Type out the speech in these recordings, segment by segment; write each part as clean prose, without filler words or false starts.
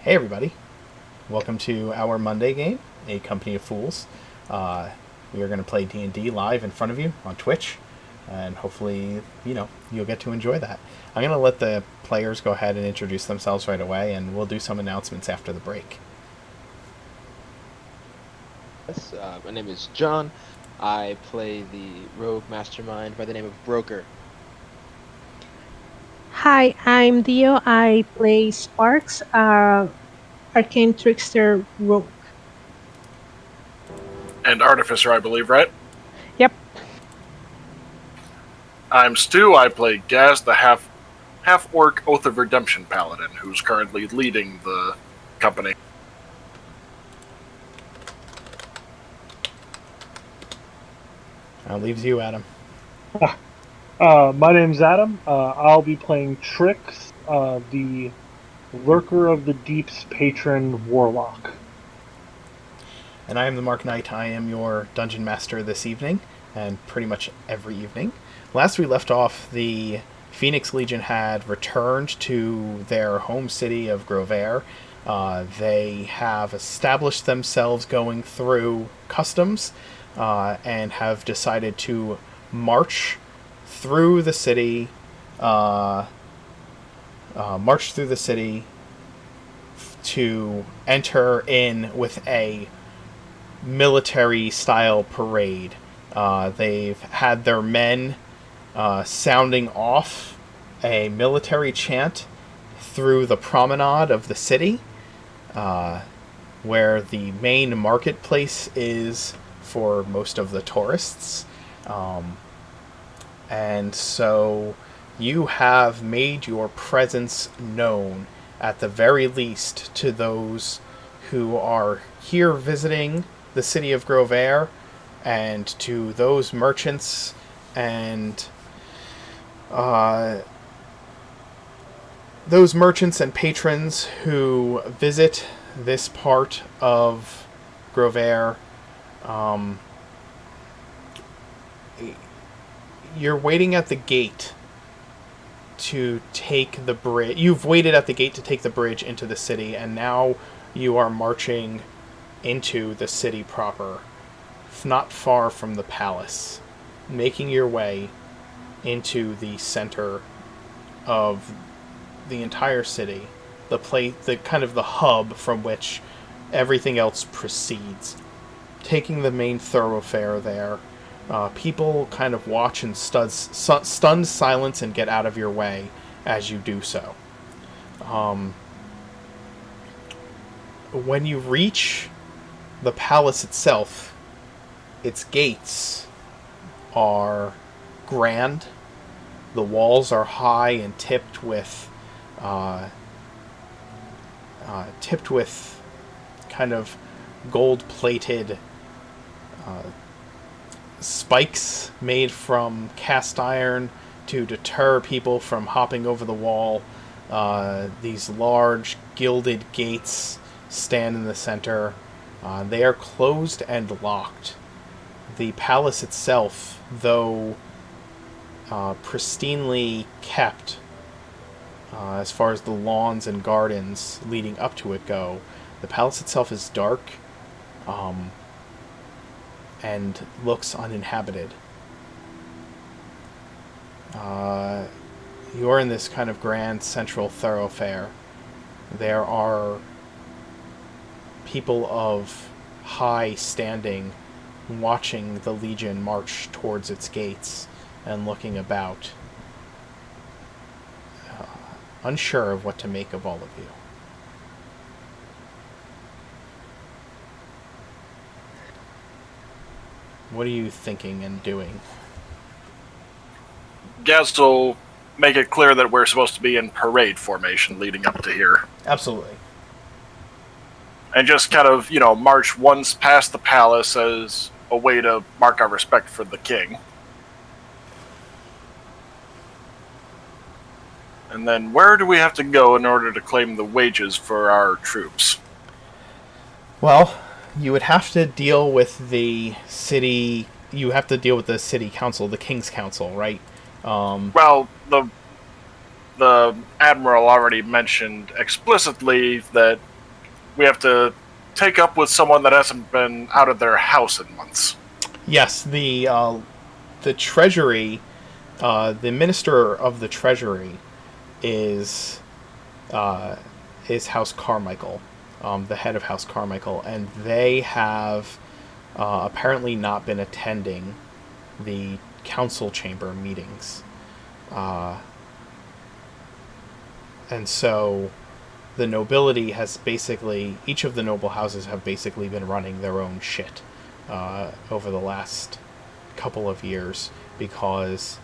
Hey everybody, welcome to our Monday game, A Company of Fools. Uh, we are going to play D&D live in front of you on Twitch, and hopefully, you'll get to enjoy that. I'm going to let the players go ahead and introduce themselves right away, and we'll do some announcements after the break. Yes, my name is John. I play the rogue mastermind by the name of Broker. Hi, I'm Dio. I play Sparks, arcane trickster rogue. And Artificer, I believe, right? Yep. I'm Stu. I play Gaz, the half-orc Oath of Redemption paladin, who's currently leading the company. That leaves you, Adam. My name's Adam. I'll be playing Trix, the Lurker of the Deep's patron warlock. And I am the Mark Knight. I am your dungeon master this evening, and pretty much every evening. Last we left off, the Phoenix Legion had returned to their home city of Grovhaire. They have established themselves going through customs and have decided to march through the city. To enter in with a military-style parade. They've had their men sounding off a military chant through the promenade of the city, where the main marketplace is for most of the tourists. And so you have made your presence known, at the very least, to those who are here visiting the city of Grovhaire, and to those merchants and patrons who visit this part of Grovhaire. You're waiting at the gate to take the bridge. You've waited at the gate to take the bridge into the city, and now you are marching into the city proper, not far from the palace, making your way into the center of the entire city, the kind of the hub from which everything else proceeds. Taking the main thoroughfare there, people kind of watch in stunned silence and get out of your way as you do so. When you reach the palace itself, its gates are grand. The walls are high and tipped with kind of gold-plated spikes made from cast iron to deter people from hopping over the wall. These large gilded gates stand in the center. They are closed and locked. The palace itself, though pristinely kept, as far as the lawns and gardens leading up to it go, the palace itself is dark and looks uninhabited. You're in this kind of grand central thoroughfare. There are people of high standing watching the Legion march towards its gates and looking about, unsure of what to make of all of you. What are you thinking and doing? Gaz will make it clear that we're supposed to be in parade formation leading up to here. Absolutely. And just kind of, march once past the palace as a way to mark our respect for the king. And then where do we have to go in order to claim the wages for our troops? Well, you would have to deal with the city. You have to deal with the city council, the king's council, right? Well, the admiral already mentioned explicitly that we have to take up with someone that hasn't been out of their house in months. Yes, the treasury, the minister of the treasury is House Carmichael, the head of House Carmichael, and they have apparently not been attending the council chamber meetings. And so the nobility has basically, each of the noble houses have basically been running their own shit over the last couple of years, because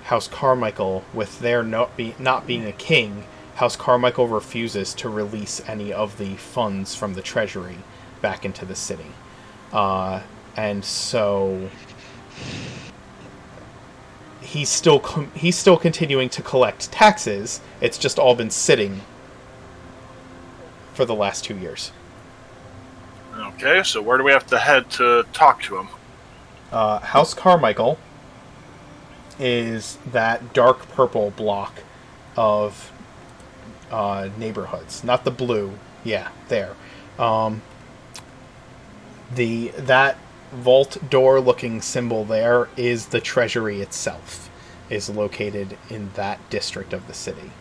House Carmichael, with their not being a king, House Carmichael refuses to release any of the funds from the treasury back into the city. And so he's still continuing to collect taxes. It's just all been sitting for the last 2 years. Okay, so where do we have to head to talk to him? House Carmichael is that dark purple block of neighborhoods, not the blue. Yeah, there. That vault door looking symbol there is the treasury itself, is located in that district of the city.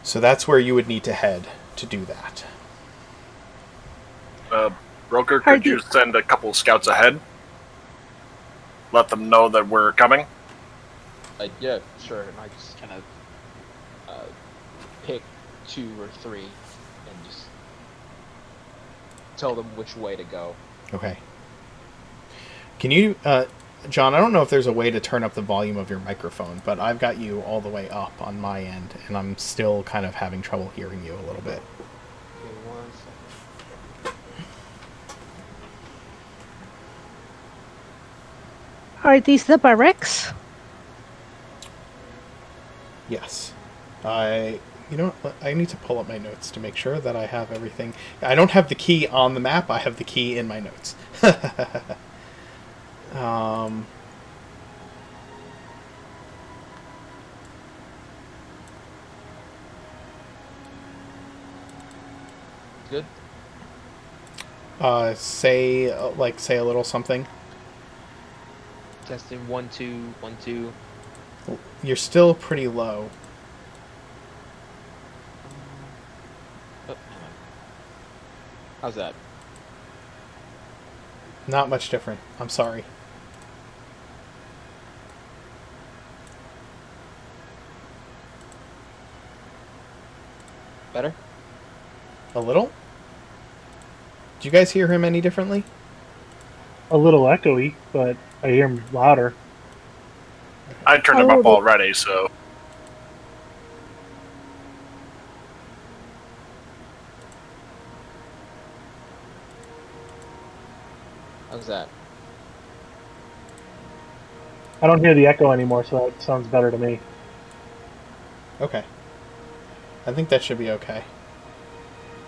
So that's where you would need to head to do that. Broker, could you send a couple scouts ahead? Let them know that we're coming? Yeah, sure. And I just kind of pick 2 or 3 and just tell them which way to go. Okay. Can you, John, I don't know if there's a way to turn up the volume of your microphone, but I've got you all the way up on my end, and I'm still kind of having trouble hearing you a little bit. Okay, 1 second. Are these the barracks? Yes. I need to pull up my notes to make sure that I have everything. I don't have the key on the map. I have the key in my notes. Good. Say a little something. Testing 1 2 1 2. You're still pretty low. Oh, how's that? Not much different. I'm sorry. Better? A little? Do you guys hear him any differently? A little echoey, but I hear him louder. I turned them up already, so... How's that? I don't hear the echo anymore, so that sounds better to me. Okay. I think that should be okay.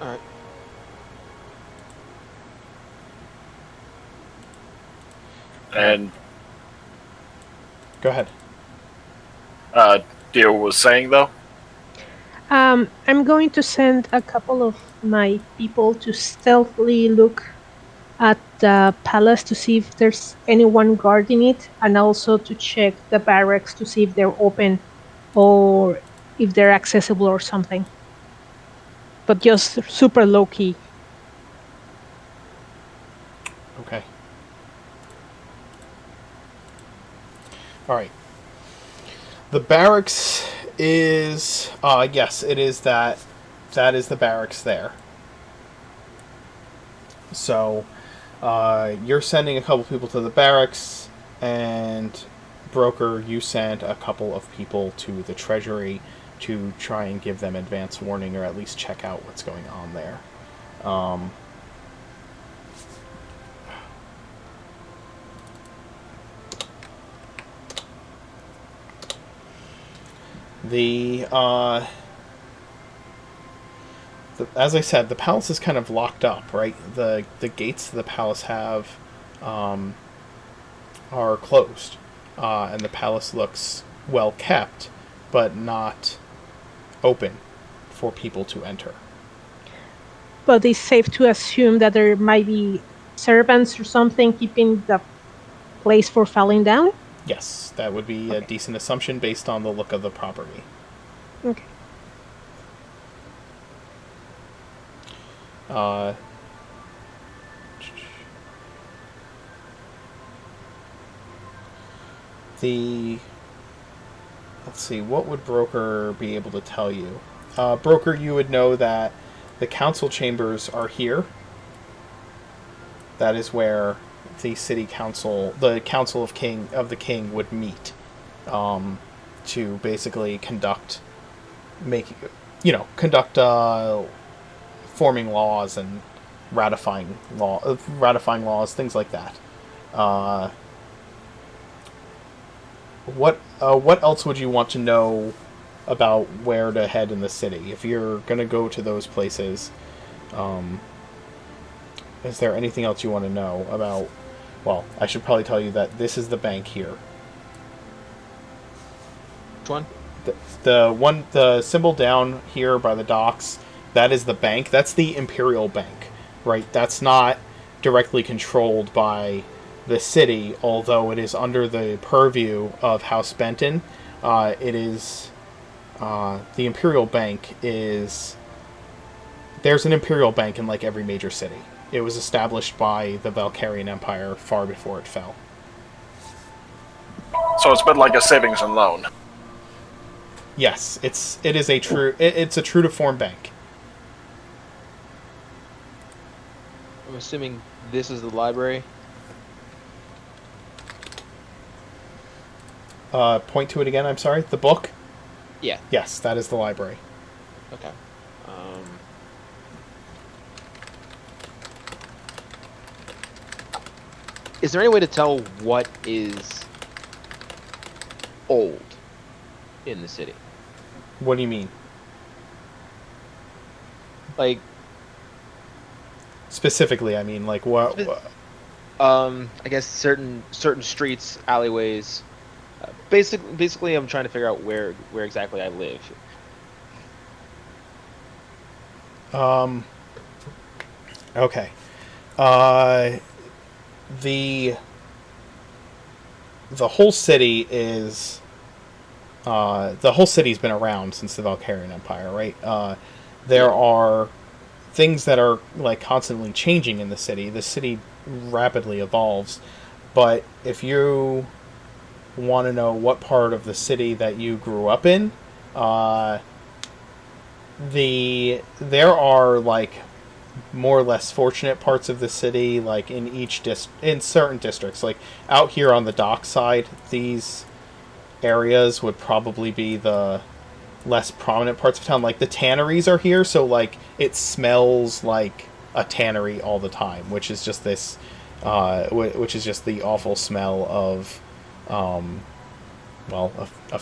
Alright. And Go ahead. Dio was saying, though? I'm going to send a couple of my people to stealthily look at the palace to see if there's anyone guarding it, and also to check the barracks to see if they're open or if they're accessible or something. But just super low key. Okay. All right. The barracks is yes, it is that is the barracks there. So you're sending a couple people to the barracks, and Broker, you sent a couple of people to the treasury to try and give them advance warning, or at least check out what's going on there. As I said, the palace is kind of locked up, right? The gates the palace have are closed, and the palace looks well kept, but not open for people to enter. But it's safe to assume that there might be servants or something keeping the place for falling down? Yes, that would be a Okay. decent assumption based on the look of the property. Okay. Uh, let's see, what would Broker be able to tell you? Broker, you would know that the council chambers are here. That is where the city council, the council of the king, would meet to basically conduct forming laws and ratifying laws, things like that. What else would you want to know about where to head in the city if you're going to go to those places? Is there anything else you want to know about? Well, I should probably tell you that this is the bank here. Which one? The symbol down here by the docks, that is the bank. That's the Imperial Bank, right? That's not directly controlled by the city, although it is under the purview of House Benton. It is the Imperial Bank is. There's an Imperial Bank in like every major city. It was established by the Valkyrian Empire far before it fell. So it's been like a savings and loan. Yes, it's a true to form bank. I'm assuming this is the library. Point to it again. I'm sorry. The book. Yeah. Yes, that is the library. Okay. Is there any way to tell what is old in the city? What do you mean? Like, specifically, I mean, like what? I guess certain streets, alleyways. Basically, I'm trying to figure out where exactly I live. Okay. The whole city is the whole city's been around since the Valkyrian Empire, right? There are things that are like constantly changing in the city. The city rapidly evolves, but if you want to know what part of the city that you grew up in, there are like more or less fortunate parts of the city, like in in certain districts. Like out here on the dock side, these areas would probably be the less prominent parts of town. Like the tanneries are here, so like it smells like a tannery all the time, which is just this, which is just the awful smell of, of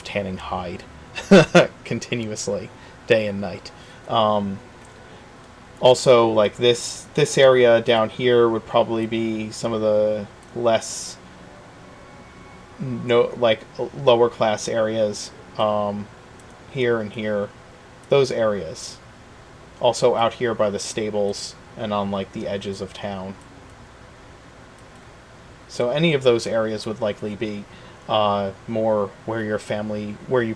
tanning hide continuously, day and night. Also, like this area down here would probably be some of the less lower class areas. Here and here, those areas. Also out here by the stables and on like the edges of town. So any of those areas would likely be more where you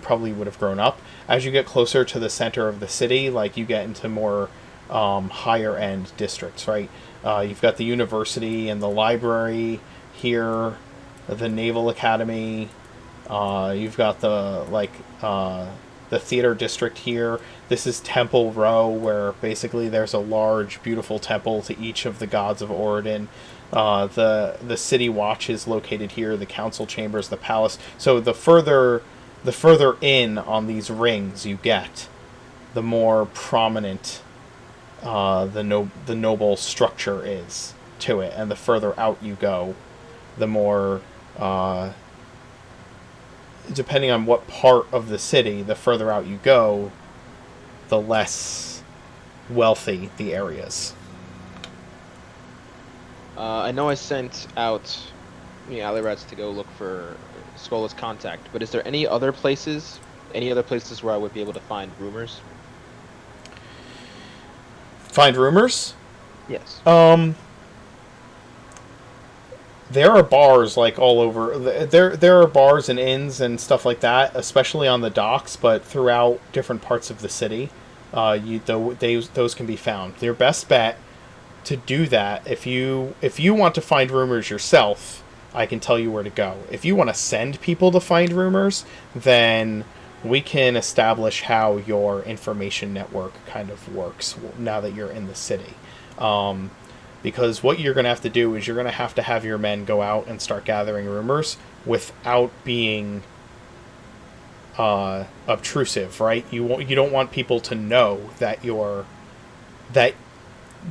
probably would have grown up. As you get closer to the center of the city, like you get into more higher end districts, right? You've got the university and the library here, the Naval Academy. You've got the theater district here. This is Temple Row, where basically there's a large, beautiful temple to each of the gods of Oridon. The city watch is located here. The council chambers, the palace. So the further in on these rings you get, the more prominent the noble structure is to it, and the further out you go, the more depending on what part of the city, the further out you go, the less wealthy the areas. I know I sent out alley rats to go look for Skola's contact, but is there any other places Any other places where I would be able to find rumors? Find rumors? Yes. There are bars like all over. There are bars and inns and stuff like that, especially on the docks, but throughout different parts of the city. Those can be found. Your best bet to do that, if you want to find rumors yourself, I can tell you where to go. If you want to send people to find rumors, then we can establish how your information network kind of works now that you're in the city. Because what you're going to have to do is you're going to have your men go out and start gathering rumors without being obtrusive, right? You don't want people to know that that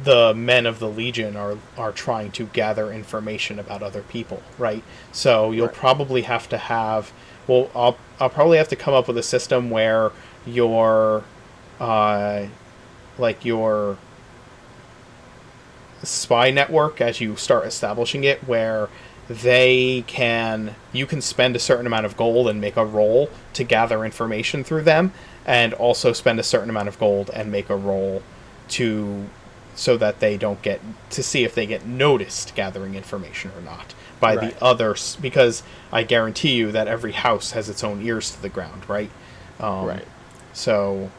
the men of the Legion are trying to gather information about other people, right? So you'll probably have to have. Well, I'll probably have to come up with a system where your your spy network, as you start establishing it, where you can spend a certain amount of gold and make a roll to gather information through them, and also spend a certain amount of gold and make a roll so that they don't to see if they get noticed gathering information or not by the others, because I guarantee you that every house has its own ears to the ground, right? So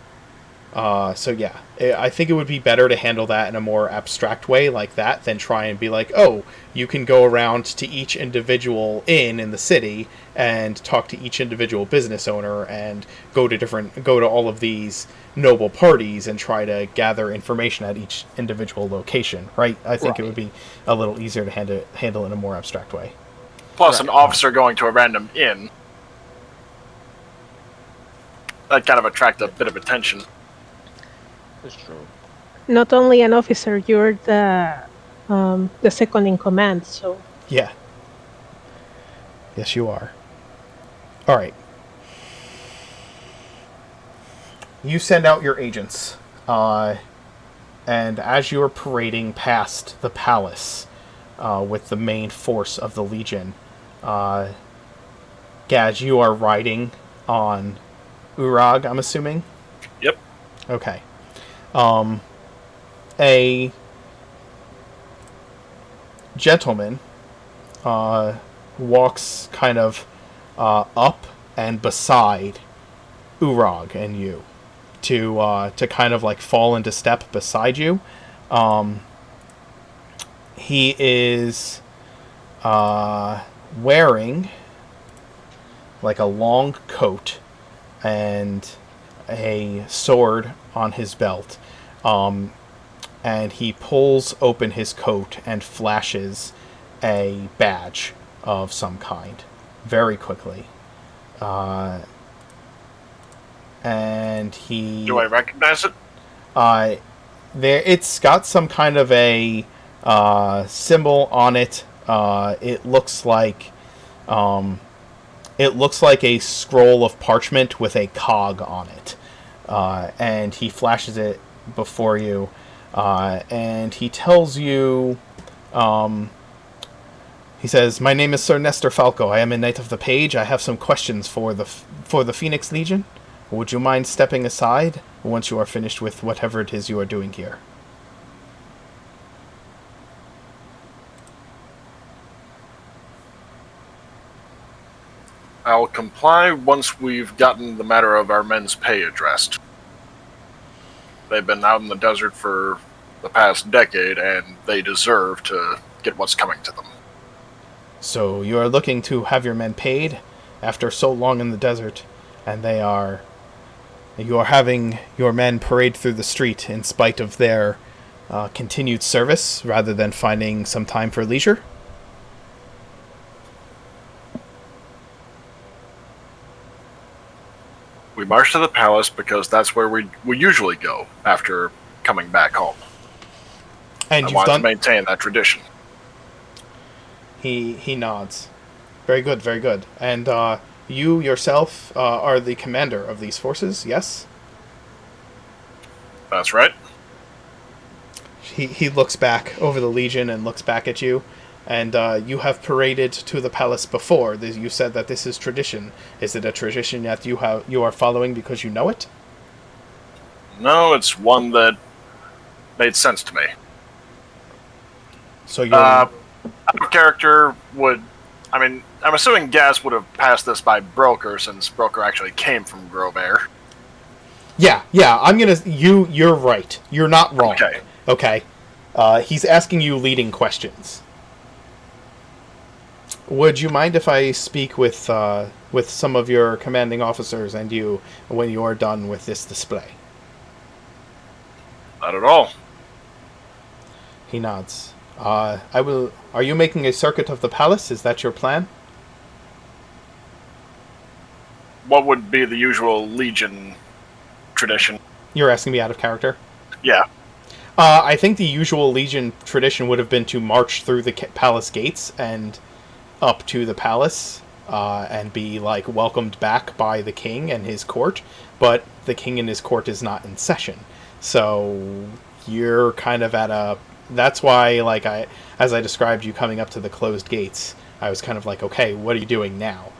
yeah, I think it would be better to handle that in a more abstract way like that than try and be like, oh, you can go around to each individual inn in the city and talk to each individual business owner and go to all of these noble parties and try to gather information at each individual location, right? I think it would be a little easier to handle in a more abstract way. Plus, an officer going to a random inn, that kind of attract a bit of attention. That's true. Not only an officer, you're the second in command, so... Yeah. Yes, you are. All right. You send out your agents, and as you are parading past the palace with the main force of the Legion, Gaz, you are riding on Urag, I'm assuming? Yep. Okay. A gentleman walks kind of up and beside Urag and you to kind of like fall into step beside you. He is wearing like a long coat and a sword on his belt, and he pulls open his coat and flashes a badge of some kind very quickly, and he... Do I recognize it? It's got some kind of a symbol on it. It looks like a scroll of parchment with a cog on it. And he flashes it before you, and he tells you, he says, "My name is Sir Nestor Falco. I am a Knight of the Page. I have some questions for the Phoenix Legion. Would you mind stepping aside once you are finished with whatever it is you are doing here?" I'll comply once we've gotten the matter of our men's pay addressed. They've been out in the desert for the past decade, and they deserve to get what's coming to them. So you are looking to have your men paid after so long in the desert, and you are having your men parade through the street in spite of their continued service, rather than finding some time for leisure? We march to the palace because that's where we usually go after coming back home. And I want to maintain that tradition. He nods. Very good, very good. And you yourself are the commander of these forces, yes? That's right. He looks back over the Legion and looks back at you. And you have paraded to the palace before. You said that this is tradition. Is it a tradition that you are following because you know it? No, it's one that made sense to me. So you're... Our character would... I mean, I'm assuming Gaz would have passed this by Broker, since Broker actually came from Grovhaire. Yeah, I'm gonna... You're right. You're not wrong. Okay. He's asking you leading questions. Would you mind if I speak with some of your commanding officers and you when you are done with this display? Not at all. He nods. I will... Are you making a circuit of the palace? Is that your plan? What would be the usual Legion tradition? You're asking me out of character? Yeah. I think the usual Legion tradition would have been to march through the palace gates and up to the palace and be, like, welcomed back by the king and his court. But the king and his court is not in session. So you're kind of at a... That's why, like, as I described you coming up to the closed gates, I was kind of like, okay, what are you doing now?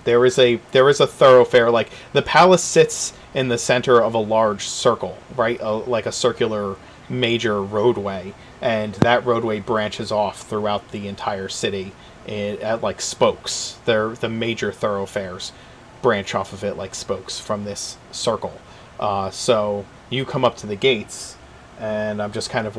There is a thoroughfare, like, the palace sits in the center of a large circle, right? Like a circular major roadway, and that roadway branches off throughout the entire city at, like, spokes. The major thoroughfares branch off of it like spokes from this circle. So you come up to the gates, and I'm just kind of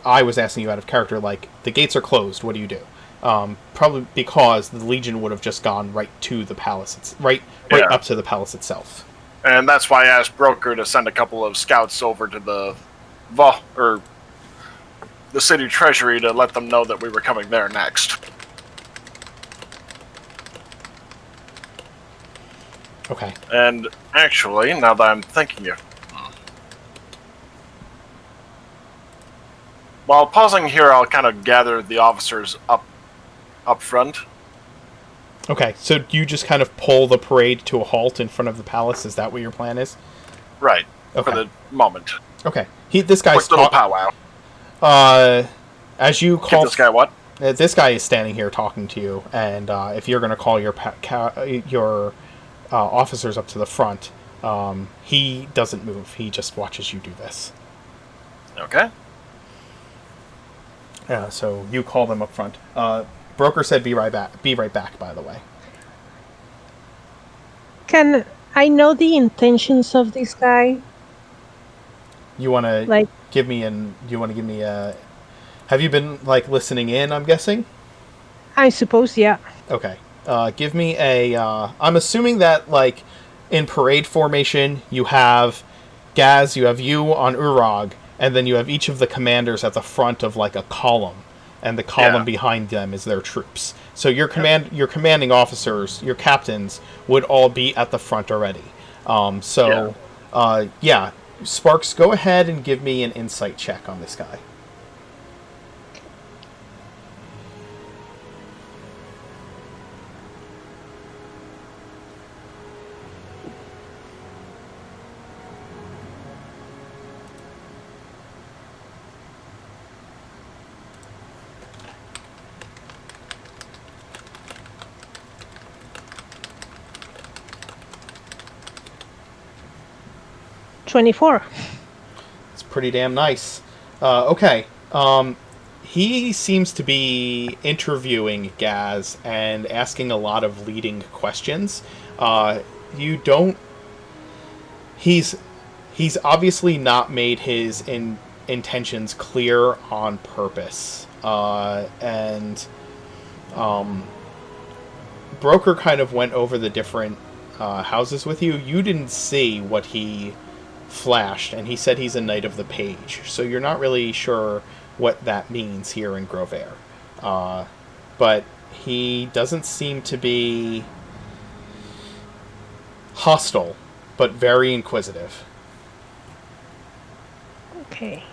I was asking you out of character, like, the gates are closed, what do you do? Probably because the Legion would have just gone right to the palace, right up to the palace itself. And that's why I asked Broker to send a couple of scouts over to the city treasury to let them know that we were coming there next. Okay. And actually, now that I'm thinking of... While pausing here, I'll kind of gather the officers up front. Okay, so you just kind of pull the parade to a halt in front of the palace? Is that what your plan is? Right. Okay. For the moment. Okay. This guy's... Quick little powwow. As you call... Give this guy what? This guy is standing here talking to you, and if you're going to call your officers up to the front, he doesn't move. He just watches you do this. Okay. So you call them up front. Broker said be right back. Be right back, by the way. Can I know the intentions of this guy? You want to give me a... Have you been, like, listening in, I'm guessing? I suppose, yeah. Okay. Give me a... I'm assuming that, like, in parade formation, you have Gaz, you have you on Urag, and then you have each of the commanders at the front of, like, a column. And the column behind them is their troops. So your commanding officers, your captains, would all be at the front already. Sparks, go ahead and give me an insight check on this guy. $24. It's pretty damn nice. Okay. He seems to be interviewing Gaz and asking a lot of leading questions. He's obviously not made his intentions clear on purpose. Broker kind of went over the different houses with you. You didn't see what he flashed, and he said he's a Knight of the Page, so you're not really sure what that means here in Grovhaire. But he doesn't seem to be hostile, but very inquisitive. Okay.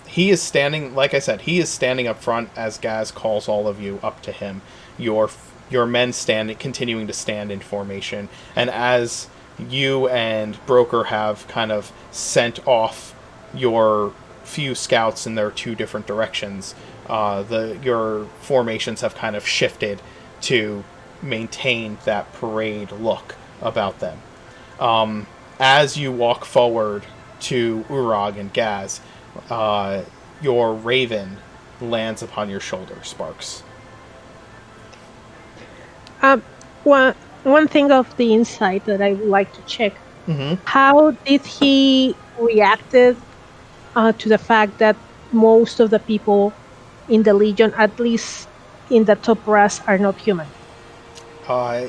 He is standing, like I said, he is standing up front as Gaz calls all of you up to him. Your men continuing to stand in formation, and as you and Broker have kind of sent off your few scouts in their two different directions, your formations have kind of shifted to maintain that parade look about them. As you walk forward to Urag and Gaz, your raven lands upon your shoulder, Sparks. One thing of the inside that I would like to check. Mm-hmm. How did he reacted to the fact that most of the people in the Legion, at least in the top brass, are not human?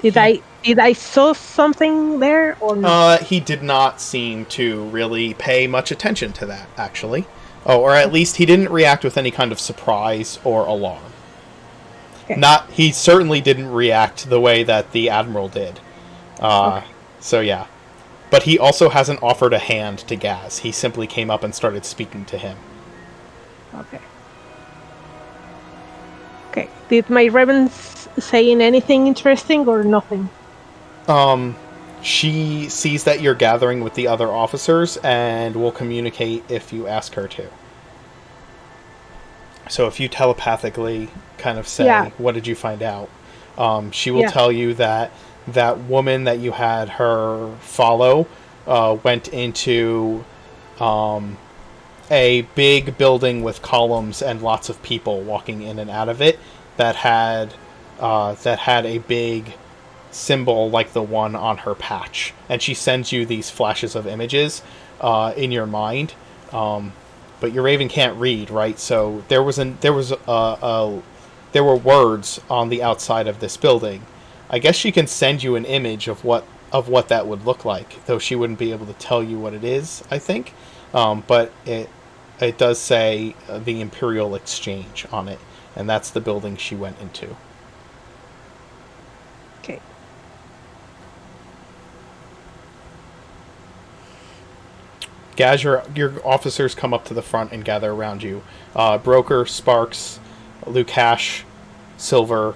Did I saw something there or not? He did not seem to really pay much attention to that, actually. Oh, or at least he didn't react with any kind of surprise or alarm. Okay. He certainly didn't react the way that the Admiral did. Okay. So yeah. But he also hasn't offered a hand to Gaz. He simply came up and started speaking to him. Okay. Okay. Did my Raven saying anything interesting or nothing? She sees that you're gathering with the other officers and will communicate if you ask her to. So if you telepathically kind of say, what did you find out? She will tell you that that woman that you had her follow went into a big building with columns and lots of people walking in and out of it that had a big symbol like the one on her patch, and she sends you these flashes of images in your mind, but your Raven can't read, right? So there were words on the outside of this building. I guess she can send you an image of what that would look like, though she wouldn't be able to tell you what it is, I think. But it does say the Imperial Exchange on it, and that's the building she went into. Okay. Gaz, your officers come up to the front and gather around you. Broker, Sparks, Lukash, Silver,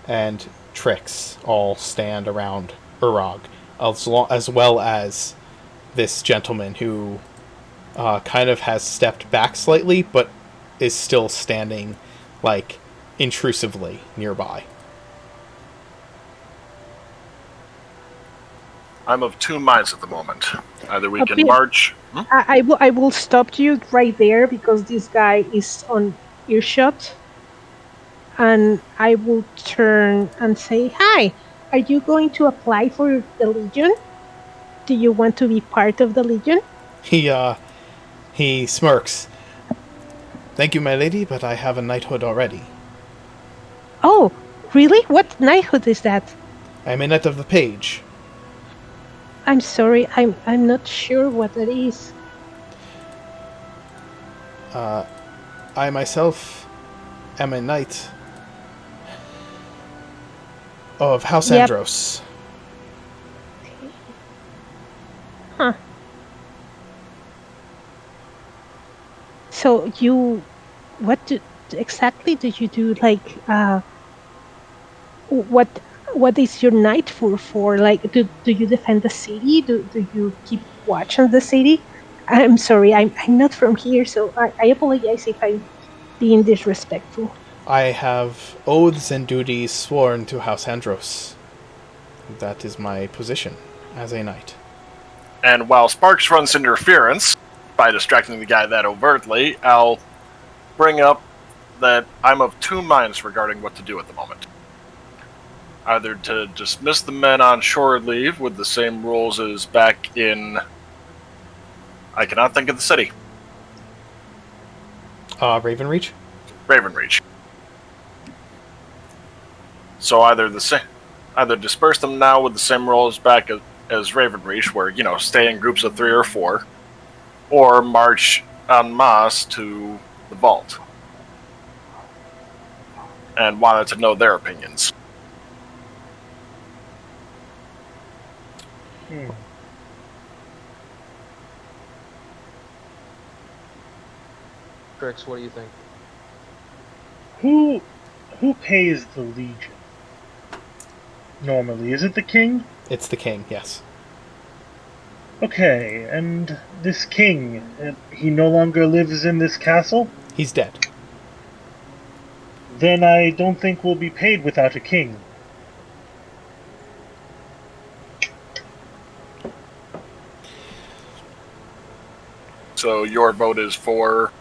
and Trix all stand around Urag, as well as this gentleman who kind of has stepped back slightly, but is still standing, like, intrusively nearby. I'm of two minds at the moment. Either we can march... I will stop you right there because this guy is on earshot. And I will turn and say, "Hi, are you going to apply for the Legion? Do you want to be part of the Legion?" He smirks. "Thank you, my lady, but I have a knighthood already." "Oh, really? What knighthood is that?" "I'm a knight of the page." "I'm sorry, I'm not sure what that is." I myself am a knight of House Andros. Okay. Huh. So what exactly did you do? Like, what is your knight for? Like, do you defend the city? Do you keep watch on the city? I'm sorry, I'm not from here, so I apologize if I'm being disrespectful. I have oaths and duties sworn to House Andros. That is my position as a knight. And while Sparks runs interference by distracting the guy that overtly, I'll bring up that I'm of two minds regarding what to do at the moment. Either to dismiss the men on shore leave with the same rules as back in... I cannot think of the city. Ravenreach? Ravenreach. So either disperse them now with the same rules back as Ravenreach, where, stay in groups of 3 or 4, or march en masse to the vault. And wanted to know their opinions. Trix, what do you think? Who pays the Legion? Normally, is it the king? It's the king, yes. Okay, and this king, he no longer lives in this castle? He's dead. Then I don't think we'll be paid without a king. So your vote is for...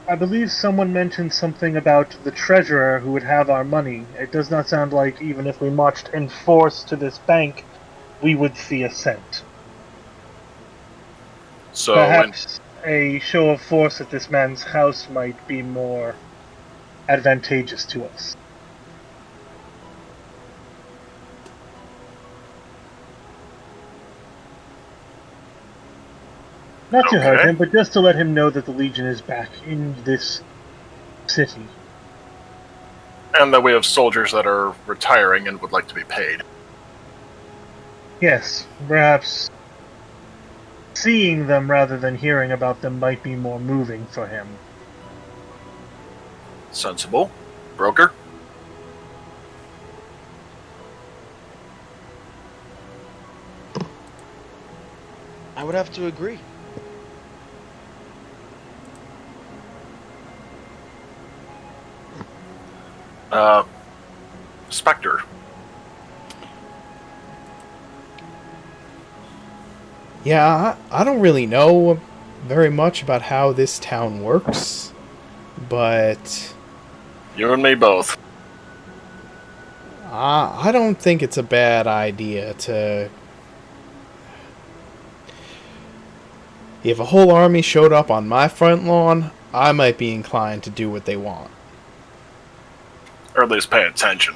I believe someone mentioned something about the treasurer who would have our money. It does not sound like even if we marched in force to this bank, we would see a cent. So, Perhaps a show of force at this man's house might be more advantageous to us. Not to hurt Okay. him, but just to let him know that the Legion is back in this city. and that we have soldiers that are retiring and would like to be paid. Yes, perhaps seeing them rather than hearing about them might be more moving for him. Sensible. Broker? I would have to agree. Spectre. Yeah, I don't really know very much about how this town works, but You and me both. I don't think it's a bad idea to... If a whole army showed up on my front lawn, I might be inclined to do what they want. Or at least pay attention.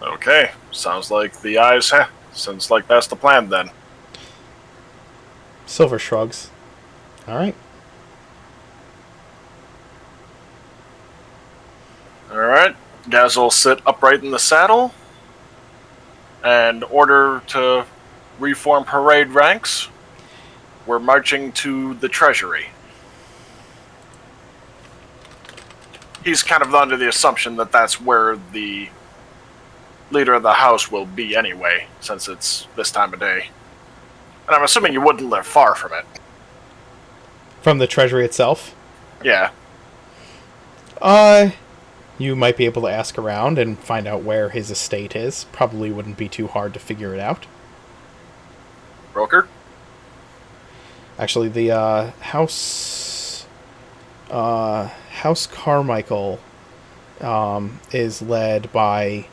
Okay, sounds like the eyes, sounds like that's the plan then. Silver shrugs. Alright. Alright, guys will sit upright in the saddle and order to reform parade ranks. We're marching to the treasury. He's kind of under the assumption that that's where the leader of the house will be anyway, since it's this time of day. And I'm assuming you wouldn't live far from it. From the treasury itself? Yeah. You might be able to ask around and find out where his estate is. Probably wouldn't be too hard to figure it out. Broker? Actually, the House Carmichael is led by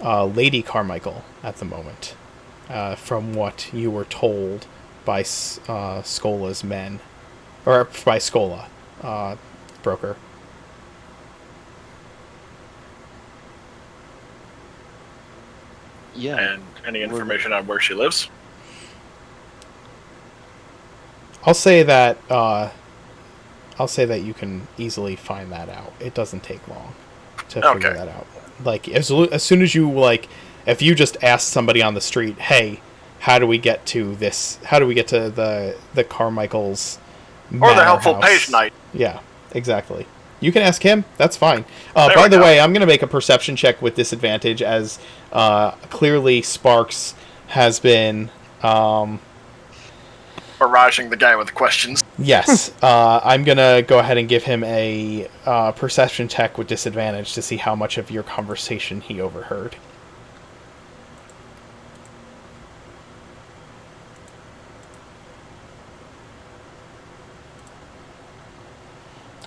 Lady Carmichael at the moment, from what you were told by Skola's men, or by Skola, broker. Yeah. And any information on where she lives? I'll say that you can easily find that out. It doesn't take long to figure that out. Like as soon as you if you just ask somebody on the street, "Hey, how do we get to this? How do we get to the Carmichael's Or the helpful house?" page knight. Yeah, exactly. You can ask him. That's fine. There By we the go. way, I'm going to make a perception check with disadvantage, as clearly Sparks has been. Barraging the guy with questions. Yes, I'm going to go ahead and give him a perception check with disadvantage to see how much of your conversation he overheard.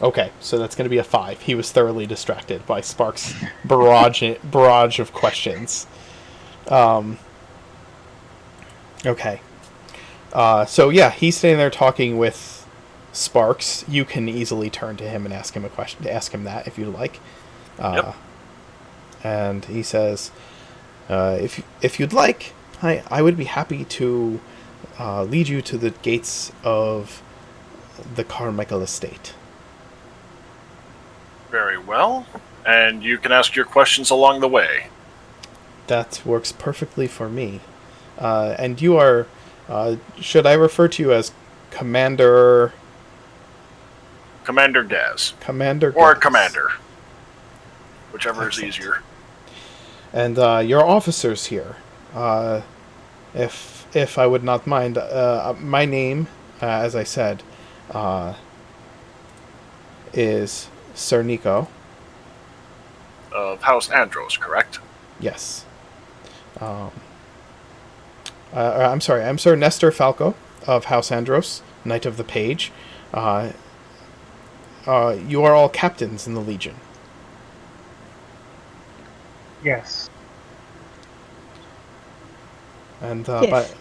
Okay, so that's going to be a 5. He was thoroughly distracted by Sparks' barrage of questions. Okay. So yeah, he's standing there talking with Sparks. You can easily turn to him and ask him a question. Ask him that if you like. Yep. And he says, "If you'd like, I would be happy to lead you to the gates of the Carmichael estate." Very well. And you can ask your questions along the way. That works perfectly for me. And you are... should I refer to you as Commander... Commander Gaz. Commander Or Gaz? Commander. Whichever Excellent. is easier. And your officers here. If I would not mind, my name, as I said, is Sir Nico. Of House Andros, correct? Yes. I'm sorry. I'm Sir Nestor Falco of House Andros, Knight of the Page. You are all captains in the Legion. Yes. And Yes.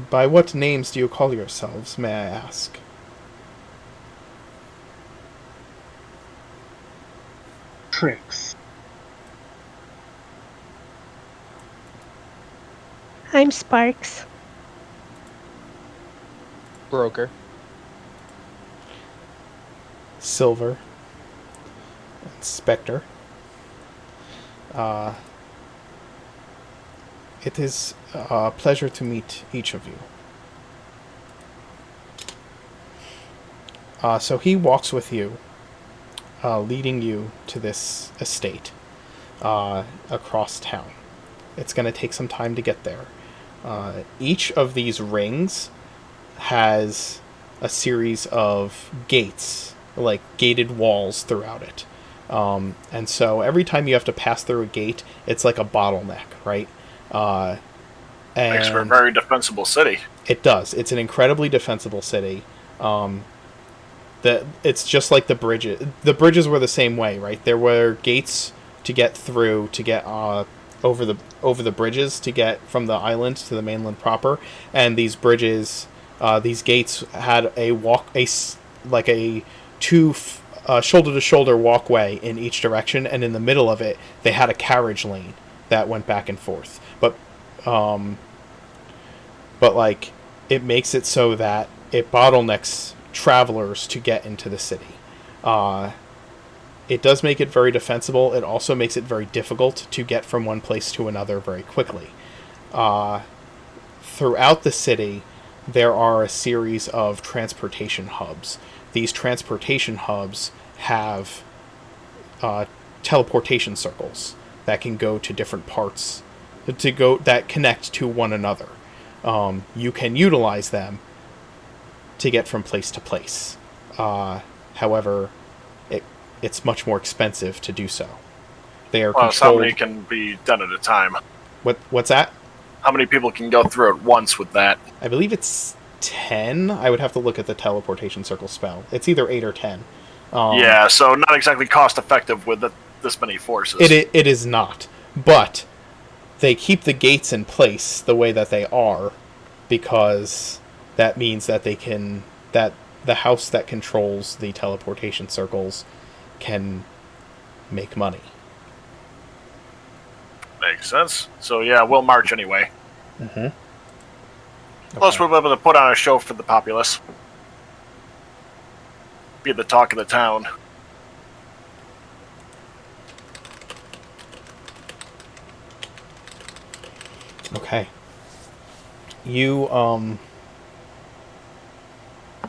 by what names do you call yourselves, may I ask? Tricks. I'm Sparks. Broker. Silver. And Spectre. It is a pleasure to meet each of you. So he walks with you, leading you to this estate across town. It's going to take some time to get there. Each of these rings has a series of gates, like gated walls throughout it. And so every time you have to pass through a gate, it's like a bottleneck, right? Makes for a very defensible city. It does. It's an incredibly defensible city. It's just like the bridges. The bridges were the same way, right? There were gates to get through, to get over the bridges to get from the island to the mainland proper, and these bridges, these gates had a two shoulder to shoulder walkway in each direction, and in the middle of it, they had a carriage lane that went back and forth. But like it makes it so that it bottlenecks travelers to get into the city. It does make it very defensible. It also makes it very difficult to get from one place to another very quickly. Throughout the city, there are a series of transportation hubs. These transportation hubs have teleportation circles that can go to different parts, that connect to one another. You can utilize them to get from place to place. However, it's much more expensive to do so. They are Well, controlled. how many can be done at a time? What's that? How many people can go through at once with that? I believe it's 10. I would have to look at the teleportation circle spell. It's either 8 or 10. Yeah, so not exactly cost effective with this many forces. It is not. But they keep the gates in place the way that they are, because that means that that the house that controls the teleportation circles can make money. Makes sense. So yeah, we'll march anyway. Mm-hmm. Plus, Okay. we'll be able to put on a show for the populace. Be the talk of the town. Okay. You,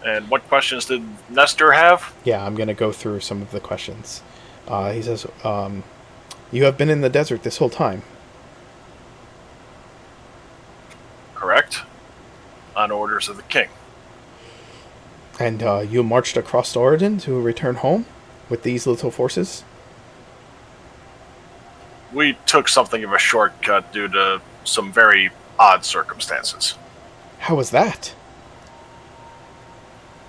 And what questions did Nestor have? yeah, I'm going to go through some of the questions. He says, you have been in the desert this whole time. Correct. On orders of the king. And you marched across Oregon to return home with these little forces? We took something of a shortcut due to some very odd circumstances. How was that?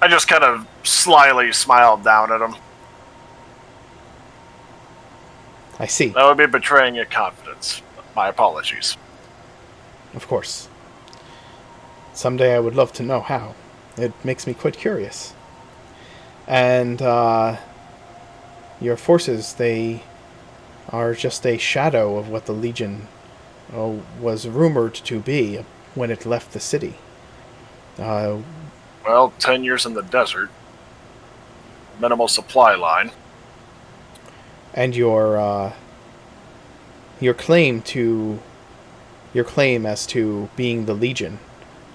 I just kind of slyly smiled down at him. I see. That would be betraying your confidence. My apologies. Of course. Someday I would love to know how. It makes me quite curious. And, your forces, they are just a shadow of what the Legion was rumored to be when it left the city. Well, 10 years in the desert. Minimal supply line. And your claim as to being the Legion,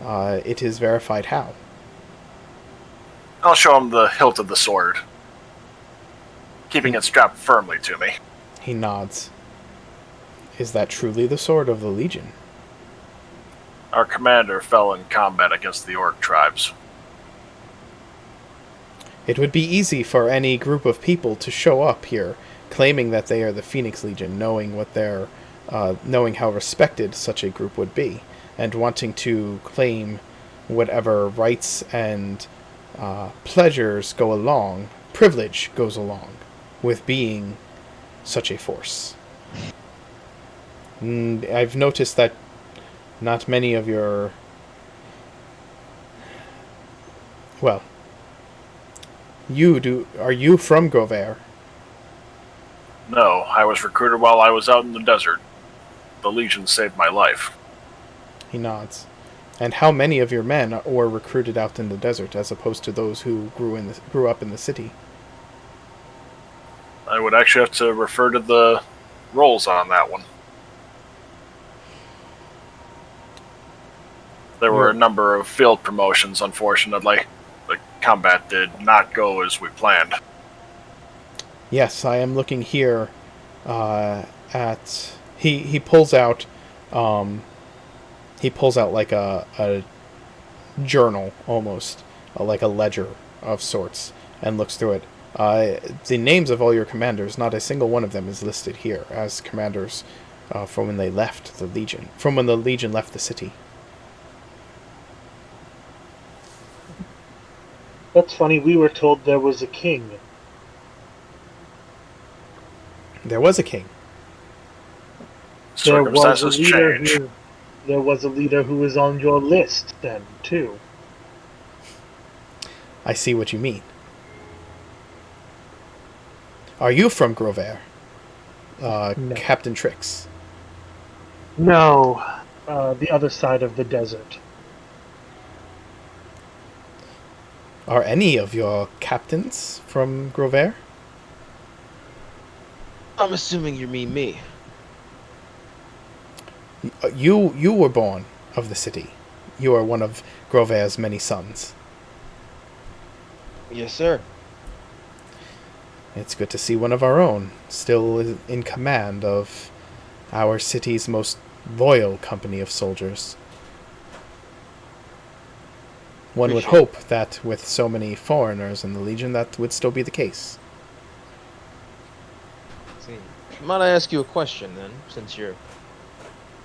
it is verified how? I'll show him the hilt of the sword. Keeping it strapped firmly to me. He nods. Is that truly the sword of the Legion? Our commander fell in combat against the orc tribes. It would be easy for any group of people to show up here, claiming that they are the Phoenix Legion, knowing how respected such a group would be, and wanting to claim whatever rights and pleasures go along, privilege goes along, with being such a force. I've noticed that not many of your... Well, are you from Grovhaire? No, I was recruited while I was out in the desert. The Legion saved my life. He nods. And how many of your men were recruited out in the desert, as opposed to those who grew up in the city? I would actually have to refer to the rolls on that one. There were a number of field promotions, unfortunately. The combat did not go as we planned. Yes, I am looking here at... He pulls out... he pulls out like a journal, almost. Like a ledger of sorts, and looks through it. The names of all your commanders, not a single one of them is listed here as commanders from when they left the Legion. From when the Legion left the city. That's funny, we were told there was a king. There was a king. Circumstances change. There was a leader who was on your list then, too. I see what you mean. Are you from Grovhaire? No. Captain Trix? No, the other side of the desert. Are any of your captains from Grovhaire? I'm assuming you mean me. You were born of the city. You are one of Grovhaire's many sons. Yes, sir. It's good to see one of our own still in command of our city's most loyal company of soldiers. One would hope that with so many foreigners in the Legion, that would still be the case. See, might I ask you a question then, since you're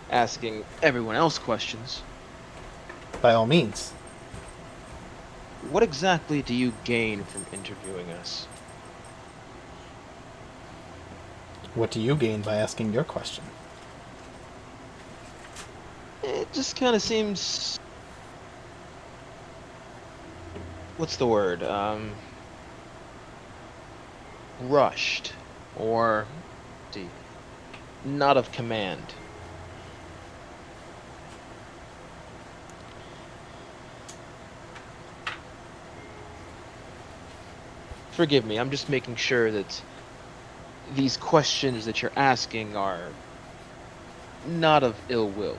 asking everyone else questions? By all means. What exactly do you gain from interviewing us? What do you gain by asking your question? It just kind of seems... What's the word? Rushed. Or... not of command. Forgive me, I'm just making sure that these questions that you're asking are not of ill will.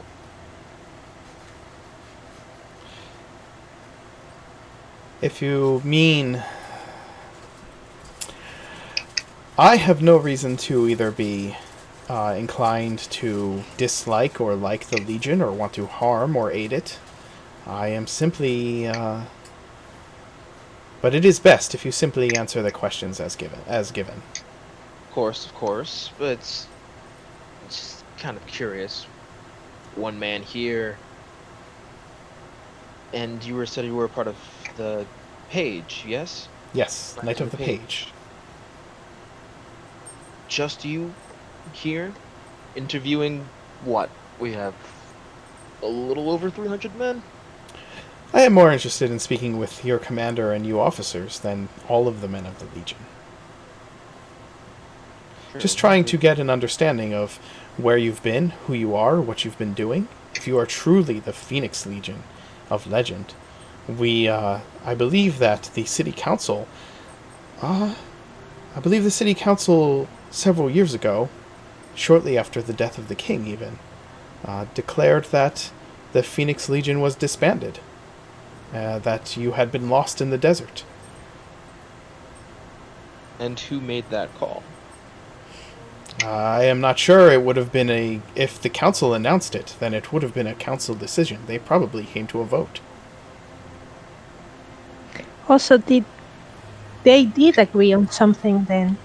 If you mean... I have no reason to either be inclined to dislike or like the Legion or want to harm or aid it. I am simply... But it is best if you simply answer the questions as given. Of course, but it's just kind of curious. One man here, and you said you were a part of the Page, yes? Yes, Knight of the Page. Just you here, interviewing what? We have a little over 300 men? I am more interested in speaking with your commander and you officers than all of the men of the Legion. Sure. Just trying to get an understanding of where you've been, who you are, what you've been doing. If you are truly the Phoenix Legion of legend, I believe that the City Council, several years ago, shortly after the death of the king even, declared that the Phoenix Legion was disbanded. That you had been lost in the desert. And who made that call? I am not sure. It would have been if the council announced it, then it would have been a council decision. They probably came to a vote. Also, they did agree on something then?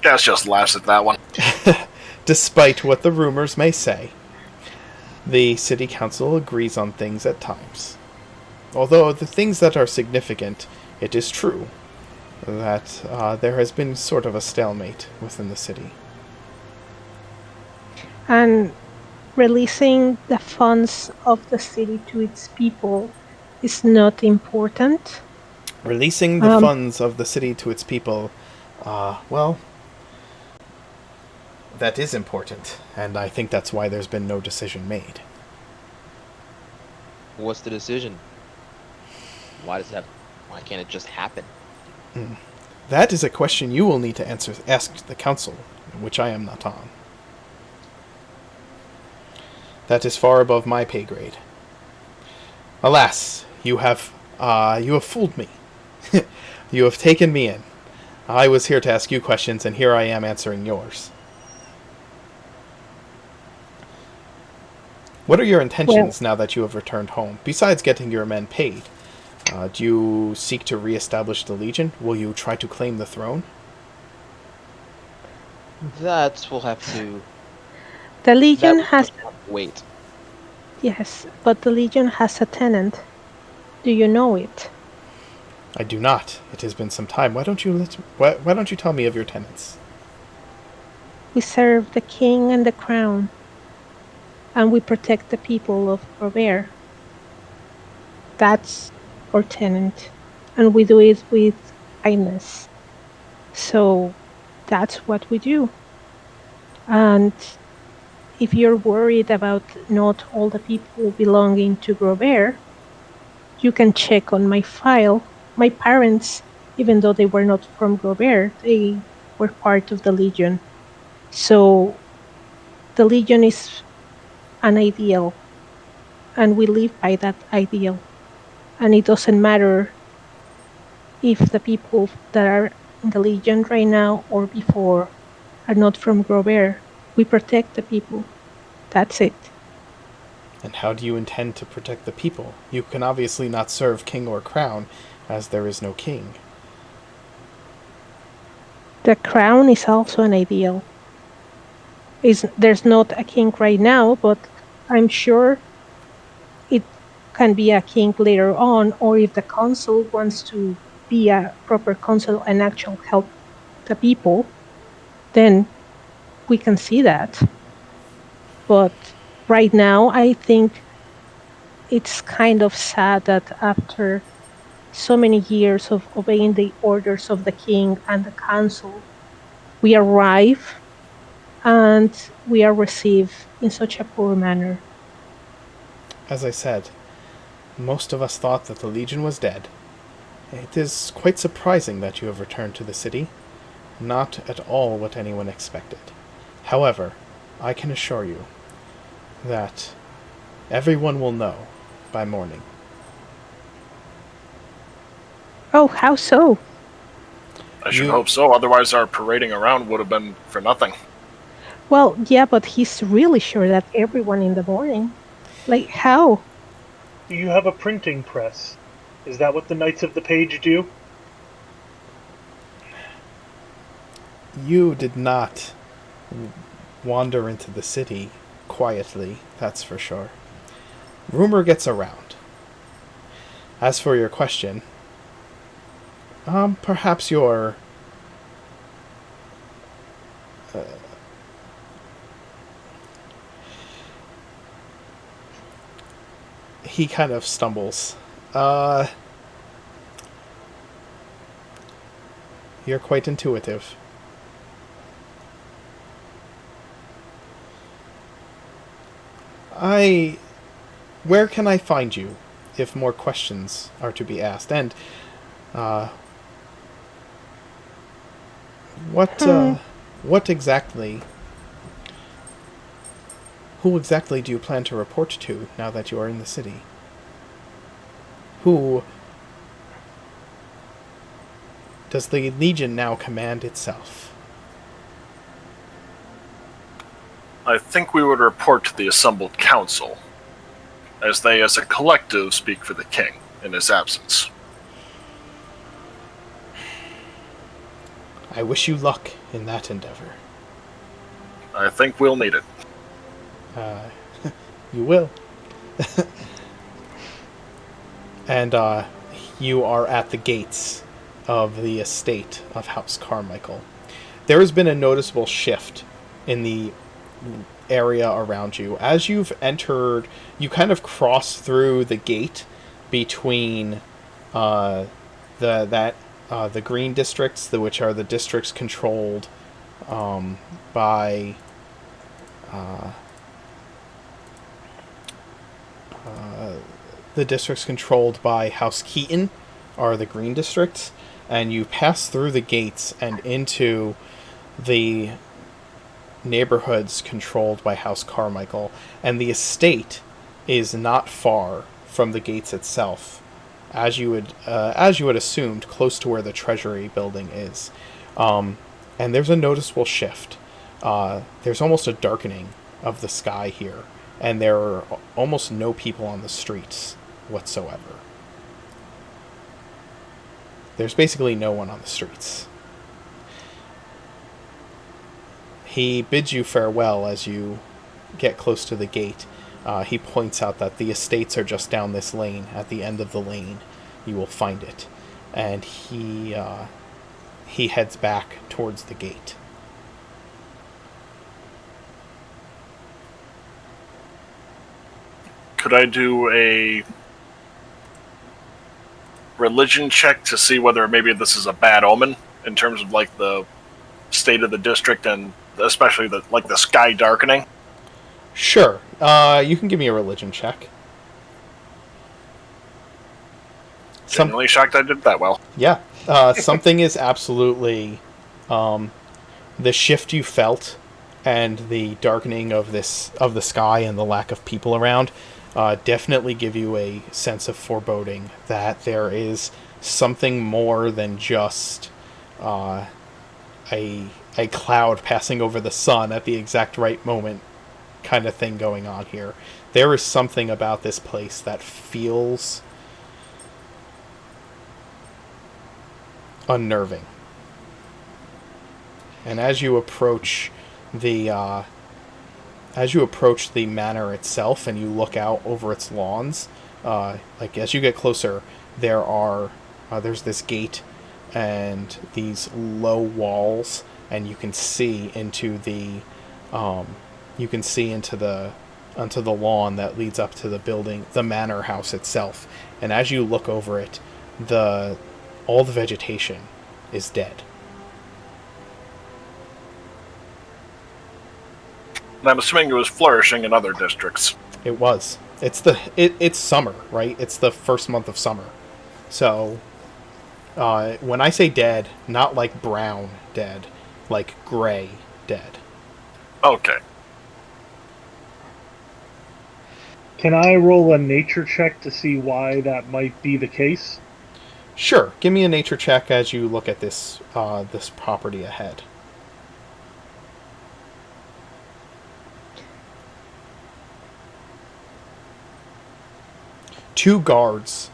Guess just laughs at that one. Despite what the rumors may say, the city council agrees on things at times. Although the things that are significant, it is true that there has been sort of a stalemate within the city. And releasing the funds of the city to its people is not important? Releasing the funds of the city to its people, well, that is important, and I think that's why there's been no decision made. What's the decision? Why can't it just happen? That is a question you will need to ask the council, which I am not on. That is far above my pay grade. Alas, you have fooled me. You have taken me in. I was here to ask you questions, and here I am answering yours. What are your intentions now that you have returned home, besides getting your men paid? Do you seek to re-establish the Legion? Will you try to claim the throne? That will have to... The Legion has... Wait. Yes, but the Legion has a tenant. Do you know it? I do not. It has been some time. Why don't you tell me of your tenants? We serve the king and the crown, and we protect the people of Grovhaire. That's our tenant, and we do it with kindness. So that's what we do. And if you're worried about not all the people belonging to Grovhaire, you can check on my file. My parents, even though they were not from Grovhaire, they were part of the Legion. So the Legion is an ideal, and we live by that ideal. And it doesn't matter if the people that are in the Legion right now or before are not from Grovhaire. We protect the people. That's it. And how do you intend to protect the people? You can obviously not serve king or crown, as there is no king. The crown is also an ideal. There's not a king right now, but I'm sure it can be a king later on, or if the council wants to be a proper council and actually help the people, then we can see that. But right now, I think it's kind of sad that after so many years of obeying the orders of the king and the council, we arrive and we are received in such a poor manner. As I said, most of us thought that the Legion was dead. It is quite surprising that you have returned to the city. Not at all what anyone expected. However, I can assure you that everyone will know by morning. Oh, how so? I should hope so, otherwise our parading around would have been for nothing. Well, yeah, but he's really sure that everyone in the morning. Like, how? Do you have a printing press? Is that what the Knights of the Page do? You did not wander into the city quietly, that's for sure. Rumor gets around. As for your question, perhaps your he kind of stumbles. You're quite intuitive. Where can I find you if more questions are to be asked? And, what exactly... Who exactly do you plan to report to now that you are in the city? Who Does the Legion now command itself? I think we would report to the assembled council, as they as a collective speak for the king in his absence. I wish you luck in that endeavor. I think we'll need it. You will. And you are at the gates of the estate of House Carmichael. There has been a noticeable shift in the area around you. As you've entered, you kind of cross through the gate between the green districts, which are the districts controlled by the districts controlled by House Keaton are the green districts, and you pass through the gates and into the neighborhoods controlled by House Carmichael, and the estate is not far from the gates itself, as you had assumed, close to where the Treasury building is. And there's a noticeable shift. There's almost a darkening of the sky here, and there are almost no people on the streets whatsoever. There's basically no one on the streets. He bids you farewell as you get close to the gate. He points out that the estates are just down this lane. At the end of the lane, you will find it. And he heads back towards the gate. Could I do a religion check to see whether maybe this is a bad omen in terms of like the state of the district and especially the sky darkening? Sure. You can give me a religion check. Genuinely shocked I did that well. Yeah. Something is absolutely the shift you felt and the darkening of the sky and the lack of people around definitely give you a sense of foreboding that there is something more than just a cloud passing over the sun at the exact right moment kind of thing going on here. There is something about this place that feels unnerving. And as you approach the manor itself and you look out over its lawns, as you get closer, there's this gate and these low walls, and you can see into the lawn that leads up to the building, the manor house itself. And as you look over it, all the vegetation is dead. And I'm assuming it was flourishing in other districts. It was. It's summer, right? It's the first month of summer. So, when I say dead, not like brown dead, like gray dead. Okay. Can I roll a nature check to see why that might be the case? Sure. Give me a nature check as you look at this property ahead. Two guards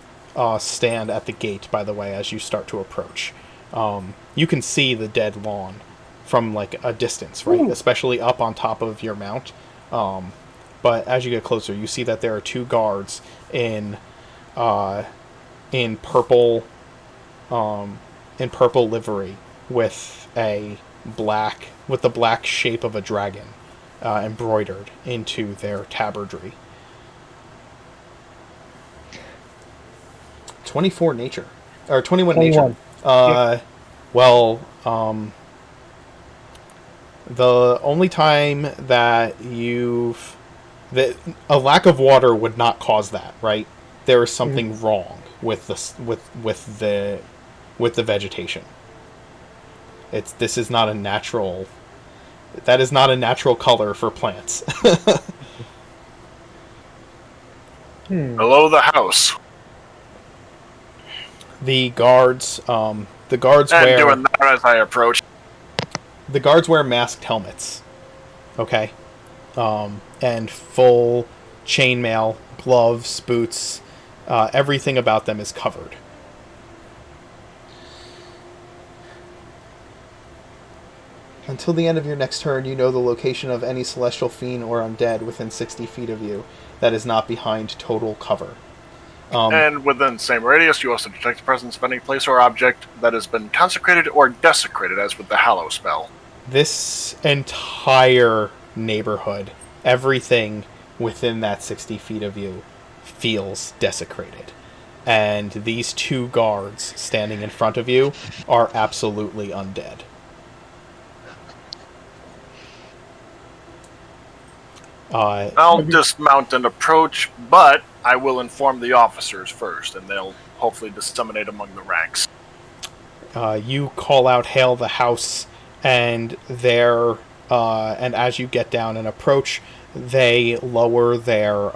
stand at the gate, by the way, as you start to approach. You can see the dead lawn from like a distance, right? Ooh. Especially up on top of your mount. But as you get closer, you see that there are two guards in purple livery with the black shape of a dragon embroidered into their tabardry. 24 nature. Or 21 nature. Yep. Well, the only time that a lack of water would not cause that, right? There is something wrong with the vegetation. This is not a natural. That is not a natural color for plants. Hello, the house. The guards The guards And wear doing that as I approach. the guards wear masked helmets. Okay, and full chainmail, gloves, boots. Everything about them is covered. Until the end of your next turn, you know the location of any celestial fiend or undead within 60 feet of you that is not behind total cover. And within the same radius, you also detect the presence of any place or object that has been consecrated or desecrated, as with the Hallow spell. This entire neighborhood, everything within that 60 feet of you, feels desecrated. And these two guards standing in front of you are absolutely undead. I'll dismount and approach, but I will inform the officers first, and they'll hopefully disseminate among the ranks. You call out, "Hail the house," and and as you get down and approach, they lower their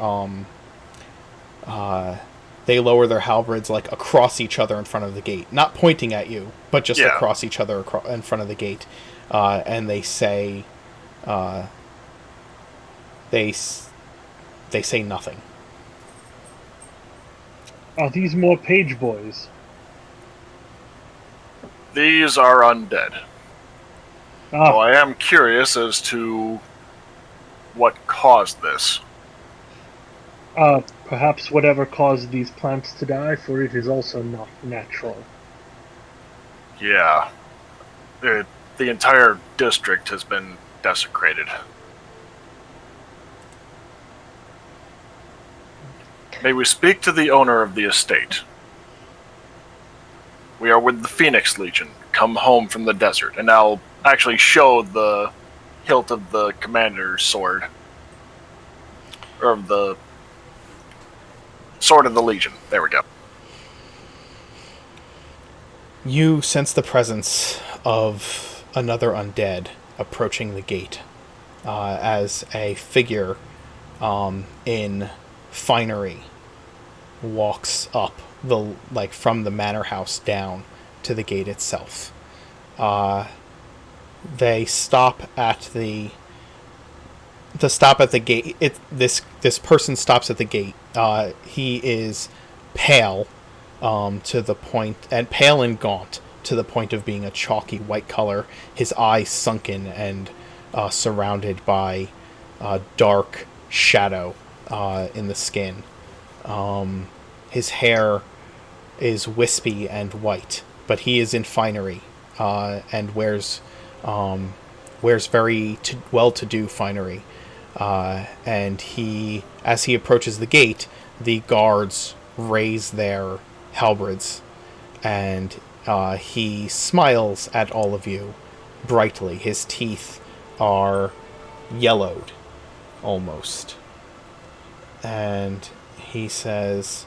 halberds like across each other in front of the gate, not pointing at you, but just across each other in front of the gate, and they say, they say nothing. Are these more page boys? These are undead. Ah, So I am curious as to what caused this. perhaps whatever caused these plants to die, for it is also not natural. Yeah. The entire district has been desecrated. May we speak to the owner of the estate? We are with the Phoenix Legion, come home from the desert, and I'll actually show the hilt of the commander's sword. Or of the sword of the Legion. There we go. You sense the presence of another undead approaching the gate, as a figure in finery walks up from the manor house down to the gate itself. They stop at the gate. This person stops at the gate. He is pale, to the point, and pale and gaunt to the point of being a chalky white color. His eyes sunken and surrounded by dark shadow in the skin. His hair is wispy and white, but he is in finery and wears very well-to-do finery. And as he approaches the gate, the guards raise their halberds, and he smiles at all of you brightly. His teeth are yellowed, almost. And he says,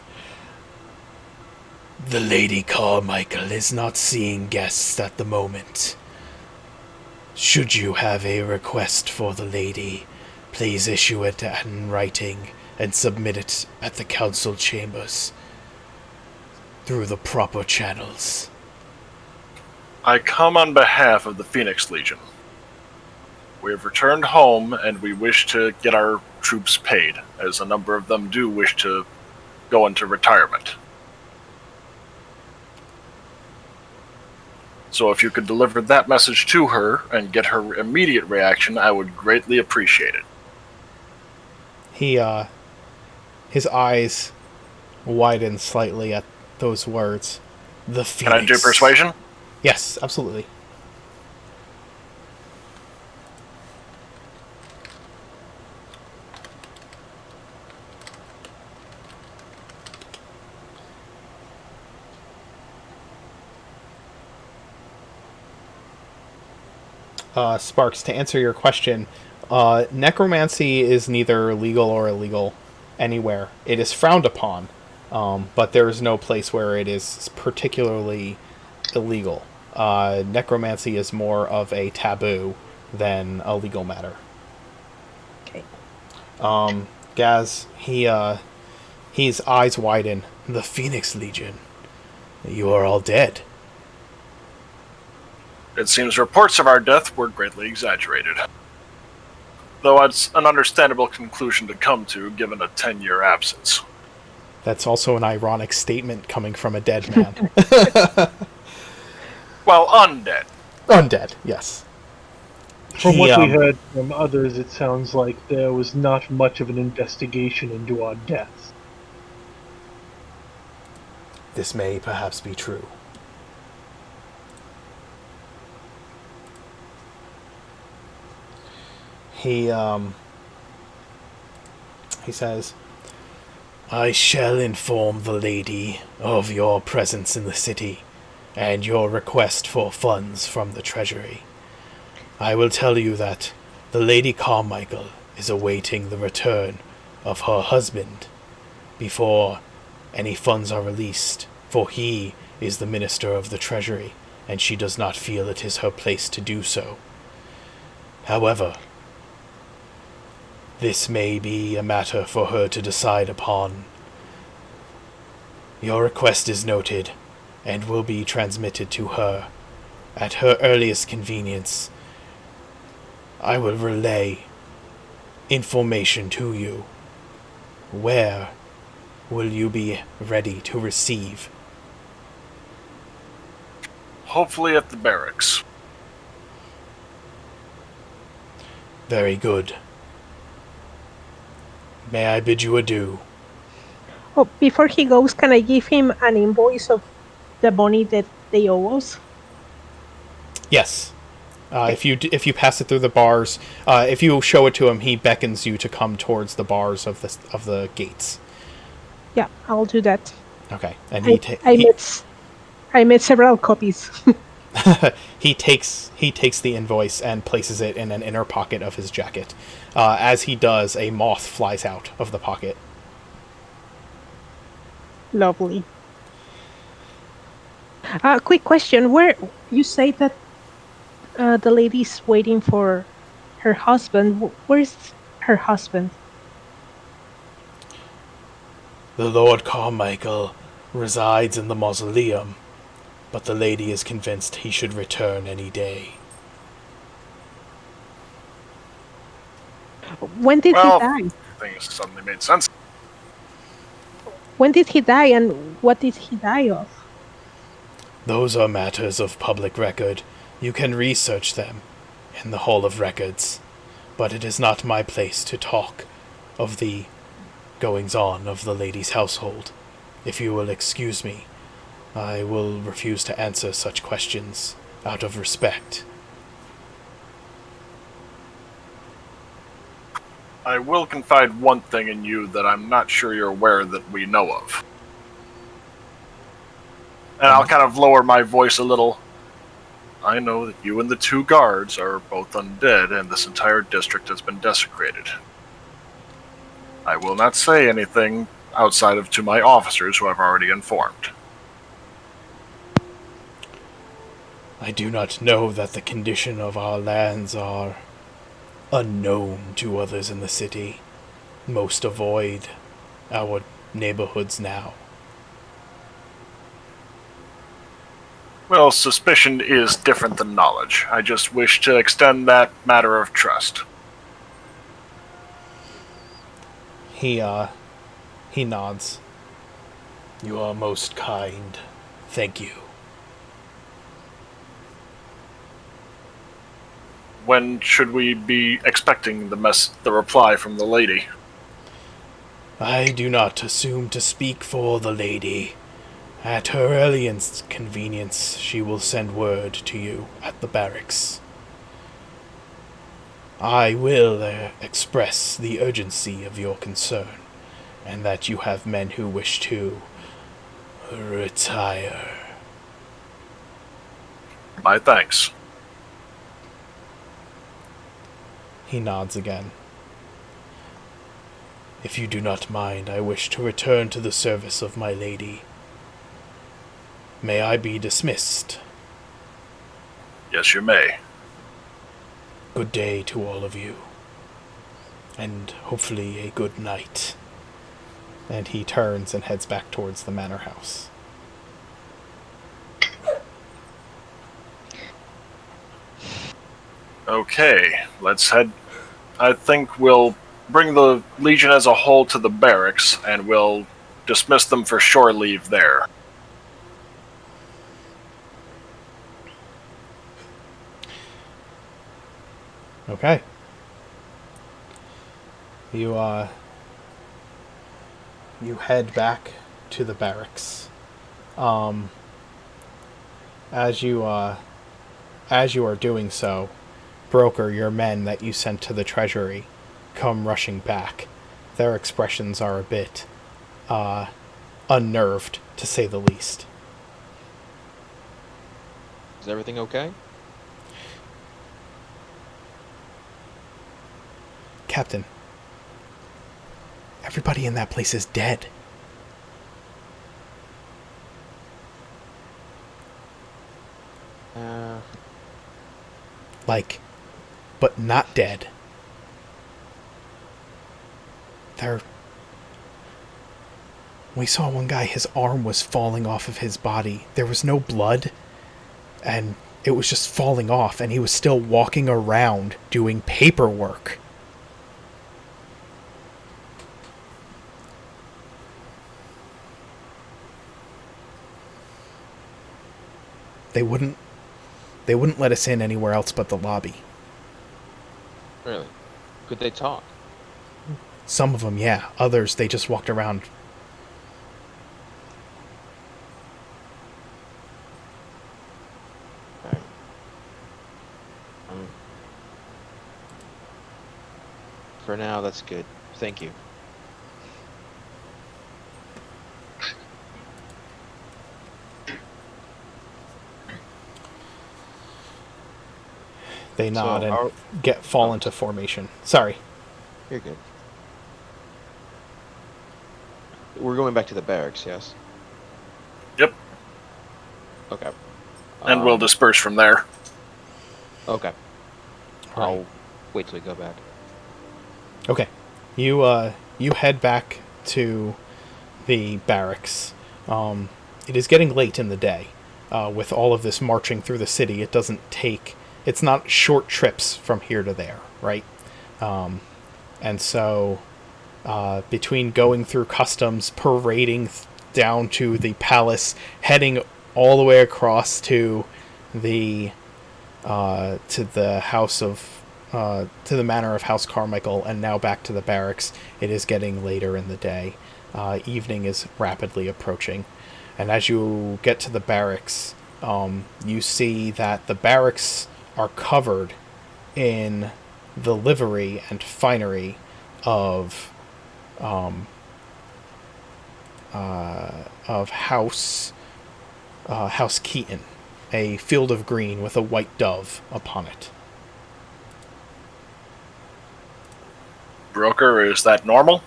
"The Lady Carmichael is not seeing guests at the moment. Should you have a request for the lady, please issue it in writing and submit it at the council chambers through the proper channels." I come on behalf of the Phoenix Legion. We have returned home, and we wish to get our troops paid, as a number of them do wish to go into retirement. So if you could deliver that message to her and get her immediate reaction, I would greatly appreciate it. His eyes widen slightly at those words. The Phoenix. Can I do persuasion? Yes, absolutely. Sparks, to answer your question, necromancy is neither legal or illegal anywhere. It is frowned upon, but there is no place where it is particularly illegal. Necromancy is more of a taboo than a legal matter. Okay. Gaz, his eyes widen. The Phoenix Legion. You are all dead. It seems reports of our death were greatly exaggerated. Though it's an understandable conclusion to come to, given a 10-year absence. That's also an ironic statement coming from a dead man. Well, undead. Undead, yes. From what we heard from others, it sounds like there was not much of an investigation into our deaths. This may perhaps be true. He says, I shall inform the lady of your presence in the city and your request for funds from the treasury. I will tell you that the Lady Carmichael is awaiting the return of her husband before any funds are released, for he is the Minister of the Treasury, and she does not feel it is her place to do so. However, this may be a matter for her to decide upon. Your request is noted, and will be transmitted to her. At her earliest convenience, I will relay information to you. Where will you be ready to receive? Hopefully at the barracks. Very good. May I bid you adieu? Oh, before he goes, can I give him an invoice of the money that they owe us? Yes. If you pass it through the bars, if you show it to him, he beckons you to come towards the bars of the gates. Yeah, I'll do that. Okay, and I made several copies. he takes the invoice and places it in an inner pocket of his jacket. As he does, a moth flies out of the pocket. Lovely. Quick question: where you say that the lady's waiting for her husband? Where's her husband? The Lord Carmichael resides in the mausoleum, but the lady is convinced he should return any day. When did he die? Things suddenly made sense. When did he die, and what did he die of? Those are matters of public record. You can research them in the Hall of Records, but it is not my place to talk of the goings-on of the lady's household. If you will excuse me, I will refuse to answer such questions out of respect. I will confide one thing in you that I'm not sure you're aware that we know of. And I'll kind of lower my voice a little. I know that you and the two guards are both undead, and this entire district has been desecrated. I will not say anything outside of to my officers who I've already informed. I do not know that the condition of our lands are unknown to others in the city. Most avoid our neighborhoods now. Well, suspicion is different than knowledge. I just wish to extend that matter of trust. He nods. You are most kind. Thank you. When should we be expecting the reply from the lady? I do not assume to speak for the lady. At her earliest convenience, she will send word to you at the barracks. I will express the urgency of your concern, and that you have men who wish to retire. My thanks. He nods again. If you do not mind, I wish to return to the service of my lady. May I be dismissed? Yes, you may. Good day to all of you. And hopefully a good night. And he turns and heads back towards the manor house. Okay, let's head. I think we'll bring the Legion as a whole to the barracks, and we'll dismiss them for shore leave there. Okay. You you head back to the barracks. As you are doing so, Broker, your men that you sent to the treasury, come rushing back. Their expressions are a bit unnerved, to say the least. Is everything okay? Captain, everybody in that place is dead. Like, but not dead. We saw one guy, his arm was falling off of his body. There was no blood, and it was just falling off, and he was still walking around doing paperwork. They wouldn't let us in anywhere else but the lobby. Really? Could they talk? Some of them, yeah. Others, they just walked around. Okay. For now, that's good. Thank you. They nod So and fall into formation. Sorry. You're good. We're going back to the barracks, yes? Yep, Okay. and we'll disperse from there. Okay. Right. I'll wait till we go back. Okay. You head back to the barracks. It is getting late in the day. With all of this marching through the city, it's not short trips from here to there, right? And so, between going through customs, parading down to the palace, heading all the way across to the house of to the manor of House Carmichael, and now back to the barracks, it is getting later in the day. Evening is rapidly approaching, and as you get to the barracks, you see that the barracks are covered in the livery and finery of House Keaton, a field of green with a white dove upon it. Broker, is that normal?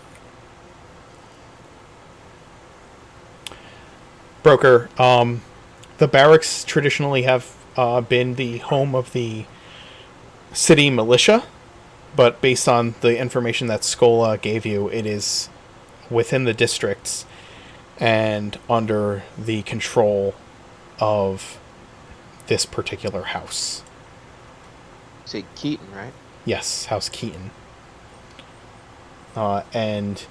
Broker, the barracks traditionally have been the home of the city militia, but based on the information that Scola gave you, it is within the districts and under the control of this particular house. You say Keaton, right? Yes, House Keaton. And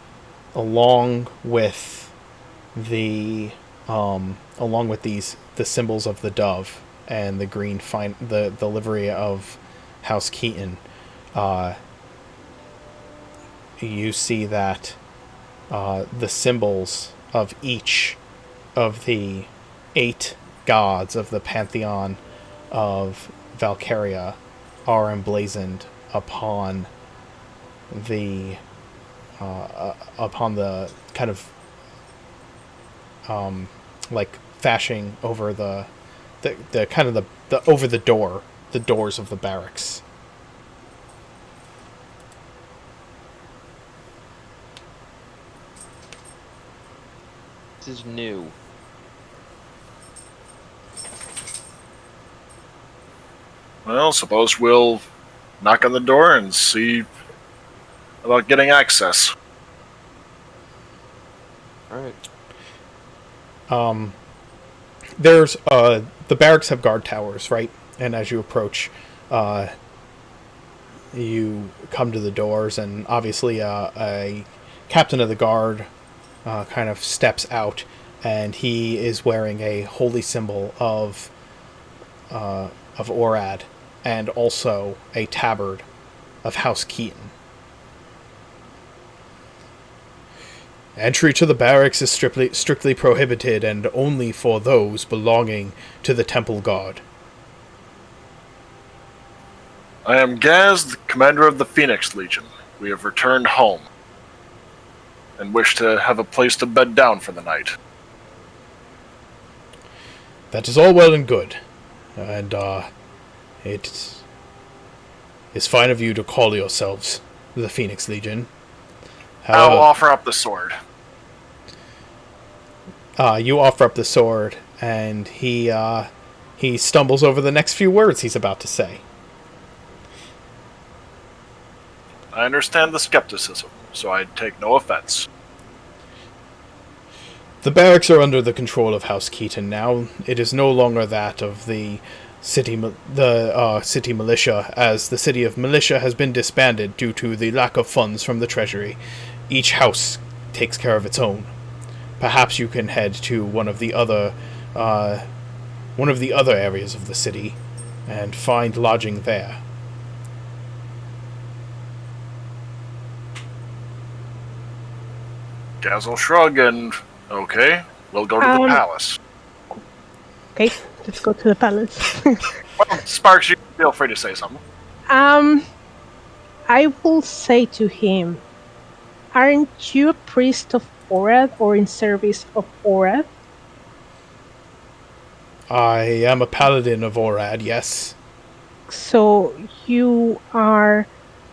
along with the the symbols of the dove and the green the livery of House Keaton, you see that the symbols of each of the 8 gods of the pantheon of Valkyria are emblazoned upon the kind of like fashing over the kind of the over the doors of the barracks. This is new. Well, suppose we'll knock on the door and see about getting access. Alright. There's the barracks have guard towers, right? And as you approach, you come to the doors, and obviously a captain of the guard kind of steps out, and he is wearing a holy symbol of Orad, and also a tabard of House Keaton. Entry to the barracks is strictly prohibited, and only for those belonging to the Temple Guard. I am Gaz, the commander of the Phoenix Legion. We have returned home, and wish to have a place to bed down for the night. That is all well and good, and it is fine of you to call yourselves the Phoenix Legion. I'll However, offer up the sword. you offer up the sword, and he stumbles over the next few words he's about to say. I understand the skepticism, so I take no offense. The barracks are under the control of House Keaton now. It is no longer that of the city militia, as the city of militia has been disbanded due to the lack of funds from the treasury. Each house takes care of its own. Perhaps you can head to one of the other areas of the city and find lodging there. Gaz will shrug and, okay, we'll go to the palace. Okay, let's go to the palace. Well, Sparks, you feel free to say something. I will say to him, aren't you a priest of Orad or in service of Orad? I am a paladin of Orad, yes. So you are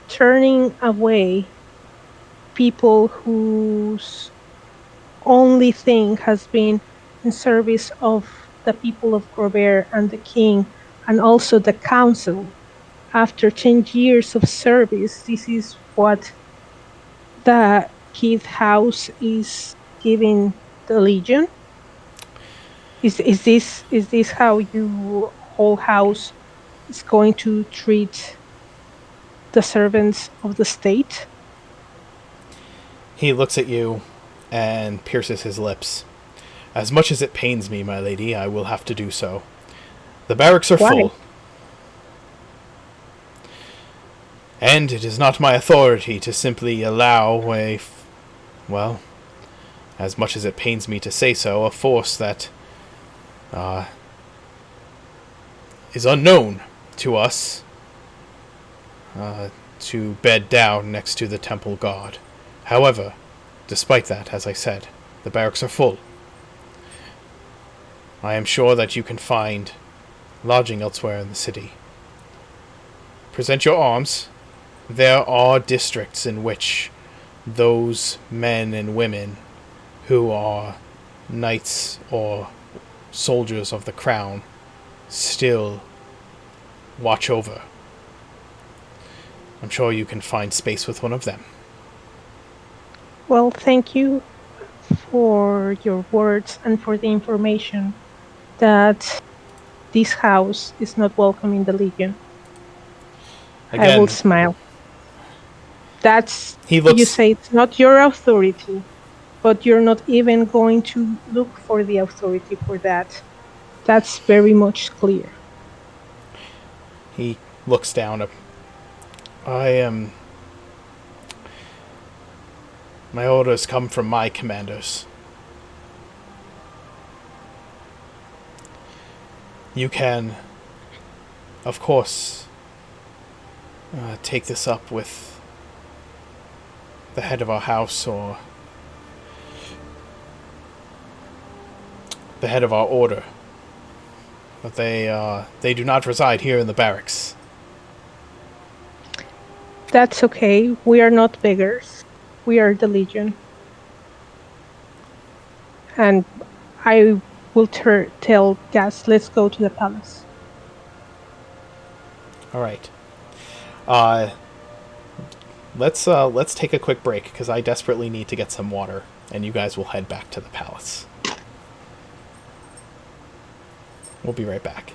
turning away people whose only thing has been in service of the people of Grovhaire and the king, and also the council. After 10 years of service, this is what the Keith House is giving the Legion? Is this how your whole house is going to treat the servants of the state? He looks at you and pierces his lips. As much as it pains me, my lady, I will have to do so. The barracks are full. And it is not my authority to simply allow well, as much as it pains me to say so, a force that is unknown to us to bed down next to the temple guard. However, despite that, as I said, the barracks are full. I am sure that you can find lodging elsewhere in the city. Present your arms. There are districts in which those men and women who are knights or soldiers of the crown still watch over. I'm sure you can find space with one of them. Well, thank you for your words and for the information that this house is not welcome in the Legion. Again, I will smile. You say it's not your authority, but you're not even going to look for the authority for that. That's very much clear. He looks down. My orders come from my commanders. You can, of course, take this up with the head of our house or the head of our order. But they do not reside here in the barracks. That's okay. We are not beggars. We are the Legion. And I will tell Gaz, let's go to the palace. All right. Let's take a quick break because I desperately need to get some water, and you guys will head back to the palace. We'll be right back.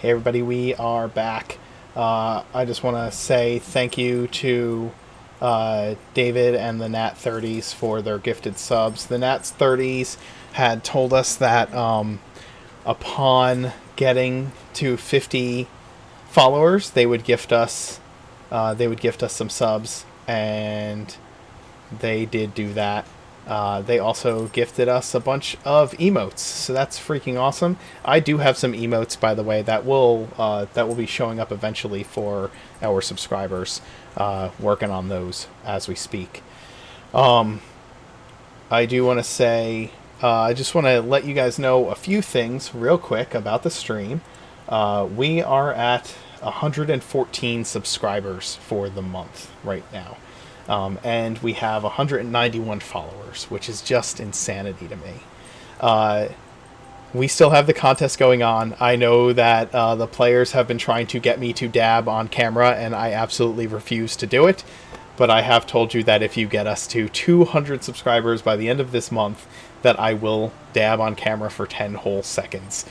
Hey everybody, we are back. I just want to say thank you to David and the Nat 30s for their gifted subs. The Nat 30s had told us that upon getting to 50 followers, they would gift us some subs, and they did do that. They also gifted us a bunch of emotes, so that's freaking awesome. I do have some emotes, by the way, that will be showing up eventually for our subscribers. Working on those as we speak. I do want to say, I just want to let you guys know a few things real quick about the stream. We are at 114 subscribers for the month right now. And we have 191 followers, which is just insanity to me. We still have the contest going on. I know that the players have been trying to get me to dab on camera, and I absolutely refuse to do it. But I have told you that if you get us to 200 subscribers by the end of this month, that I will dab on camera for 10 whole seconds.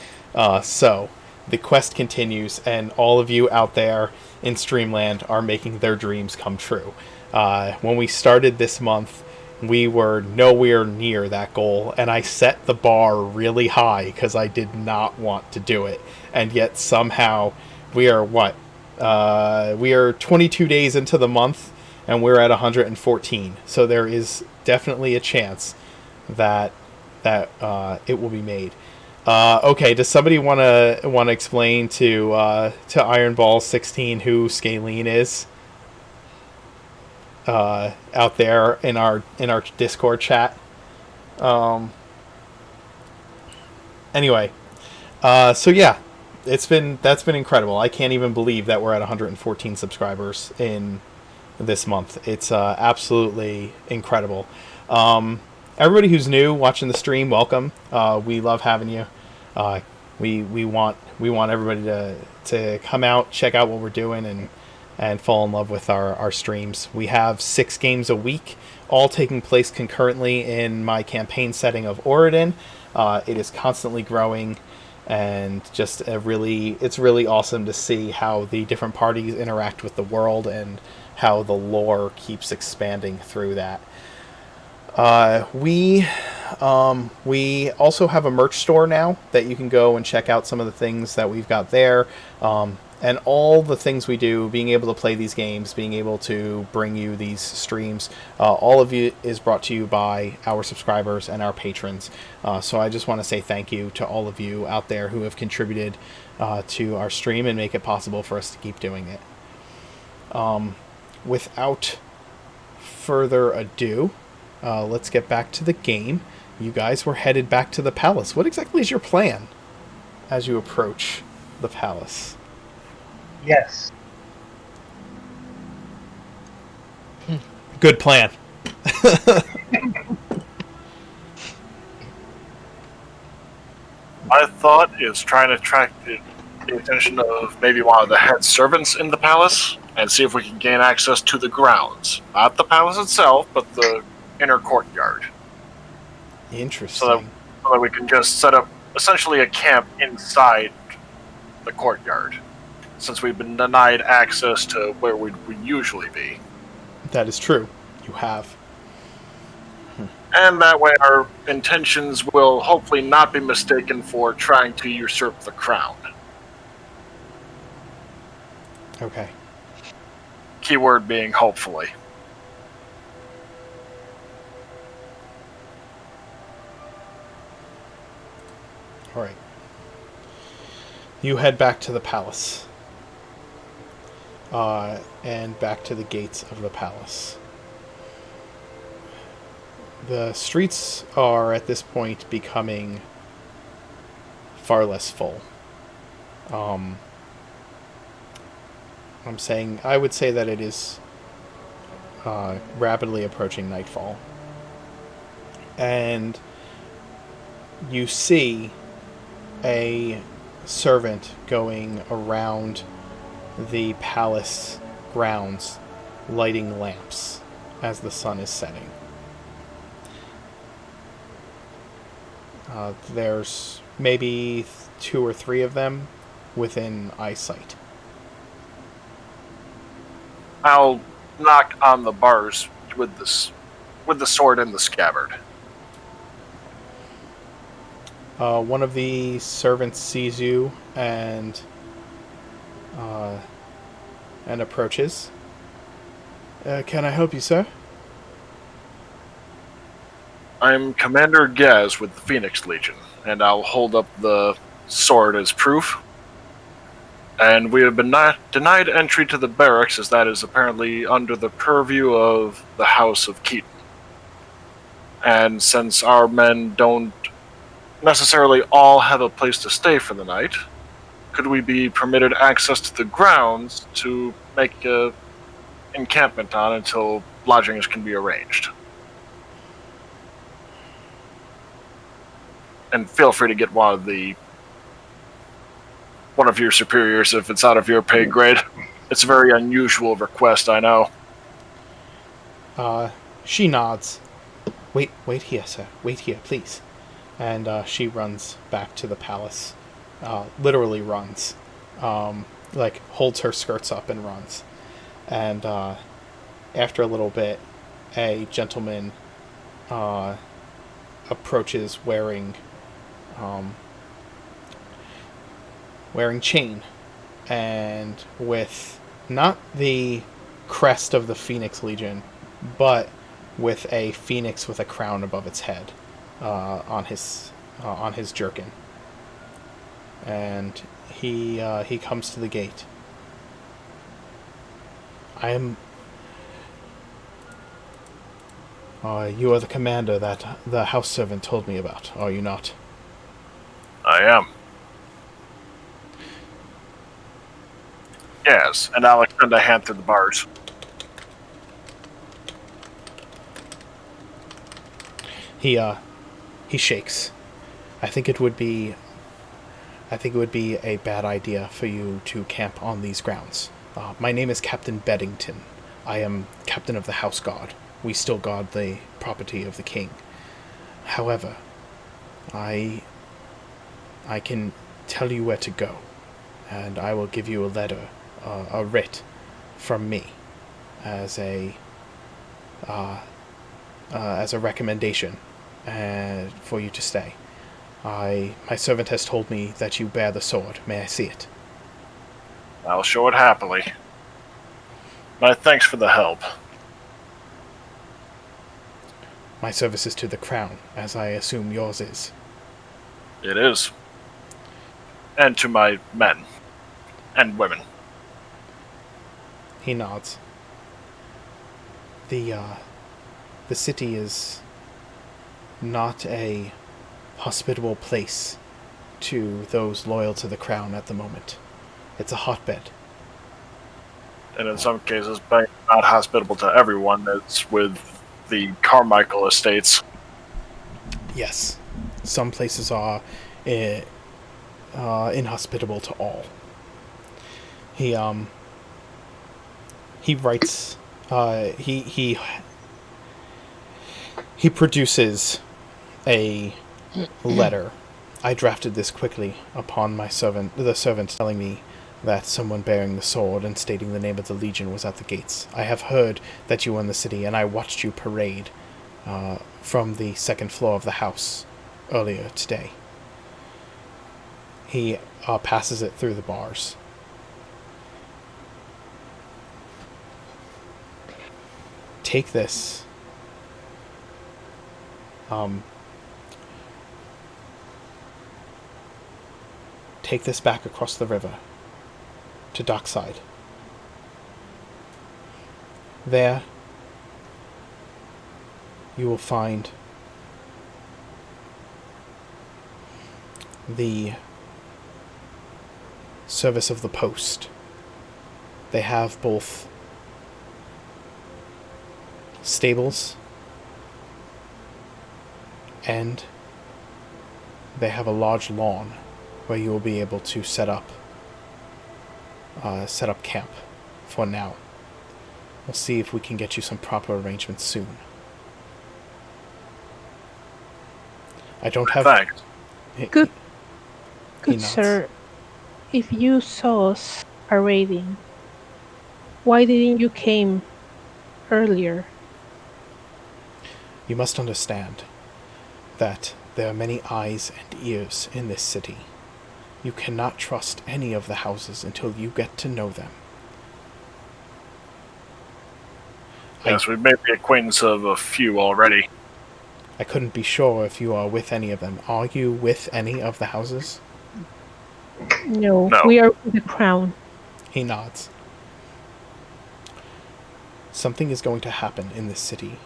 So the quest continues, and all of you out there in Streamland are making their dreams come true. When we started this month, we were nowhere near that goal, and I set the bar really high because I did not want to do it. And yet somehow we are we are 22 days into the month, and we're at 114. So there is definitely a chance that it will be made. Okay, does somebody want to explain to Iron Ball 16 who Scalene is? Out there in our Discord chat. Anyway, so yeah, that's been incredible. I can't even believe that we're at 114 subscribers in this month. It's absolutely incredible. Everybody who's new watching the stream, welcome. We love having you. We want everybody to come out, check out what we're doing, and fall in love with our streams. We have 6 games a week, all taking place concurrently in my campaign setting of Oregon. It is constantly growing, and just it's really awesome to see how the different parties interact with the world and how the lore keeps expanding through that. We also have a merch store now that you can go and check out some of the things that we've got there. And all the things we do, being able to play these games, being able to bring you these streams, all of it is brought to you by our subscribers and our patrons. So I just want to say thank you to all of you out there who have contributed to our stream and make it possible for us to keep doing it. Without further ado, let's get back to the game. You guys were headed back to the palace. What exactly is your plan as you approach the palace? Yes. Good plan. My thought is trying to attract the attention of maybe one of the head servants in the palace and see if we can gain access to the grounds. Not the palace itself, but the inner courtyard. Interesting. So that we can just set up essentially a camp inside the courtyard, since we've been denied access to where we usually be. That is true. You have. And that way our intentions will hopefully not be mistaken for trying to usurp the crown. Okay. Keyword being hopefully. All right. You head back to the palace. And back to the gates of the palace. The streets are at this point becoming far less full. I would say that it is rapidly approaching nightfall. And you see a servant going around the palace grounds, lighting lamps as the sun is setting. There's maybe 2 or 3 of them within eyesight. I'll knock on the bars with the sword in the scabbard. One of the servants sees you and approaches. Can I help you, sir? I'm Commander Gaz with the Phoenix Legion, and I'll hold up the sword as proof. And we have been denied entry to the barracks, as that is apparently under the purview of the House of Keaton. And since our men don't necessarily all have a place to stay for the night, could we be permitted access to the grounds to make a encampment on until lodgings can be arranged? And feel free to get one of your superiors if it's out of your pay grade. It's a very unusual request, I know. She nods. Wait here, sir. Wait here, please. And she runs back to the palace. Literally runs. Holds her skirts up and runs. And after a little bit, a gentleman approaches wearing chain and with not the crest of the Phoenix Legion, but with a phoenix with a crown above its head on his jerkin. And he comes to the gate. I am. You are the commander that the house servant told me about, are you not? I am. Yes, and I'll extend a hand through the bars. He shakes. I think it would be a bad idea for you to camp on these grounds. My name is Captain Beddington. I am captain of the House Guard. We still guard the property of the king. However, I can tell you where to go, and I will give you a letter, a writ, from me, as a recommendation, for you to stay. My servant has told me that you bear the sword. May I see it? I'll show it happily. My thanks for the help. My service is to the crown, as I assume yours is. It is. And to my men. And women. He nods. The city is not a hospitable place to those loyal to the crown at the moment. It's a hotbed. And in some cases, not hospitable to everyone. It's with the Carmichael estates. Yes. Some places are inhospitable to all. He writes, he produces a letter. I drafted this quickly upon the servant telling me that someone bearing the sword and stating the name of the Legion was at the gates. I have heard that you were in the city, and I watched you parade from the second floor of the house earlier today. He passes it through the bars. Take this. Take this back across the river to Dockside. There, you will find the service of the post. They have both stables and they have a large lawn where you will be able to set up camp for now. We'll see if we can get you some proper arrangements soon. I don't have... Thanks. Good He nods. sir. if you saw us parading, why didn't you came earlier? You must understand that there are many eyes and ears in this city. You cannot trust any of the houses until you get to know them. Yes, we've made the acquaintance of a few already. I couldn't be sure if you are with any of them. Are you with any of the houses? No, No. we are with the crown. He nods. Something is going to happen in this city.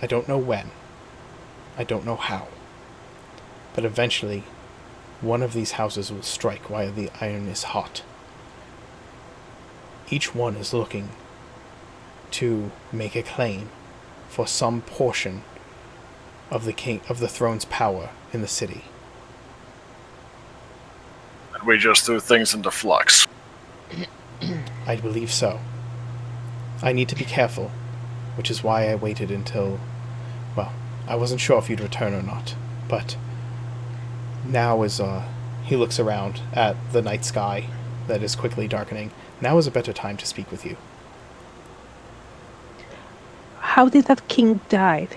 I don't know when. I don't know how. But eventually, one of these houses will strike while the iron is hot. Each one is looking to make a claim for some portion of the throne's power in the city. And we just threw things into flux. I believe so. I need to be careful, which is why I waited until... Well, I wasn't sure if you'd return or not, but now is, he looks around at the night sky that is quickly darkening. Now is a better time to speak with you. How did that king die?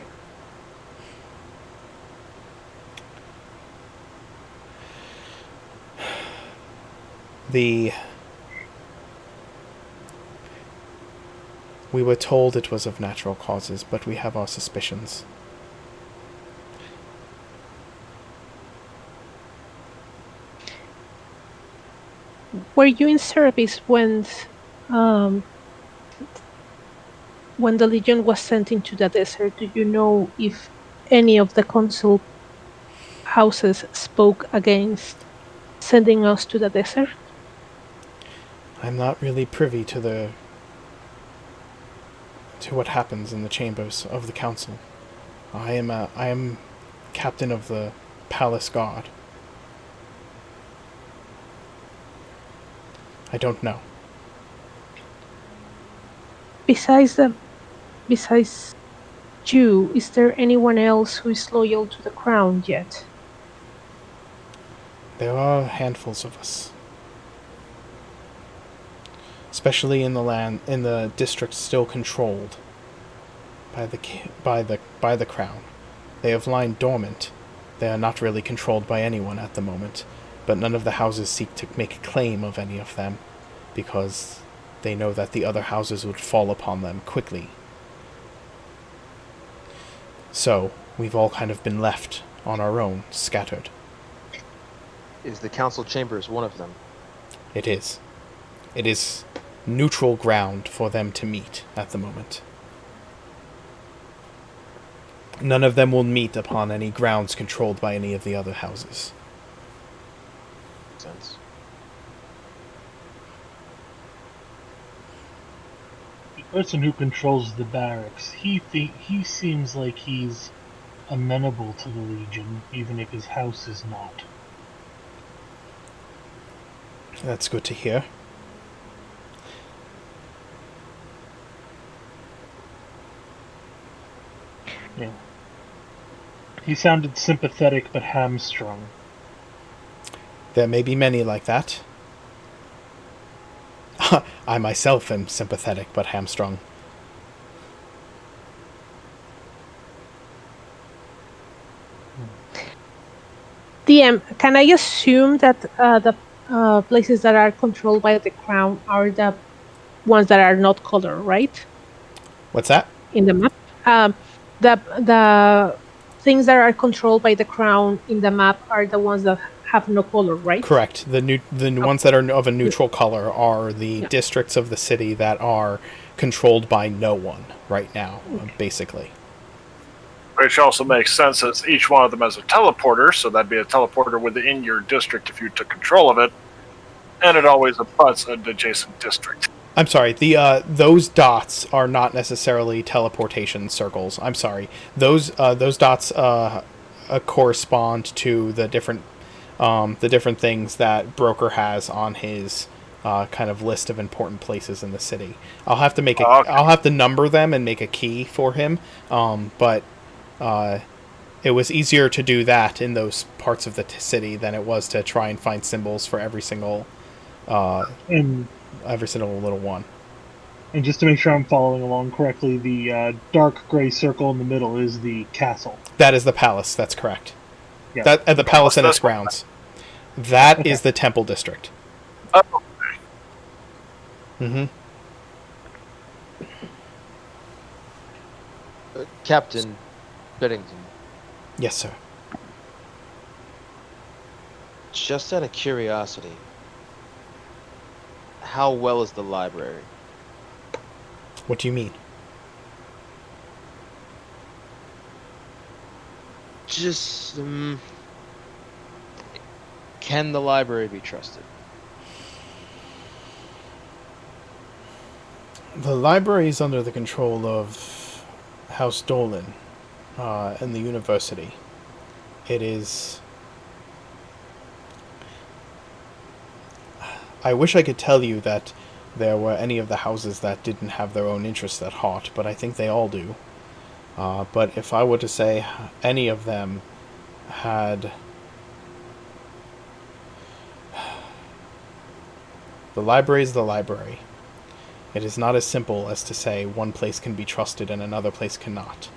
We were told it was of natural causes, but we have our suspicions. Were you in service when the Legion was sent into the desert? Do you know if any of the consul houses spoke against sending us to the desert? I'm not really privy to what happens in the chambers of the council. I am captain of the palace guard. I don't know. Besides you, is there anyone else who is loyal to the crown yet? There are handfuls of us, especially in the districts still controlled by the crown. They have lain dormant. They are not really controlled by anyone at the moment, but none of the houses seek to make a claim of any of them, because they know that the other houses would fall upon them quickly. So, we've all kind of been left on our own, scattered. Is the council chambers one of them? It is. It is neutral ground for them to meet at the moment. None of them will meet upon any grounds controlled by any of the other houses. Sense. The person who controls the barracks, he seems like he's amenable to the Legion, even if his house is not. That's good to hear. Yeah. He sounded sympathetic but hamstrung. There may be many like that. I myself am sympathetic but hamstrung. DM, can I assume that the places that are controlled by the crown are the ones that are not colored, right? What's that? In the map? The things that are controlled by the crown in the map are the ones that have no color, right? Correct. The ones that are of a neutral color are the districts of the city that are controlled by no one right now, basically. Which also makes sense as each one of them has a teleporter, so that'd be a teleporter within your district if you took control of it, and it always abuts an adjacent district. I'm sorry, those dots are not necessarily teleportation circles. I'm sorry. Those dots correspond to the different things that Broker has on his kind of list of important places in the city. I'll have to make I'll have to number them and make a key for him. But it was easier to do that in those parts of the city than it was to try and find symbols for every single And every single little one. and just to make sure I'm following along correctly, the dark gray circle in the middle is the castle. That is the palace. That's correct. Yeah. That the Okay. palace and its This one. grounds. That is Okay. the temple district. Oh, Mm-hmm. Captain Bennington, Yes, sir. just out of curiosity, how well is the library? What do you mean? Just, can the library be trusted? The library is under the control of House Dolan and the university. It is... I wish I could tell you that there were any of the houses that didn't have their own interests at heart, but I think they all do. But if I were to say any of them had... The library is the library. It is not as simple as to say one place can be trusted and another place cannot.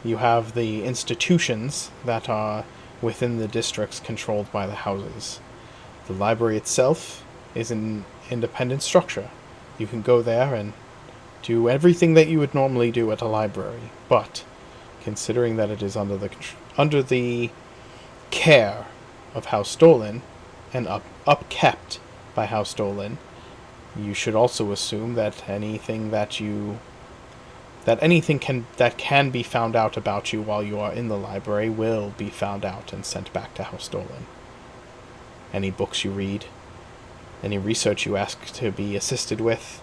You have the institutions that are within the districts controlled by the houses. The library itself is an independent structure. You can go there and do everything that you would normally do at a library, but considering that it is under the care of House Dolan and upkept by House Dolan, you should also assume that anything that can be found out about you while you are in the library will be found out and sent back to House Dolan. Any books you read, any research you ask to be assisted with,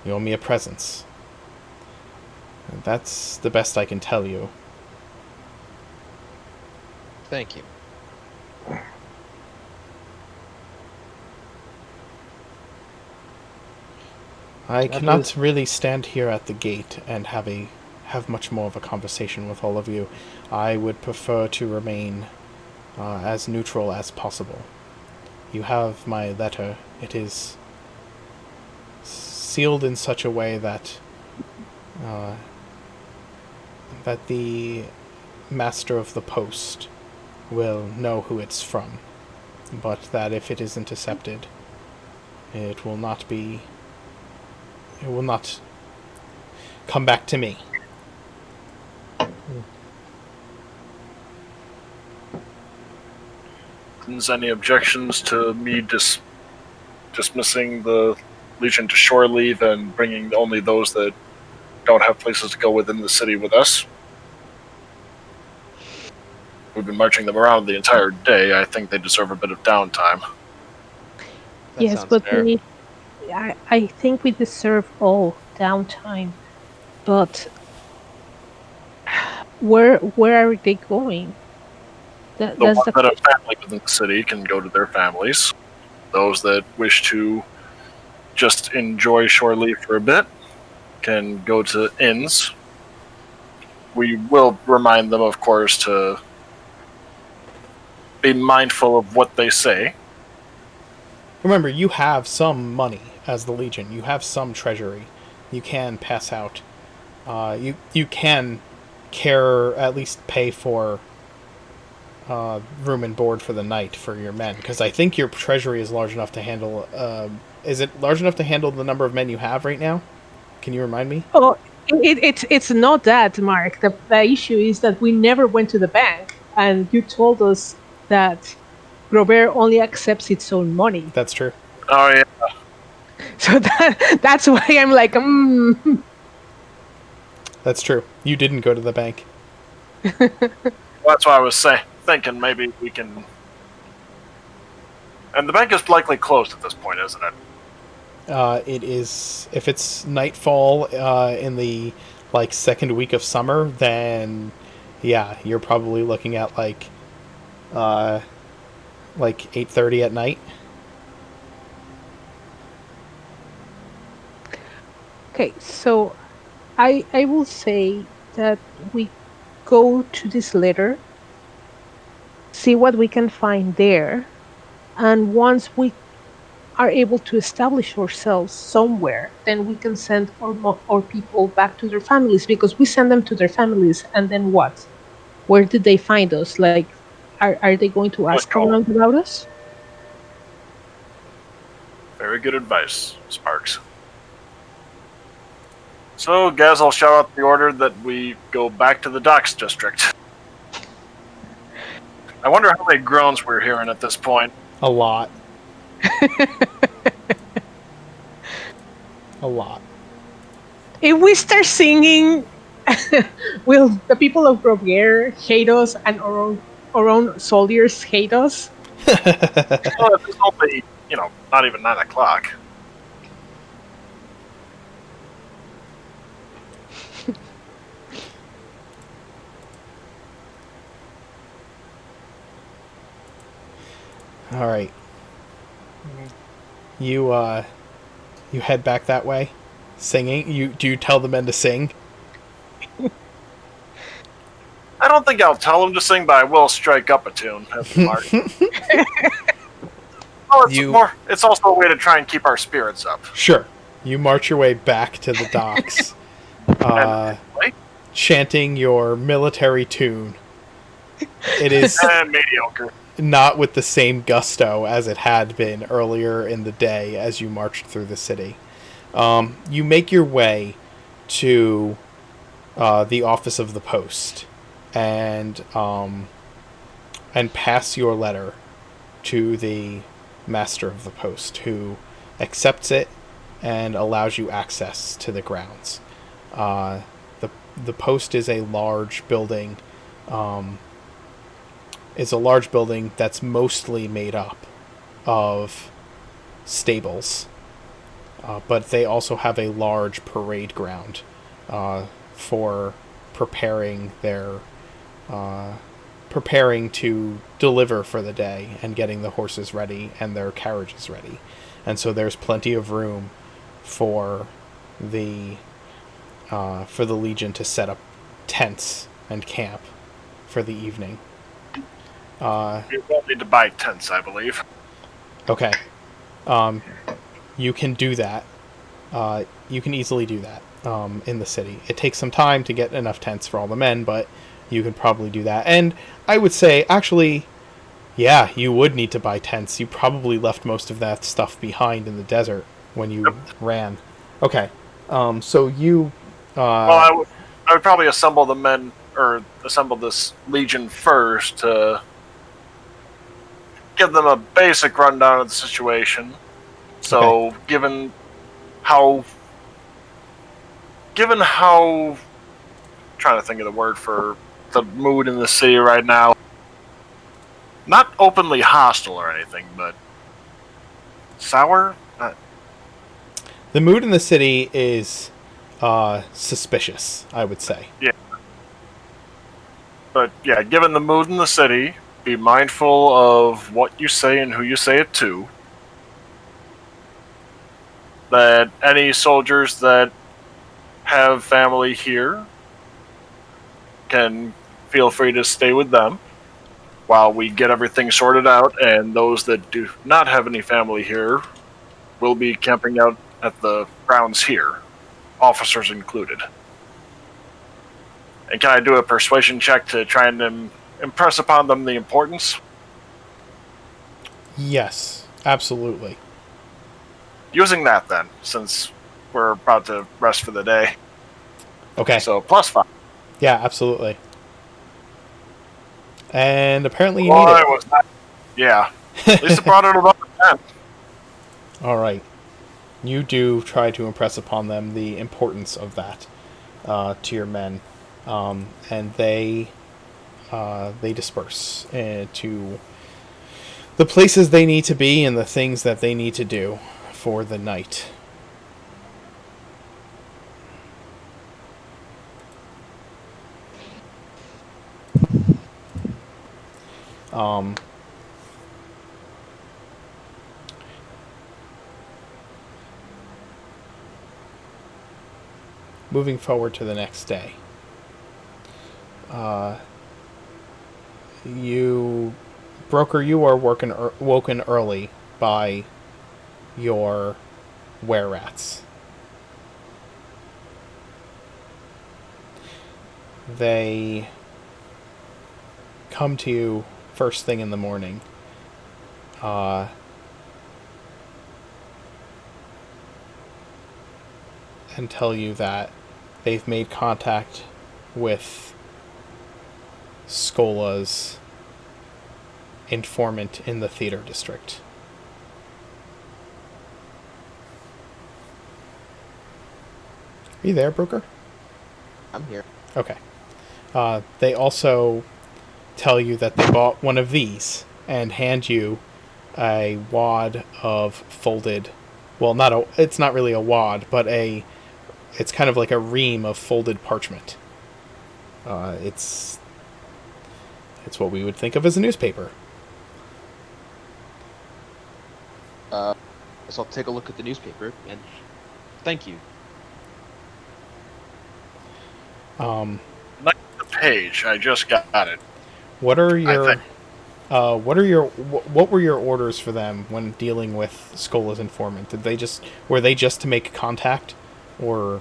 you owe me a presence. And that's the best I can tell you. Thank you. I cannot really stand here at the gate and have much more of a conversation with all of you. I would prefer to remain as neutral as possible. You have my letter. It is sealed in such a way that that the master of the post will know who it's from, but that if it is intercepted, it will not come back to me. Is any objections to me dismissing the Legion to shore leave and bringing only those that don't have places to go within the city with us? We've been marching them around the entire day. I think they deserve a bit of downtime. That Yes, sounds but fair. I think we deserve all downtime. But where are they going? The ones that have family within the city can go to their families. Those that wish to just enjoy shore leave for a bit can go to inns. We will remind them, of course, to be mindful of what they say. Remember, you have some money as the Legion. You have some treasury. You can pass out. You can at least pay for room and board for the night for your men, because I think your treasury is large enough to handle... is it large enough to handle the number of men you have right now? Can you remind me? Oh, it's not that, Mark. The issue is that we never went to the bank, and you told us that Grovhaire only accepts its own money. That's true. Oh, yeah. So that's why I'm like, That's true. You didn't go to the bank. That's why I was thinking maybe we can... And the bank is likely closed at this point, isn't it? It is... If it's nightfall in the, second week of summer, then, yeah, you're probably looking at, 8:30 at night. okay, so I will say that we go to this letter, see what we can find there, And once we are able to establish ourselves somewhere, then we can send our people back to their families, because we send them to their families, and then what? Where did they find us? Like, are they going to Let's ask go. around about us? Very good advice, Sparks. So, guys, I'll shout out the order that we go back to the docks district. I wonder how many groans we're hearing at this point. A lot. A lot. If we start singing, will the people of Grovhaire hate us, and our own soldiers hate us? Well, it's only, not even 9 o'clock. All right. You head back that way, singing. Do you tell the men to sing? I don't think I'll tell them to sing, but I will strike up a tune at the mark. It's also a way to try and keep our spirits up. Sure. You march your way back to the docks, chanting your military tune. It is mediocre. Not with the same gusto as it had been earlier in the day as you marched through the city. You make your way to the office of the post and pass your letter to the master of the post, who accepts it and allows you access to the grounds. The post is a large building. It's a large building that's mostly made up of stables, but they also have a large parade ground for preparing to deliver for the day and getting the horses ready and their carriages ready. And so there's plenty of room for the Legion to set up tents and camp for the evening. We won't need to buy tents, I believe. Okay. You can do that. You can easily do that in the city. It takes some time to get enough tents for all the men, but you could probably do that. And I would say, actually, yeah, you would need to buy tents. You probably left most of that stuff behind in the desert when you ran. Okay. So you... well, I would probably assemble the men, or assemble this Legion first to give them a basic rundown of the situation. So, Okay. given how trying to think of the word for the mood in the city right now, not openly hostile or anything, but sour. The mood in the city is suspicious, I would say. Yeah. But yeah, given the mood in the city, be mindful of what you say and who you say it to. That any soldiers that have family here can feel free to stay with them while we get everything sorted out, and those that do not have any family here will be camping out at the grounds here, officers included. And can I do a persuasion check to try and impress upon them the importance? Yes, absolutely. Using that then, since we're about to rest for the day. Okay. So +5. Yeah, absolutely. And apparently you Well, need I it. was not. Yeah. At least I brought it above 10. All right. You do try to impress upon them the importance of that to your men, and they disperse to the places they need to be and the things that they need to do for the night. Moving forward to the next day, you Broker, you are woken early by your were-rats. They come to you first thing in the morning. And tell you that they've made contact with Skola's informant in the theater district. Are you there, Broker? I'm here. Okay. They also tell you that they bought one of these and hand you a wad of folded. Well, it's not really a wad, but it's kind of like a ream of folded parchment. It's what we would think of as a newspaper. So I'll take a look at the newspaper and thank you. Not the page. I just got it. What are I your think. what were your orders for them when dealing with Skola's informant? Were they just to make contact, or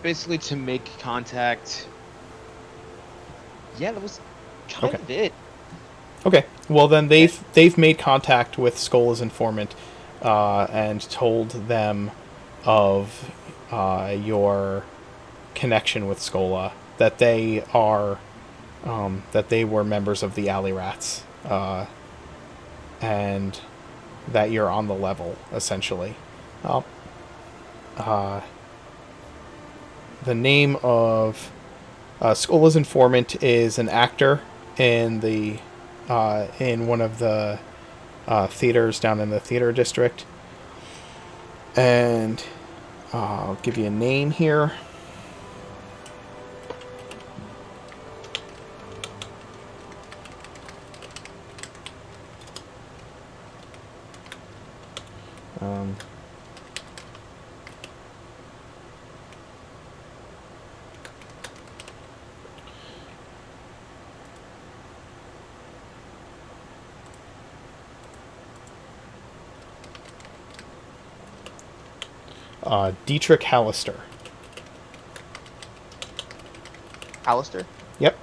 Basically to make contact. Yeah, that was kind of it. okay? Well, then they've made contact with Skola's informant and told them of your connection with Skola, that they were members of the Alley Rats, and that you're on the level, essentially. The name of Skola's informant is an actor in one of the theaters down in the theater district, and I'll give you a name here. Dietrich Hallister. Alistair? Yep.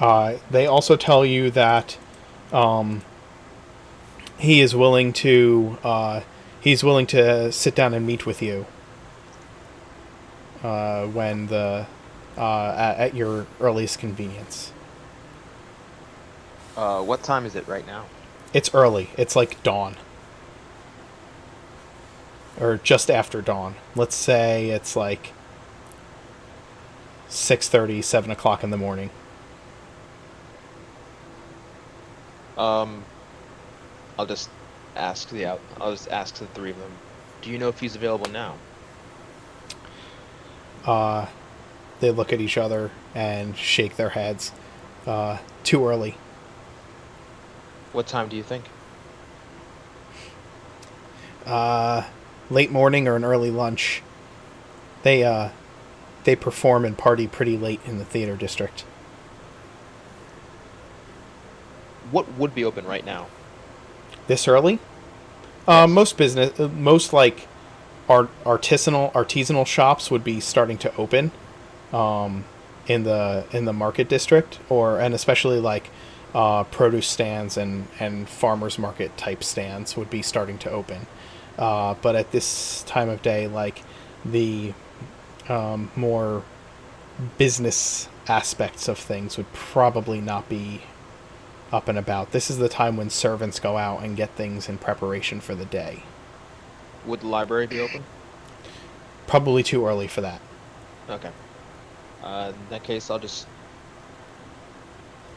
Okay. They also tell you that he is willing to sit down and meet with you when at your earliest convenience. What time is it right now? It's early. It's like dawn. Or just after dawn. Let's say it's like 6:30, 7 o'clock in the morning. I'll just ask the three of them. Do you know if he's available now? They look at each other and shake their heads. Too early. What time do you think? Late morning or an early lunch. They perform and party pretty late in the theater district. What would be open right now? This early? Yes. Most like artisanal shops would be starting to open in the market district, and especially like produce stands and farmers market type stands would be starting to open. But at this time of day, like the more business aspects of things would probably not be up and about. This is the time when servants go out and get things in preparation for the day. Would the library be open? Probably too early for that. Okay. In that case, I'll just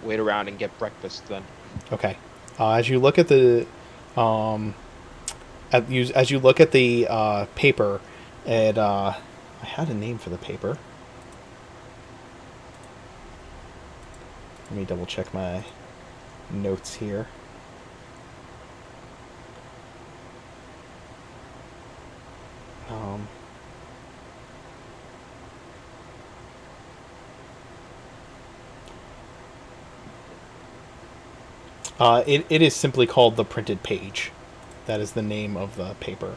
wait around and get breakfast then. Okay. As you look at the paper, I had a name for the paper. Let me double check my notes here. It is simply called The Printed Page. That is the name of the paper.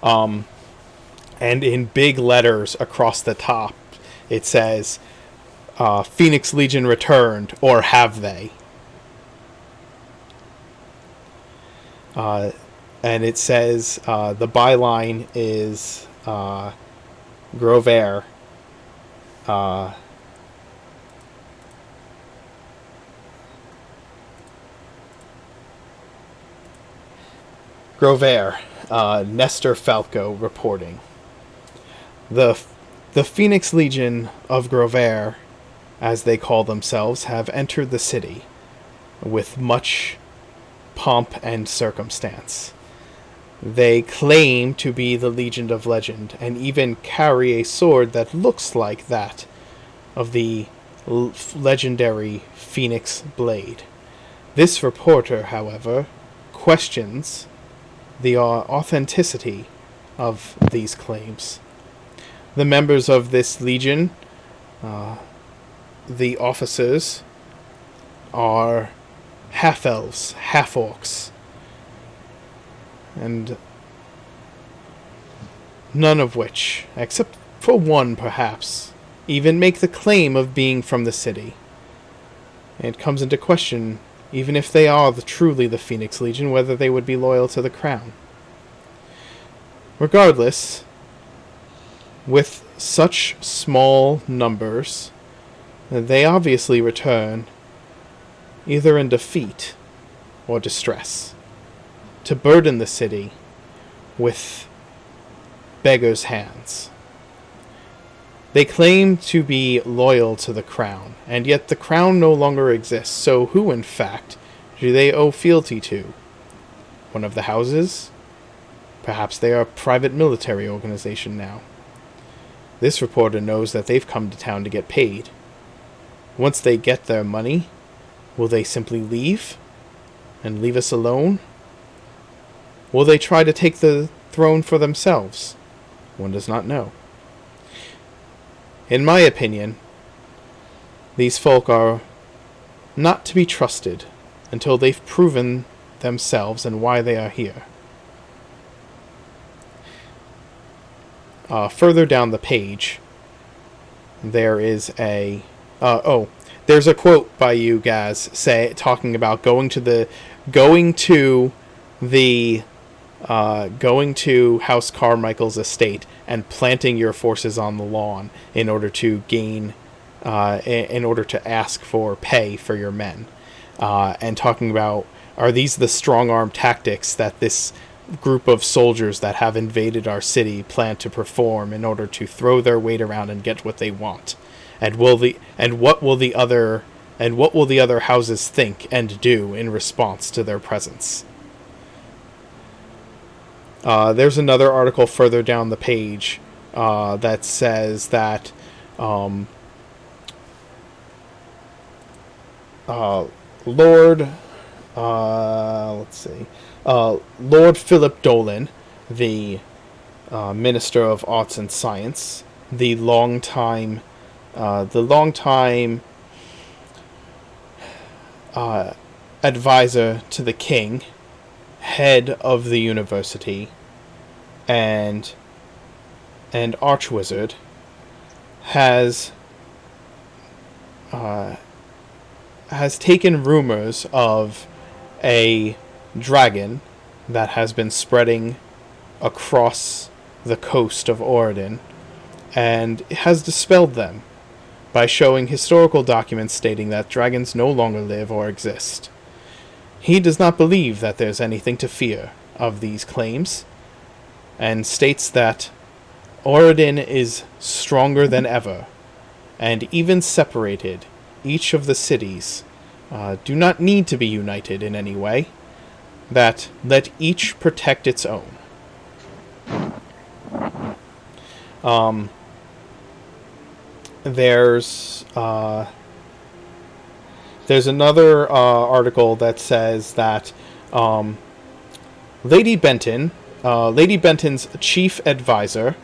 And in big letters across the top, it says, Phoenix Legion returned, or have they? And it says, the byline is Grovhaire. Grovhaire, Nestor Falco reporting. The Phoenix Legion of Grovhaire, as they call themselves, have entered the city with much pomp and circumstance. They claim to be the Legion of Legend, and even carry a sword that looks like that of the legendary Phoenix Blade. This reporter, however, questions the authenticity of these claims. The members of this legion, the officers, are half-elves, half-orcs, and none of which, except for one perhaps, even make the claim of being from the city. It comes into question, even if they are truly the Phoenix Legion, whether they would be loyal to the crown. Regardless, with such small numbers, they obviously return either in defeat or distress, to burden the city with beggars' hands. They claim to be loyal to the crown, and yet the crown no longer exists, so who, in fact, do they owe fealty to? One of the houses? Perhaps they are a private military organization now. This reporter knows that they've come to town to get paid. Once they get their money, will they simply leave and leave us alone? Will they try to take the throne for themselves? One does not know. In my opinion, these folk are not to be trusted until they've proven themselves and why they are here. Further down the page, there is there's a quote by you guys talking about going to House Carmichael's estate and planting your forces on the lawn in order to ask for pay for your men, and talking about, are these the strong-arm tactics that this group of soldiers that have invaded our city plan to perform in order to throw their weight around and get what they want? And what will the other houses think and do in response to their presence? There's another article further down the page that says that Lord Philip Dolan, the Minister of Arts and Science, the longtime advisor to the king, head of the university, and archwizard, has taken rumors of a dragon that has been spreading across the coast of Oregon, and has dispelled them by showing historical documents stating that dragons no longer live or exist. He does not believe that there's anything to fear of these claims, and states that Oregon is stronger than ever, and even separated, each of the cities do not need to be united in any way, that let each protect its own. There's another article that says that Lady Benton, Lady Benton's chief advisor,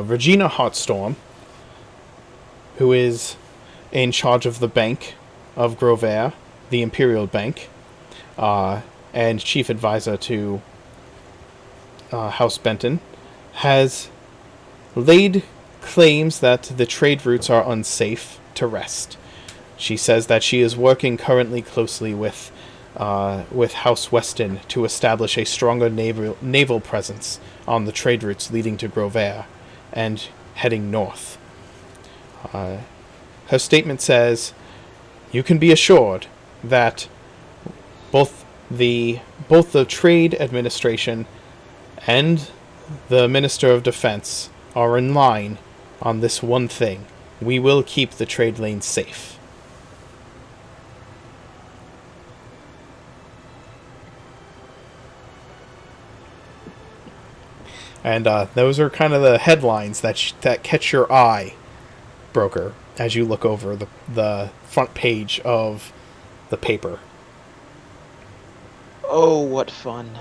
Regina Heartstorm, who is in charge of the bank of Grovhaire, the Imperial Bank, and chief advisor to House Benton, has laid claims that the trade routes are unsafe to rest. She says that she is working currently closely with House Weston to establish a stronger naval presence on the trade routes leading to Grovhaire and heading north. Her statement says, "You can be assured that both the Trade Administration and the Minister of Defense are in line on this one thing. We will keep the trade lanes safe." And those are kind of the headlines that catch your eye, Broker, as you look over the front page of the paper. Oh, what fun.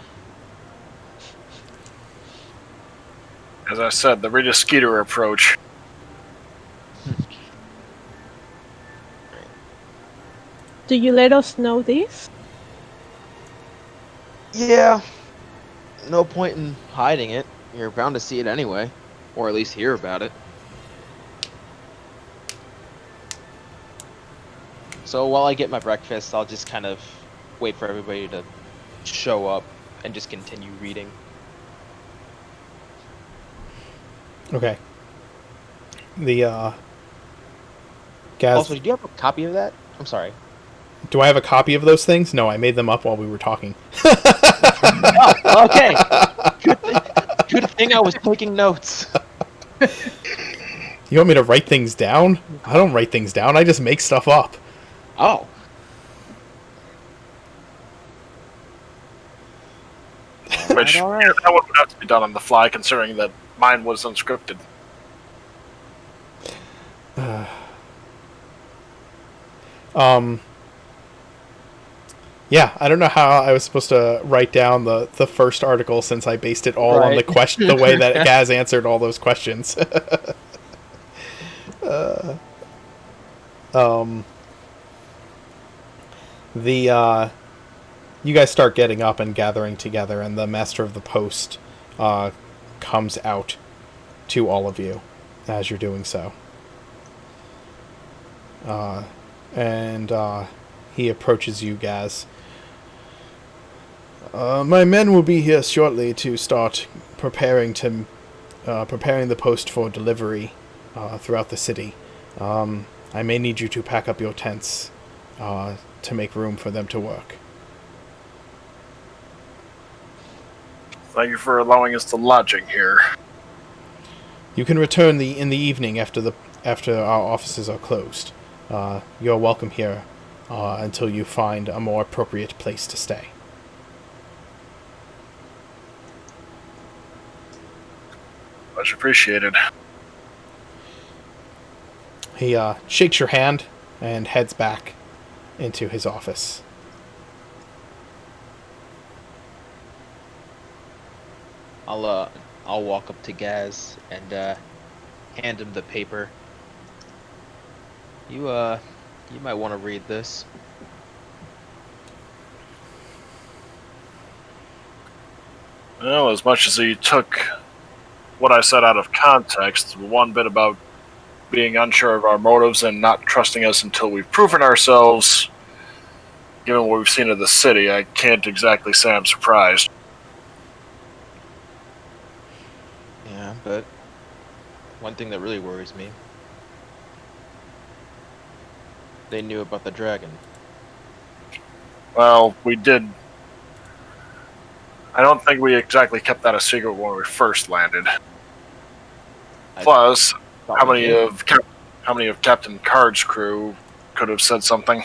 As I said, the Rita Skeeter approach. Do you let us know this? Yeah. No point in hiding it. You're bound to see it anyway. Or at least hear about it. So while I get my breakfast, I'll just kind of wait for everybody to show up and just continue reading. Okay. The Gaz. Also, do you have a copy of that? I'm sorry. Do I have a copy of those things? No, I made them up while we were talking. Oh, okay. Good thing I was taking notes. You want me to write things down? I don't write things down. I just make stuff up. Oh. Which, all right. that one would have to be done on the fly, considering that mine was unscripted. Yeah, I don't know how I was supposed to write down the first article since I based it all on the way that Gaz answered all those questions. You guys start getting up and gathering together, and the Master of the Post comes out to all of you as you're doing so. And he approaches you, Gaz. My men will be here shortly to start preparing the post for delivery throughout the city. I may need you to pack up your tents to make room for them to work. Thank you for allowing us the lodging here. You can return in the evening after our offices are closed. You're welcome here until you find a more appropriate place to stay. Much appreciated. He shakes your hand and heads back into his office. I'll walk up to Gaz and hand him the paper. You might want to read this. Well, as much as he took what I said out of context, one bit about being unsure of our motives and not trusting us until we've proven ourselves, given what we've seen of the city, I can't exactly say I'm surprised. Yeah, but one thing that really worries me, they knew about the dragon. Well, we did. I don't think we exactly kept that a secret when we first landed. Plus, how many of Captain Card's crew could have said something?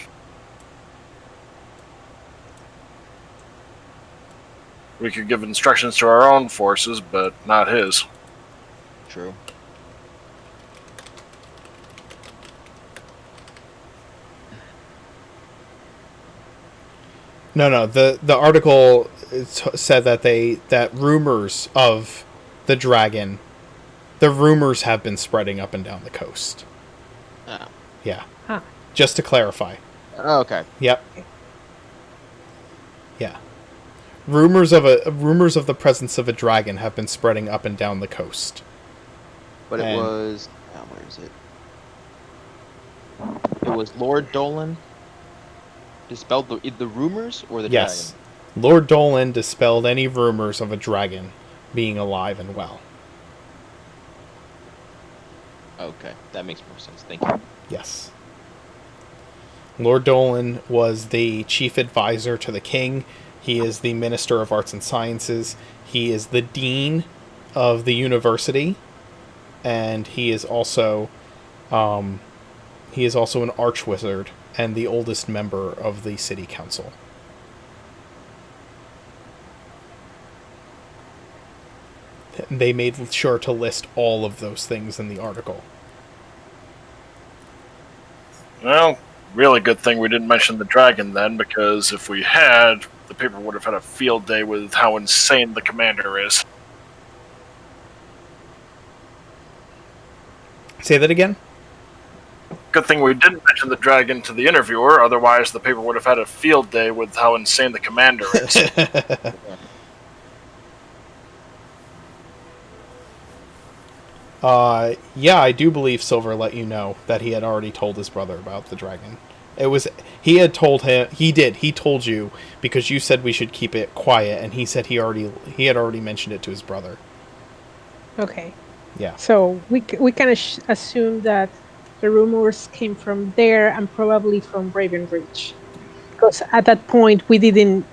We could give instructions to our own forces, but not his. True. No. The article said that rumors of the dragon, the rumors have been spreading up and down the coast. Oh. Yeah. Huh. Just to clarify. Okay. Yep. Yeah. Rumors of the presence of a dragon have been spreading up and down the coast. But it was... where is it? It was Lord Dolan dispelled the rumors or the Yes. dragon? Lord Dolan dispelled any rumors of a dragon being alive and well. Okay, that makes more sense. Thank you. Yes. Lord Dolan was the chief advisor to the king. He is the Minister of Arts and Sciences. He is the dean of the university, and he is also an archwizard and the oldest member of the city council. They made sure to list all of those things in the article. Well, really good thing we didn't mention the dragon then, because if we had, the paper would have had a field day with how insane the commander is. Say that again? Good thing we didn't mention the dragon to the interviewer, otherwise the paper would have had a field day with how insane the commander is. Yeah, I do believe Silver let you know that he had already told his brother about the dragon. He told you because you said we should keep it quiet, and he said he had already mentioned it to his brother. Okay. Yeah. So we kind of assume that the rumors came from there and probably from Raven Ridge, because at that point we didn't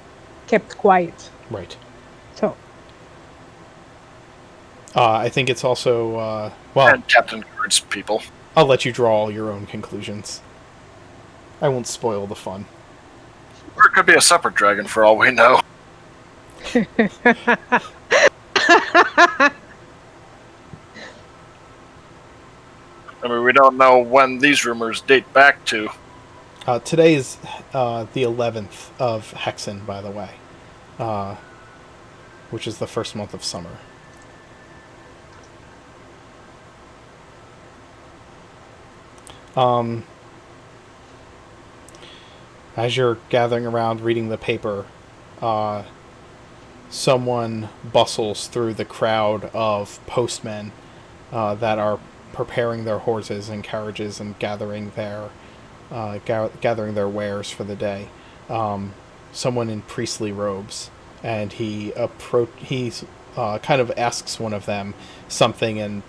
kept quiet. Right. So I think it's also well. And Captain Kurt's people. I'll let you draw all your own conclusions. I won't spoil the fun. Or it could be a separate dragon for all we know. I mean, we don't know when these rumors date back to. Today is the 11th of Hexen, by the way, which is the first month of summer. As you're gathering around reading the paper, someone bustles through the crowd of postmen that are preparing their horses and carriages and gathering their wares for the day. Someone in priestly robes, and he kind of asks one of them something, and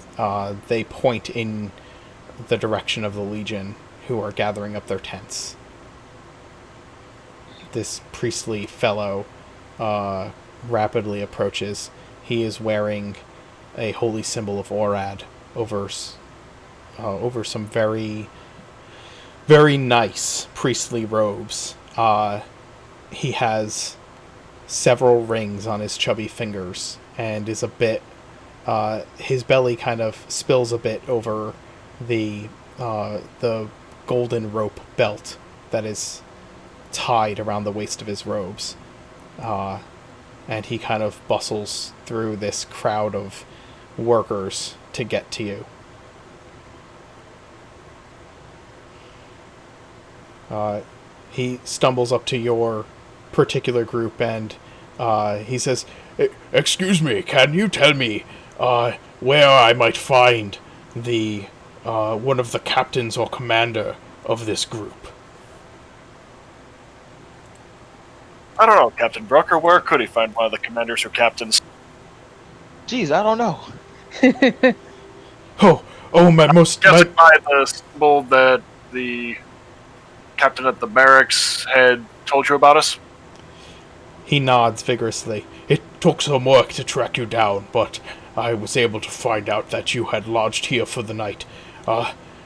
they point in the direction of the Legion, who are gathering up their tents. This priestly fellow rapidly approaches. He is wearing a holy symbol of Orad over some very, very nice priestly robes. He has several rings on his chubby fingers and is a bit... his belly kind of spills a bit over the golden rope belt that is tied around the waist of his robes. And he kind of bustles through this crowd of workers to get to you. He stumbles up to your particular group and he says, "Excuse me, can you tell me where I might find the one of the captains or commander of this group?" I don't know, Captain Brooker. Where could he find one of the commanders or captains? Jeez, I don't know. Guessing by the symbol that the captain at the barracks had told you about us? He nods vigorously. "It took some work to track you down, but I was able to find out that you had lodged here for the night.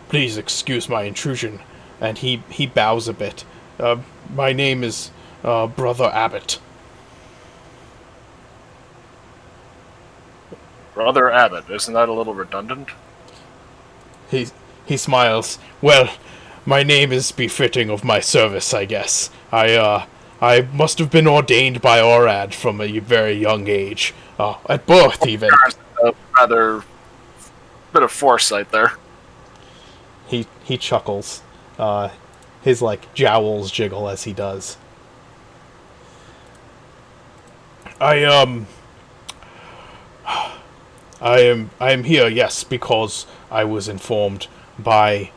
Please excuse my intrusion." And he bows a bit. "My name is Brother Abbott." Brother Abbott, isn't that a little redundant? He smiles. Well, my name is befitting of my service, I guess. I must have been ordained by Orad from a very young age. At birth, even. A rather bit of foresight there. He chuckles. His, jowls jiggle as he does. I am here, yes, because I was informed by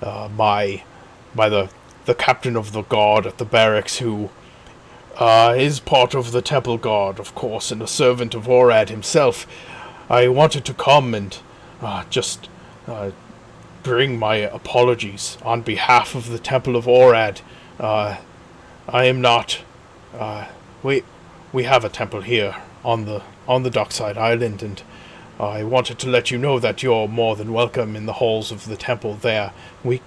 the captain of the guard at the barracks, who is part of the temple guard, of course, and a servant of Orad himself. I wanted to come and just bring my apologies on behalf of the Temple of Orad. I am not. We have a temple here on the Dockside Island, and I wanted to let you know that you're more than welcome in the halls of the temple there. We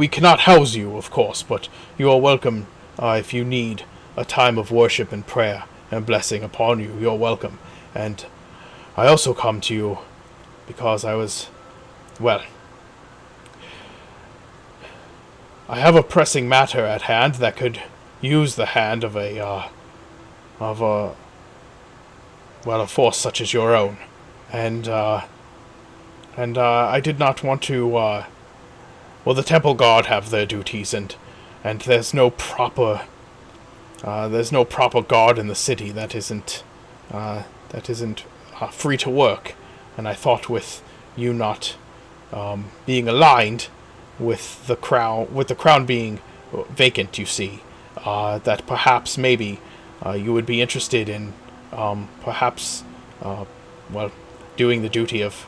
cannot house you, of course, but you are welcome if you need a time of worship and prayer and blessing upon you. You're welcome. And I also come to you because I have a pressing matter at hand that could use the hand of a force such as your own. And I did not want to, the Temple Guard have their duties, and there's no proper guard in the city that isn't free to work. And I thought, with you not being aligned with the crown being vacant, you see, that perhaps maybe you would be interested in doing the duty of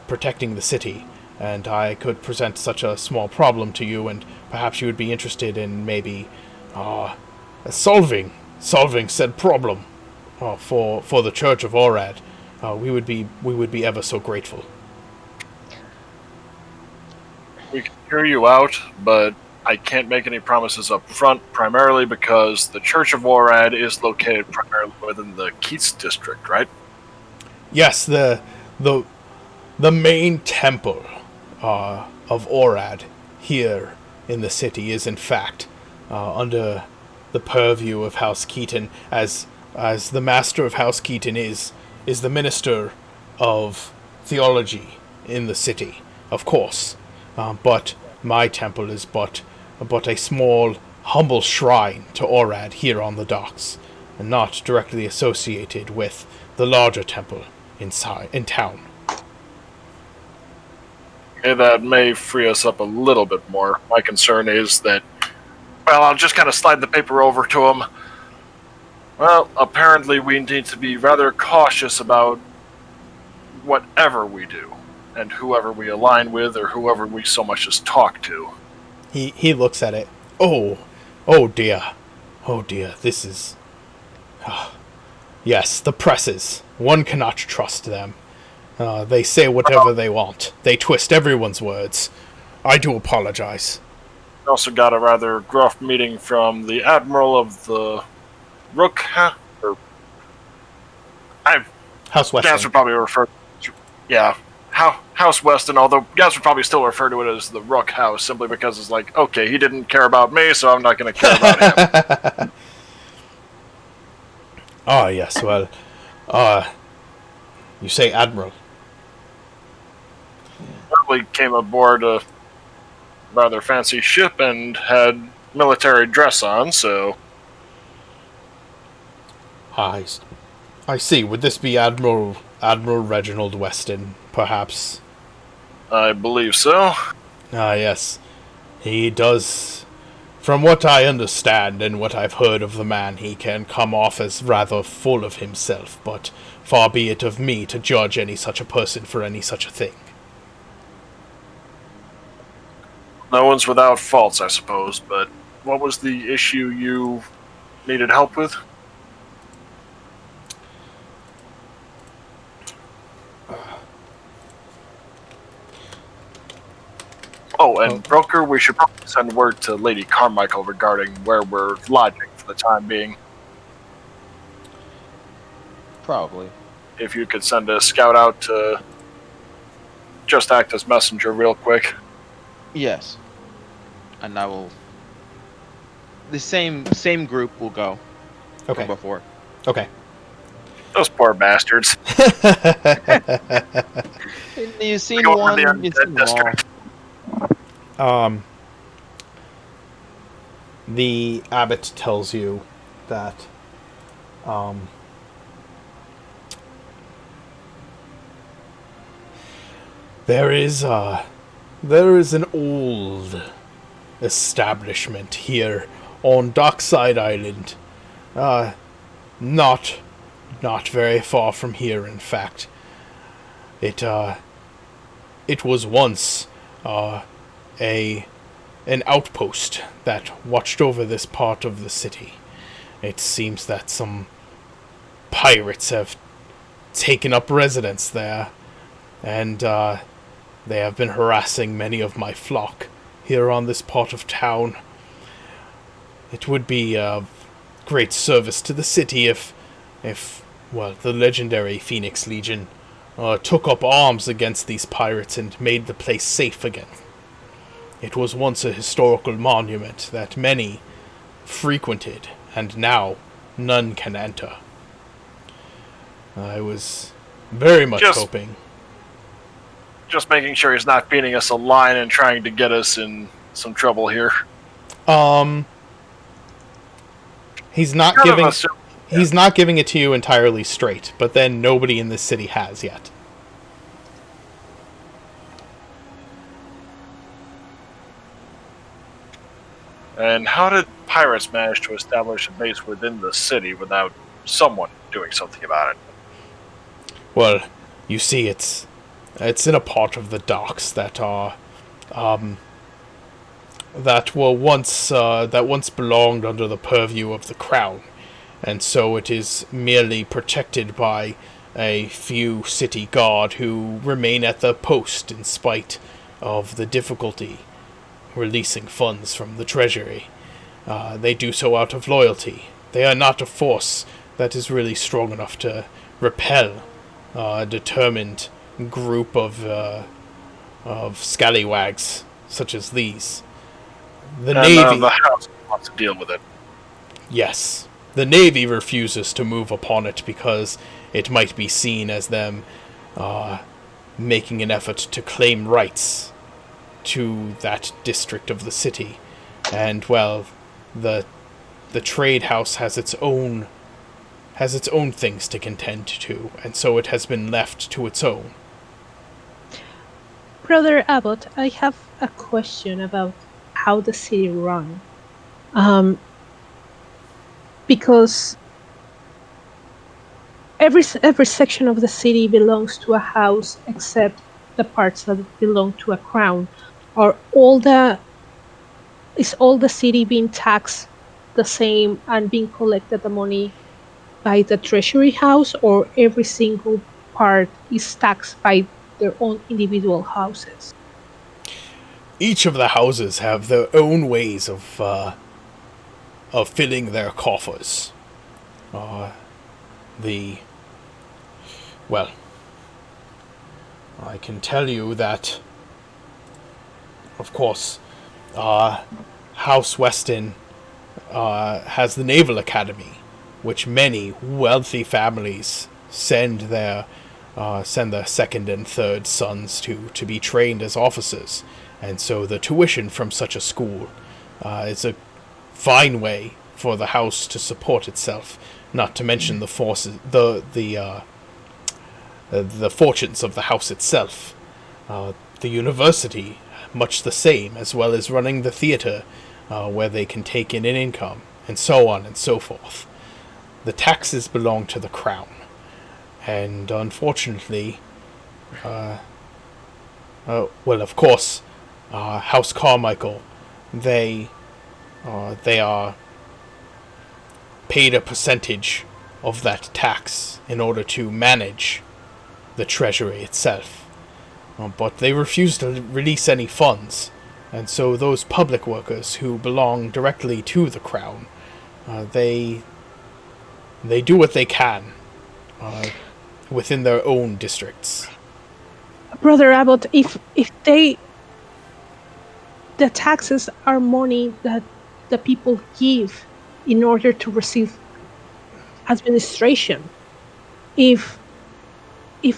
protecting the city, and I could present such a small problem to you, and perhaps you would be interested in maybe solving said problem for the Church of Orad. We would be ever so grateful. We can hear you out, but I can't make any promises up front, primarily because the Church of Orad is located primarily within the Keats district, right? Yes, the main temple of Orad here in the city is in fact under the purview of House Keaton, as the master of House Keaton is the minister of theology in the city, of course. But my temple is but a small, humble shrine to Orad here on the docks, and not directly associated with the larger temple in town. Okay, that may free us up a little bit more. My concern is that, I'll just kind of slide the paper over to him. Well, apparently we need to be rather cautious about whatever we do, and whoever we align with, or whoever we so much as talk to. He looks at it. Oh dear, this is... Yes, the presses. One cannot trust them. They say whatever they want. They twist everyone's words. I do apologize. We also got a rather gruff meeting from the Admiral of the Rook... House Weston. Guys would probably refer... Yeah, House Weston, although guys would probably still refer to it as the Rook House, simply because it's like, okay, he didn't care about me, so I'm not going to care about him. Ah, yes, well, you say Admiral. We came aboard a rather fancy ship and had military dress on, so... I see. Would this be Admiral Reginald Weston, perhaps? I believe so. Ah, yes. He does... From what I understand and what I've heard of the man, he can come off as rather full of himself, but far be it of me to judge any such a person for any such a thing. No one's without faults, I suppose, but what was the issue you needed help with? Broker, we should probably send word to Lady Carmichael regarding where we're lodging for the time being. Probably. if you could send a scout out to just act as messenger real quick. Yes. And I will. The same group will go. Okay. From before. Okay. Those poor bastards. You've seen Go over one. the You've seen undead them all. district. The abbot tells you that there is an old establishment here on Dockside Island, not very far from here. In fact, it was once an outpost that watched over this part of the city. It seems that some pirates have taken up residence there, and they have been harassing many of my flock here on this part of town. It would be of great service to the city if the legendary Phoenix Legion took up arms against these pirates and made the place safe again. It was once a historical monument that many frequented, and now none can enter. I was very much hoping. Just making sure he's not feeding us a line and trying to get us in some trouble here. He's not giving it to you entirely straight, but then nobody in this city has yet. And how did pirates manage to establish a base within the city without someone doing something about it? Well, you see, it's in a part of the docks that are that once belonged under the purview of the crown, and so it is merely protected by a few city guard who remain at the post in spite of the difficulty releasing funds from the treasury. They do so out of loyalty. They are not a force that is really strong enough to repel a determined group of scallywags such as these. The Navy. The house wants to deal with it. Yes, the Navy refuses to move upon it because it might be seen as them making an effort to claim rights to that district of the city, and well, the trade house has its own things to contend to, and so it has been left to its own. Brother Abbott, I have a question about how the city run. Because every section of the city belongs to a house except the parts that belong to a crown. Is all the city being taxed the same and being collected the money by the treasury house, or every single part is taxed by their own individual houses? Each of the houses have their own ways of filling their coffers. I can tell you that, of course, House Weston has the Naval Academy, which many wealthy families send their second and third sons to be trained as officers, and so the tuition from such a school is a fine way for the house to support itself. Not to mention the fortunes of the house itself. The university, much the same, as well as running the theater, where they can take in an income, and so on and so forth. The taxes belong to the crown, and unfortunately, of course, House Carmichael, they are paid a percentage of that tax in order to manage the treasury itself. But they refuse to release any funds, and so those public workers who belong directly to the crown, they do what they can within their own districts. Brother Abbott, if the taxes are money that the people give in order to receive administration. If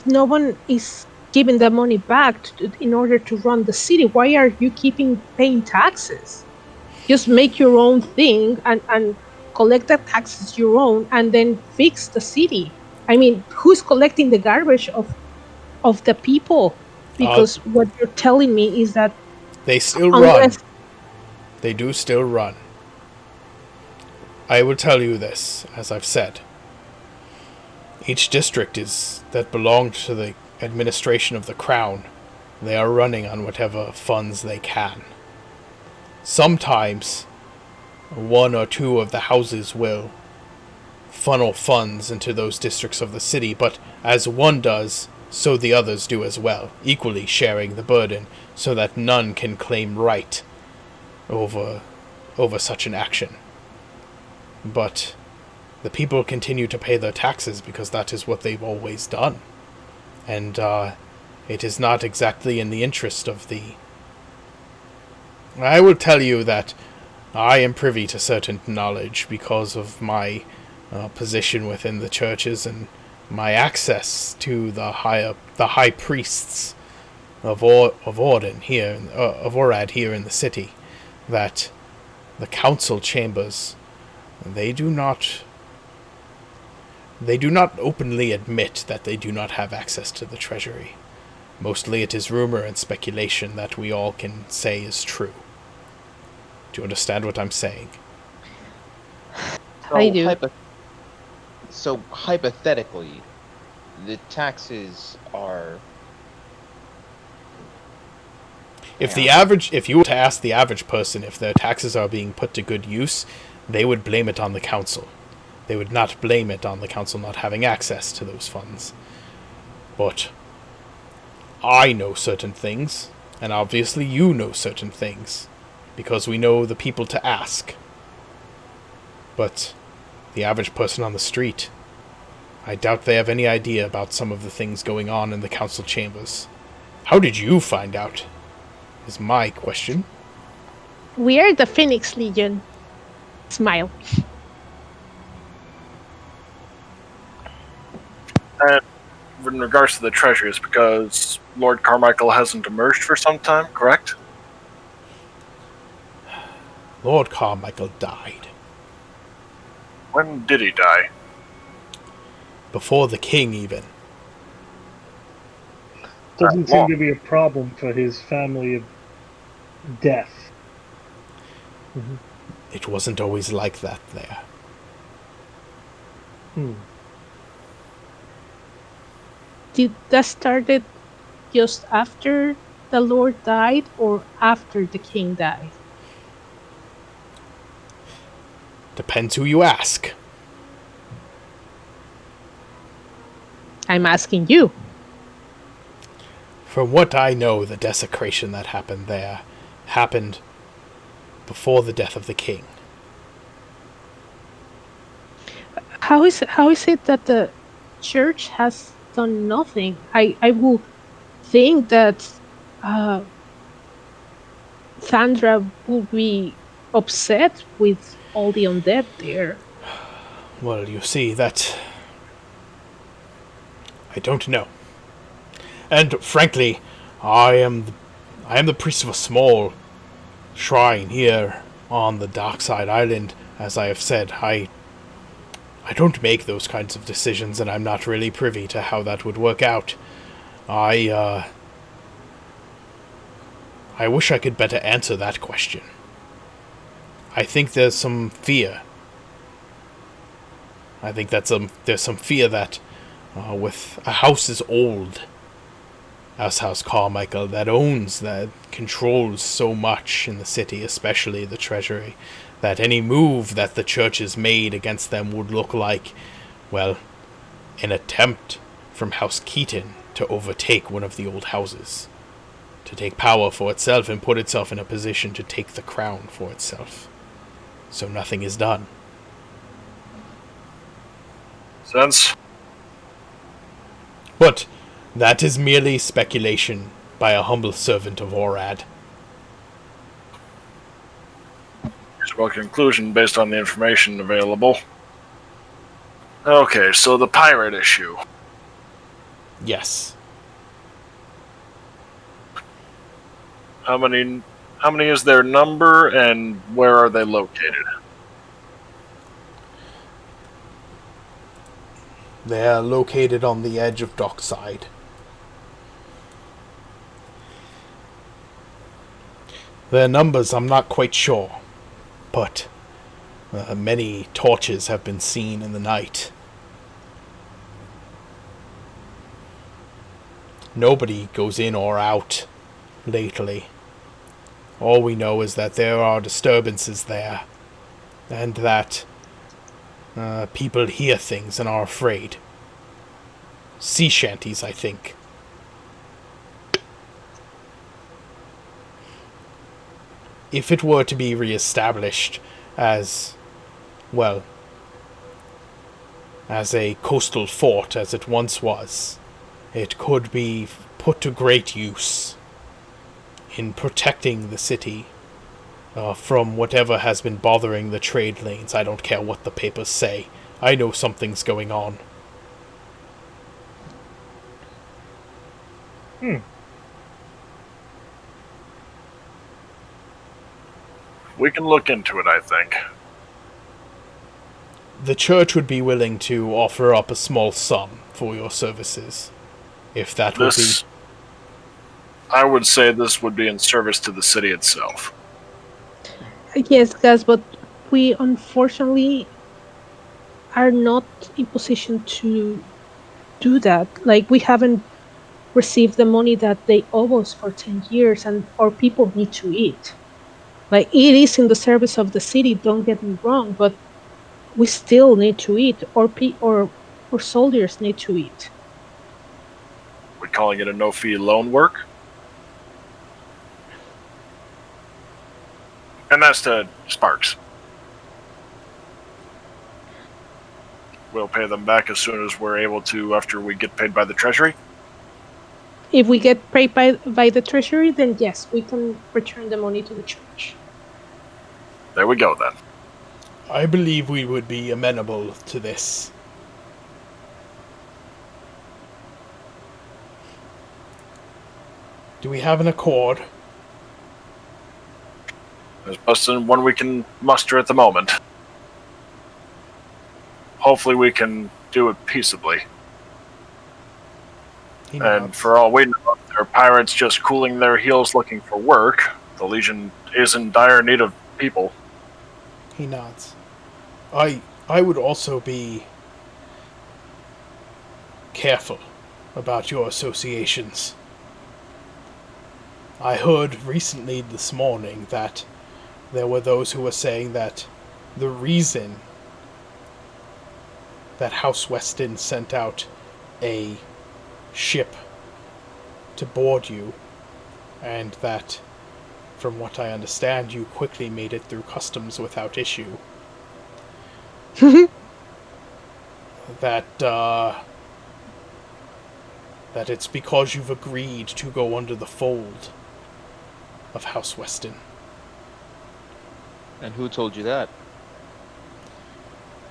no one is giving the money back in order to run the city, why are you keeping paying taxes? Just make your own thing and collect the taxes your own and then fix the city. I mean, who's collecting the garbage of the people? Because what you're telling me is that They still unless run. They do still run. I will tell you this, as I've said. Each district that belongs to the administration of the crown, they are running on whatever funds they can. Sometimes, one or two of the houses will funnel funds into those districts of the city, but as one does, so the others do as well, equally sharing the burden, so that none can claim right over such an action. But the people continue to pay their taxes because that is what they've always done. And it is not exactly in the interest of the... I will tell you that I am privy to certain knowledge because of my position within the churches and my access to the high priests of Orad here in the city, that the council chambers, they do not openly admit that they do not have access to the treasury. Mostly it is rumor and speculation that we all can say is true. Do you understand what I'm saying? I do. So hypothetically, the taxes are... If you were to ask the average person if their taxes are being put to good use, they would blame it on the council. They would not blame it on the council not having access to those funds. But I know certain things, and obviously you know certain things, because we know the people to ask. But the average person on the street, I doubt they have any idea about some of the things going on in the council chambers. How did you find out? Is my question. We are the Phoenix Legion. Smile. And in regards to the treasures, because Lord Carmichael hasn't emerged for some time, correct? Lord Carmichael died. When did he die? Before the king, even. Doesn't seem to be a problem for his family of death. Mm-hmm. It wasn't always like that there. Did that started just after the Lord died or after the king died? Depends who you ask. I'm asking you. From what I know, the desecration that happened there happened before the death of the king. How is it that the church has done nothing? I will think that Sandra would be upset with all the undead there. Well, you see, that... I don't know. And frankly, I am the priest of a small shrine here on the Darkside Island. As I have said, I don't make those kinds of decisions, and I'm not really privy to how that would work out. I wish I could better answer that question. I think there's some fear. I think there's some fear that with a house as old as House Carmichael, that controls so much in the city, especially the treasury, that any move that the churches made against them would look like, well, an attempt from House Keaton to overtake one of the old houses, to take power for itself and put itself in a position to take the crown for itself. So nothing is done. Sense? But that is merely speculation by a humble servant of Orad. Reasonable conclusion based on the information available. Okay, so the pirate issue. Yes. How many is their number, and where are they located? They are located on the edge of Dockside. Their numbers I'm not quite sure, but many torches have been seen in the night. Nobody goes in or out lately. All we know is that there are disturbances there, and that people hear things and are afraid. Sea shanties, I think. If it were to be re-established as, well, as a coastal fort as it once was, it could be put to great use in protecting the city from whatever has been bothering the trade lanes. I don't care what the papers say. I know something's going on. We can look into it, I think. The church would be willing to offer up a small sum for your services, if that would be... I would say this would be in service to the city itself. Yes, guys, but we unfortunately are not in position to do that. Like, we haven't received the money that they owe us for 10 years, and our people need to eat. Like, it is in the service of the city, don't get me wrong, but we still need to eat. Or soldiers need to eat. We're calling it a no-fee loan work. And that's to Sparks. We'll pay them back as soon as we're able to after we get paid by the Treasury. If we get paid by the treasury, then yes, we can return the money to the church. There we go, then. I believe we would be amenable to this. Do we have an accord? There's less than one we can muster at the moment. Hopefully we can do it peaceably. And for all we know, if there are pirates just cooling their heels looking for work, the Legion is in dire need of people. He nods. I would also be careful about your associations. I heard recently this morning that there were those who were saying that the reason that House Weston sent out a ship to board you, and that, from what I understand, you quickly made it through customs without issue. that it's because you've agreed to go under the fold of House Weston. And who told you that?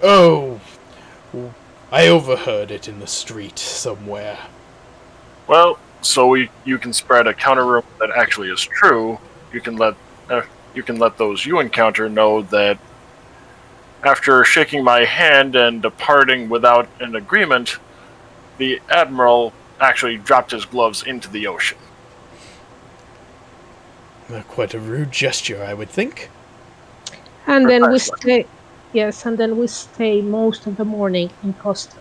Oh, I overheard it in the street somewhere. Well, so you can spread a counter rumor that actually is true. You can let those you encounter know that after shaking my hand and departing without an agreement, the Admiral actually dropped his gloves into the ocean. Quite a rude gesture, I would think. And then we Precisely. stay. Yes, and then we stay most of the morning in Costa.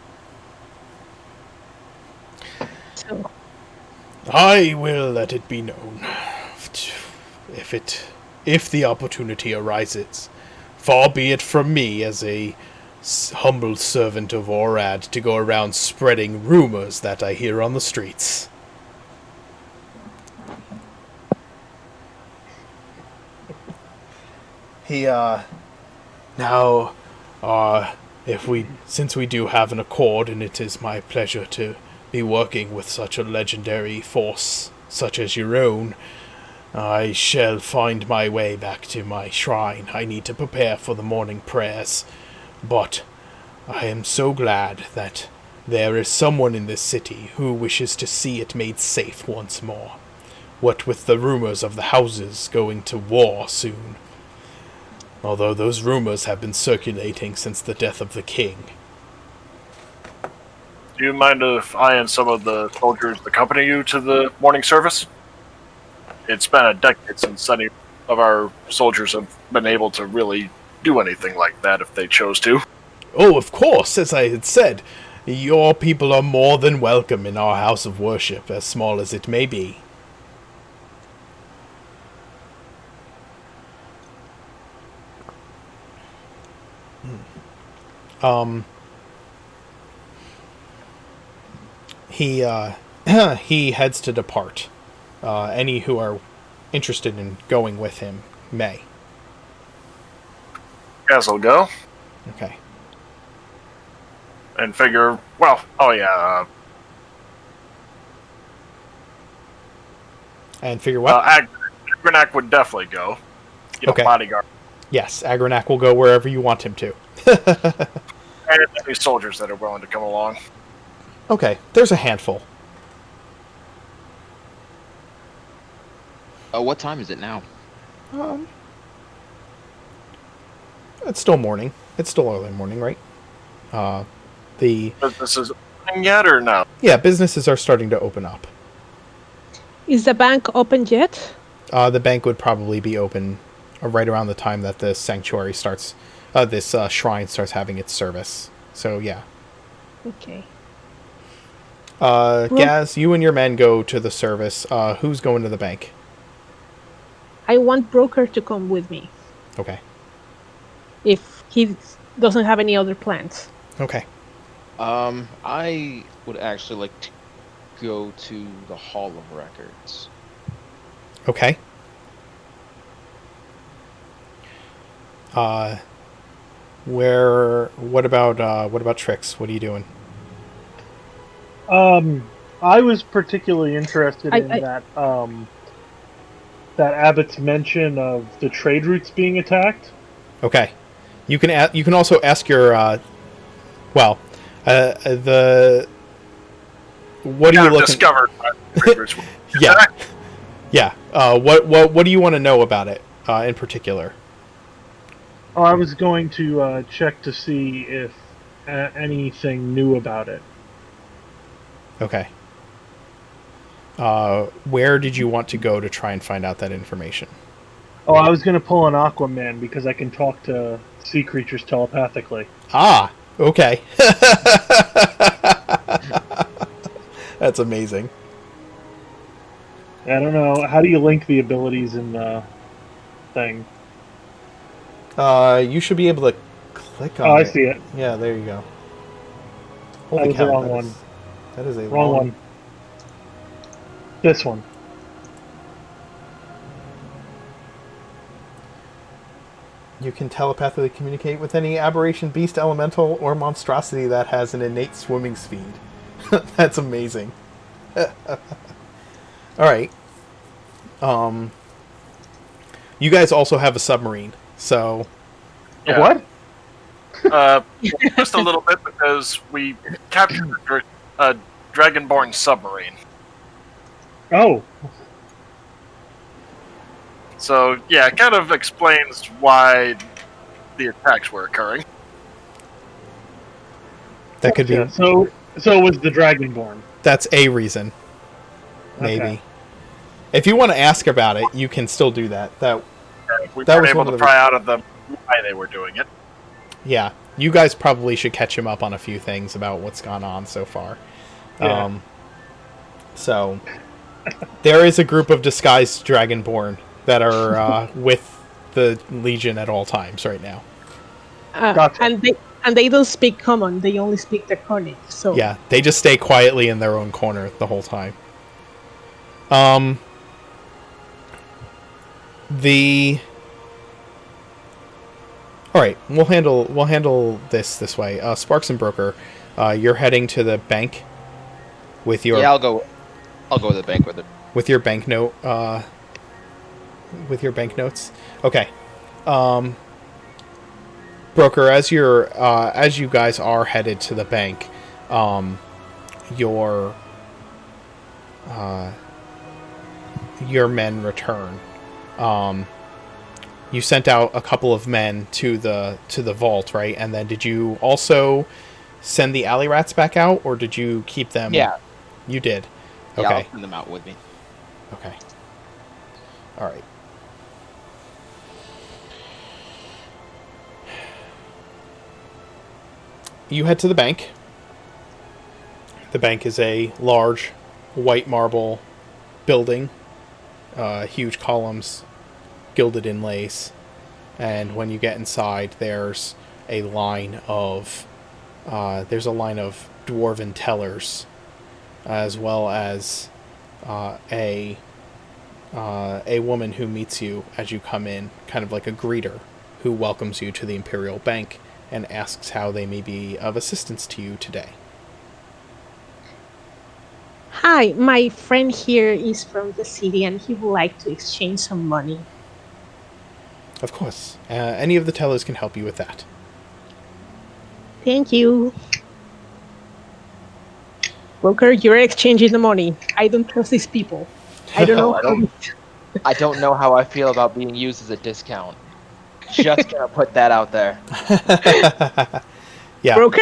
So, I will let it be known, if the opportunity arises. Far be it from me, as a humble servant of Orad, to go around spreading rumors that I hear on the streets. Since we do have an accord, and it is my pleasure to be working with such a legendary force such as your own. I shall find my way back to my shrine. I need to prepare for the morning prayers. But I am so glad that there is someone in this city who wishes to see it made safe once more. What with the rumors of the houses going to war soon. Although those rumors have been circulating since the death of the king. Do you mind if I and some of the soldiers accompany you to the morning service? It's been a decade since any of our soldiers have been able to really do anything like that if they chose to. Oh, of course, as I had said, your people are more than welcome in our house of worship, as small as it may be. He he heads to depart. Any who are interested in going with him may. Guess I'll go. Okay. And figure, well, oh yeah, And figure what? Agranac would definitely go. Okay. Bodyguard. Yes, Agranac will go wherever you want him to. And any soldiers that are willing to come along. Okay, there's a handful. What time is it now? It's still morning. It's still early morning, right? The Businesses opening yet or no? businesses are starting to open up. Is the bank open yet? The bank would probably be open right around the time that the sanctuary starts. This shrine starts having its service. So yeah. Okay. Gaz, you and your men go to the service. Who's going to the bank? I want Broker to come with me Okay. if he doesn't have any other plans. Okay. I would actually like to go to the Hall of Records. Okay. What about Trix? What are you doing? I was particularly interested in I- that Abbott's mention of the trade routes being attacked. Okay. You can also ask your what are you looking discovered. Yeah. Yeah. What do you want to know about it in particular? Oh, I was going to check to see if anything new about it. Okay. Where did you want to go to try and find out that information? Oh, I was going to pull an Aquaman because I can talk to sea creatures telepathically. Ah, okay. That's amazing. I don't know. How do you link the abilities in the thing? You should be able to click on Oh, I it. see it. Yeah, there you go. That Holy was the cow, wrong that one. is- that is a Wrong long one. This one. You can telepathically communicate with any aberration, beast, elemental, or monstrosity that has an innate swimming speed. That's amazing. Alright. You guys also have a submarine, so... Yeah. What? Just a little bit because we captured a Dragonborn submarine. Oh, So, yeah, it kind of explains why the attacks were occurring. That could be... yeah. So it was the Dragonborn. That's a reason. Maybe. Okay. If you want to ask about it, you can still do that. We That weren't was able one to of the pry out of them why they were doing it. Yeah, you guys probably should catch him up on a few things about what's gone on so far. Yeah. So, there is a group of disguised Dragonborn that are with the Legion at all times right now. Gotcha. And they don't speak common. They only speak Draconic. So Yeah, they just stay quietly in their own corner the whole time. All right, we'll handle this way. Sparks and Broker, you're heading to the bank with your Yeah, I'll go. I'll go to the bank with it. with your banknote with your banknotes. Okay. Broker, as you guys are headed to the bank, your men return. You sent out a couple of men to the vault, right? And then did you also send the alley rats back out, or did you keep them? Yeah. You did. Yeah, Okay. I'll send them out with me. Okay. All right. You head to the bank. The bank is a large white marble building, huge columns, gilded inlays, and when you get inside, there's a line of dwarven tellers, as well as a woman who meets you as you come in, kind of like a greeter, who welcomes you to the Imperial Bank and asks how they may be of assistance to you today. Hi, my friend here is from the city and he would like to exchange some money. Of course. Any of the tellers can help you with that. Thank you. Broker, you're exchanging the money. I don't trust these people. I don't know. I don't know how I feel about being used as a discount. Just gonna put that out there. Yeah. Broker?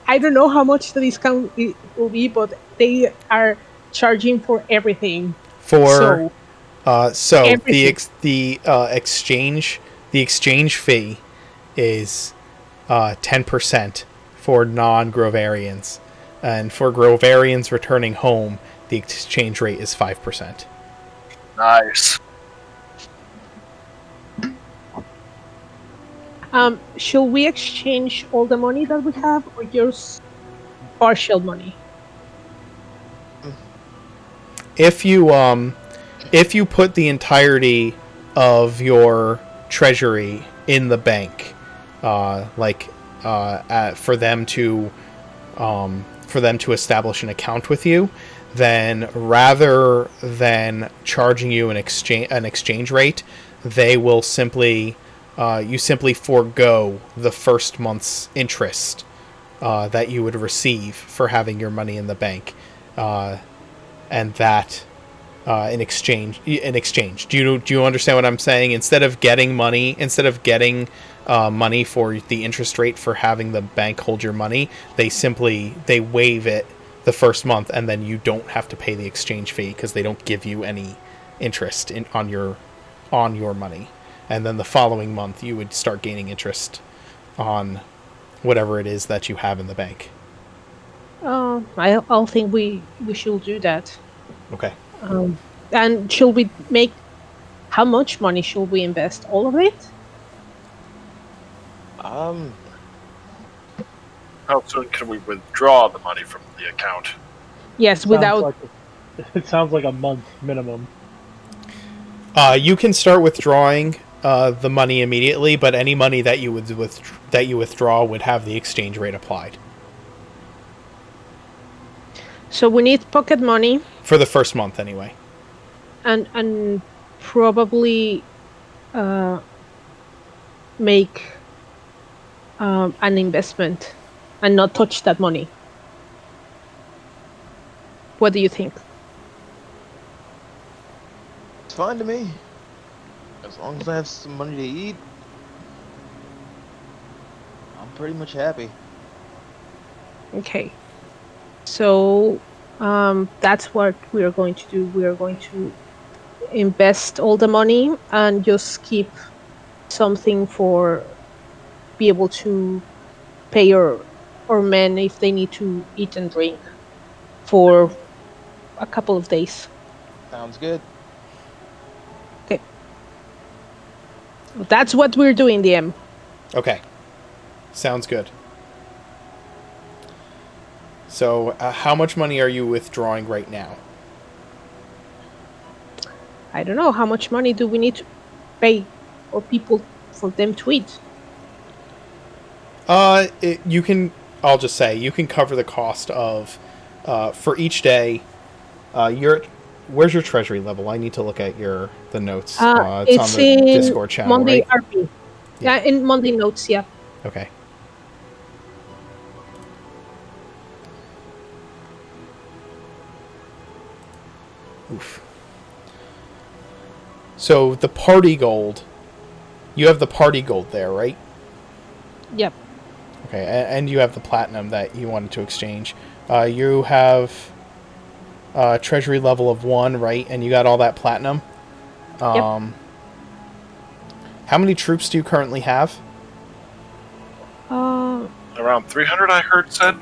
I don't know how much the discount will be, but they are charging for everything. So everything. the exchange fee is 10% for non-Grovarians, and for Grovarians returning home, the exchange rate is 5%. Nice. Should we exchange all the money that we have, or just partial money? If you put the entirety of your treasury in the bank, for them to establish an account with you, then rather than charging you an exchange rate, they will simply you simply forego the first month's interest that you would receive for having your money in the bank, and that in exchange. Do you understand what I'm saying? Instead of getting money for the interest rate for having the bank hold your money, they waive it the first month, and then you don't have to pay the exchange fee because they don't give you any interest on your money. And then the following month, you would start gaining interest on whatever it is that you have in the bank. I'll think we should do that. Okay. And should we make? How much money should we invest? All of it? How soon can we withdraw the money from the account? Yes, without. It sounds like a month minimum. You can start withdrawing the money immediately, but any money that you withdraw would have the exchange rate applied. So we need pocket money For the first month, anyway. and probably make an investment and not touch that money. What do you think? It's fine to me. As long as I have some money to eat, I'm pretty much happy. Okay. So that's what we are going to do. We are going to invest all the money and just keep something for be able to pay our men if they need to eat and drink for a couple of days. Sounds good. Okay. That's what we're doing, DM. Okay. Sounds good. So, how much money are you withdrawing right now? I don't know. How much money do we need to pay for people for them to eat? You can. I'll just say you can cover the cost of For each day, where's your treasury level? I need to look at the notes. It's on It's the in Discord channel, Monday right? RP. Yeah. Yeah, in Monday notes. Yeah. Okay. Oof. So the party gold, you have the party gold there, right? Yep. Okay, and you have the platinum that you wanted to exchange. You have treasury level of 1, right? And you got all that platinum. Yep. How many troops do you currently have? Around 300, I heard said.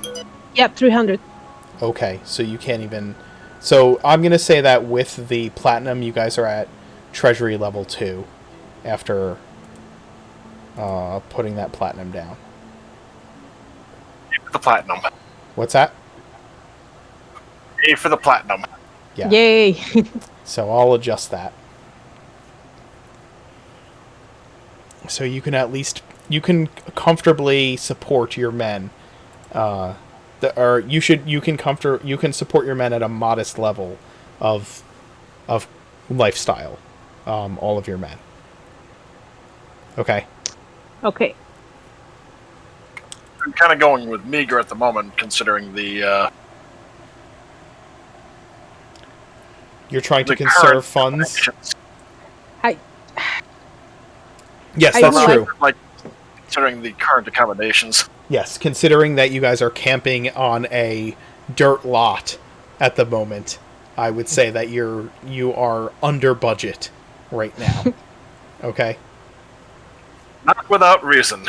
Yep, 300. Okay, so you can't even... So I'm going to say that with the platinum, you guys are at treasury level 2 after putting that platinum down. The platinum. What's that? Yay for the platinum. Yeah. Yay. So I'll adjust that. So you can you can comfortably support your men. You can support your men at a modest level of lifestyle. All of your men. Okay. Okay. I'm kind of going with meager at the moment, considering the You're trying to the conserve current funds. conditions. Yes, I that's would true. Like considering the current accommodations. Yes, considering that you guys are camping on a dirt lot at the moment, I would say that you are under budget right now. Okay. Not without reason.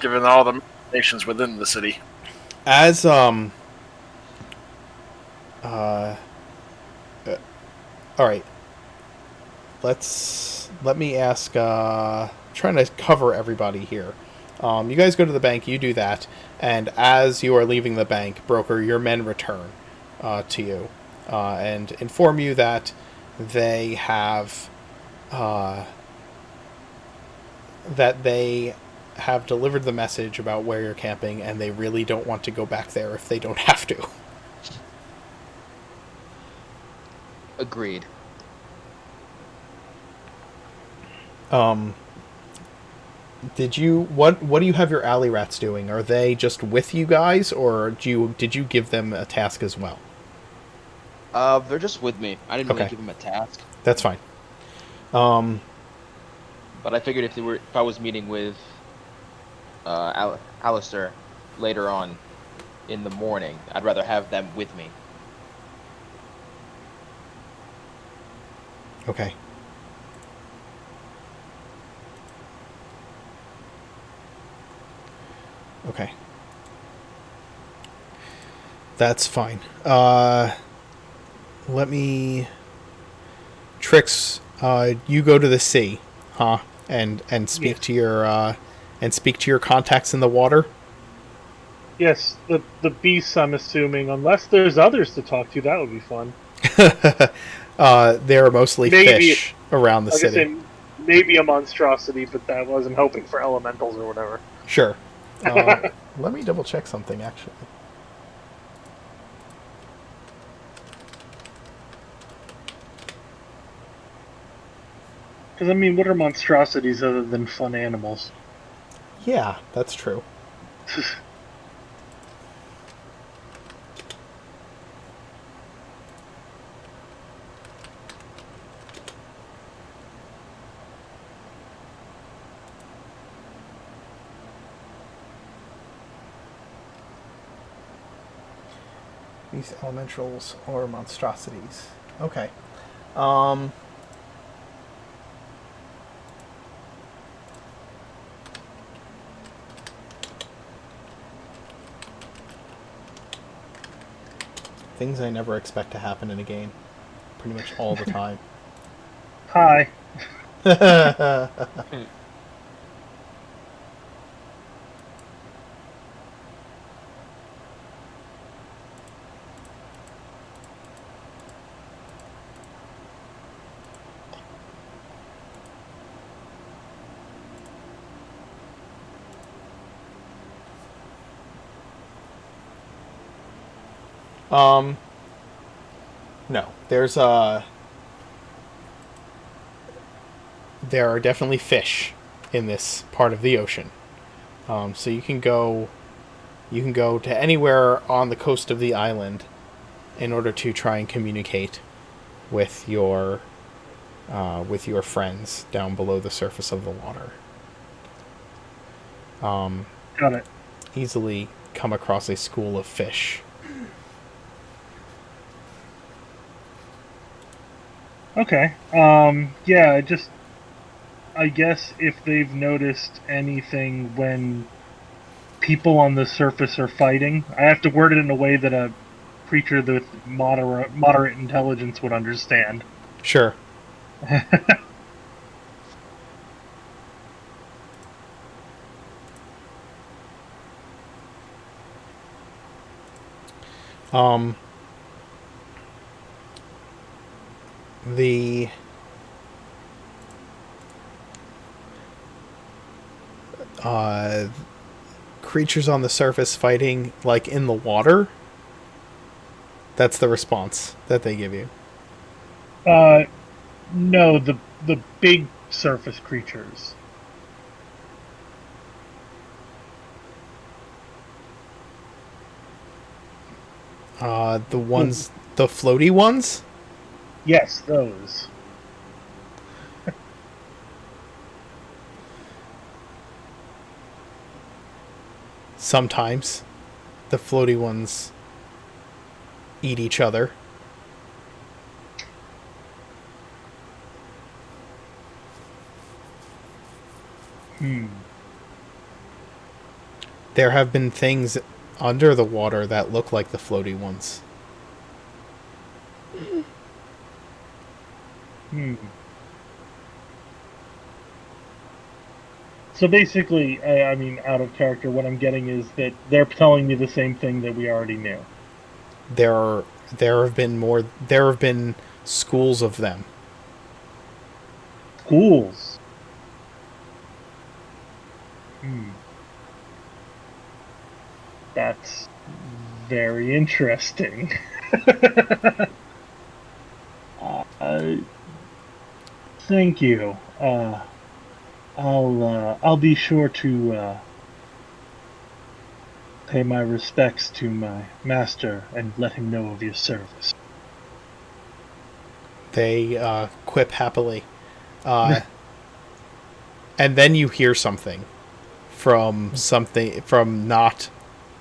Given all the nations within the city. As all right. Let me ask trying to cover everybody here. You guys go to the bank, you do that, and as you are leaving the bank, broker, your men return to you and inform you that they have delivered the message about where you're camping, and they really don't want to go back there if they don't have to. Agreed. Did you what do you have your alley rats doing? Are they just with you guys, or did you give them a task as well? They're just with me. I didn't really give them a task. That's fine. But I figured if I was meeting with Alistair later on in the morning, I'd rather have them with me. Okay. Okay. That's fine. Let me... Trix, you go to the sea, huh? And speak to your contacts in the water? Yes, the beasts, I'm assuming, unless there's others to talk to, that would be fun. There are mostly fish around the city. Say, maybe a monstrosity, but that wasn't hoping for elementals or whatever. Sure. Let me double check something, actually. Because, I mean, what are monstrosities other than fun animals? Yeah, that's true. These elementals or monstrosities. Okay. Things I never expect to happen in a game. Pretty much all the time. Hi. No, there are definitely fish in this part of the ocean. So you can go to anywhere on the coast of the island in order to try and communicate with your friends down below the surface of the water. Got it. Easily come across a school of fish. Okay. Yeah, I guess if they've noticed anything when people on the surface are fighting, I have to word it in a way that a creature with moderate intelligence would understand. Sure. The creatures on the surface fighting like in the water. That's the response that they give you. No, the big surface creatures. The floaty ones? Yes, those. Sometimes the floaty ones eat each other. There have been things under the water that look like the floaty ones. So basically, I mean, out of character, what I'm getting is that they're telling me the same thing that we already knew. There have been schools of them. Schools. That's very interesting. Thank you. I'll be sure to pay my respects to my master and let him know of your service. They quip happily. And then you hear something from not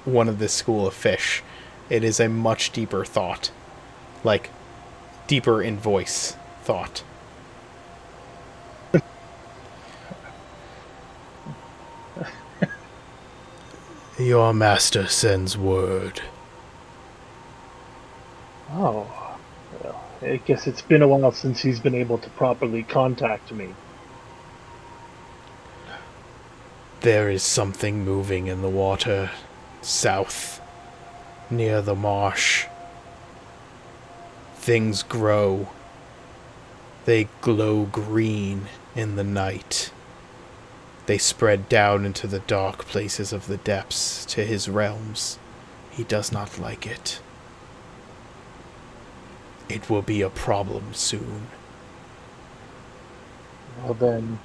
one of this school of fish. It is a much deeper thought. Like, deeper in voice thought. Your master sends word. Oh, well, I guess it's been a while since he's been able to properly contact me. There is something moving in the water, south, near the marsh. Things grow. They glow green in the night. They spread down into the dark places of the depths to his realms. He does not like it. It will be a problem soon. Well then,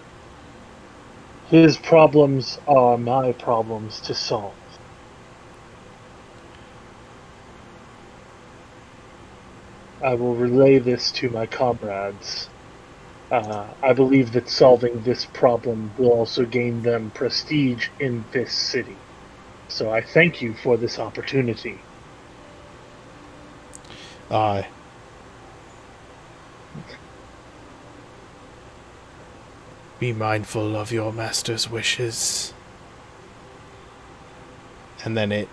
his problems are my problems to solve. I will relay this to my comrades. I believe that solving this problem will also gain them prestige in this city. So I thank you for this opportunity. Be mindful of your master's wishes. And then it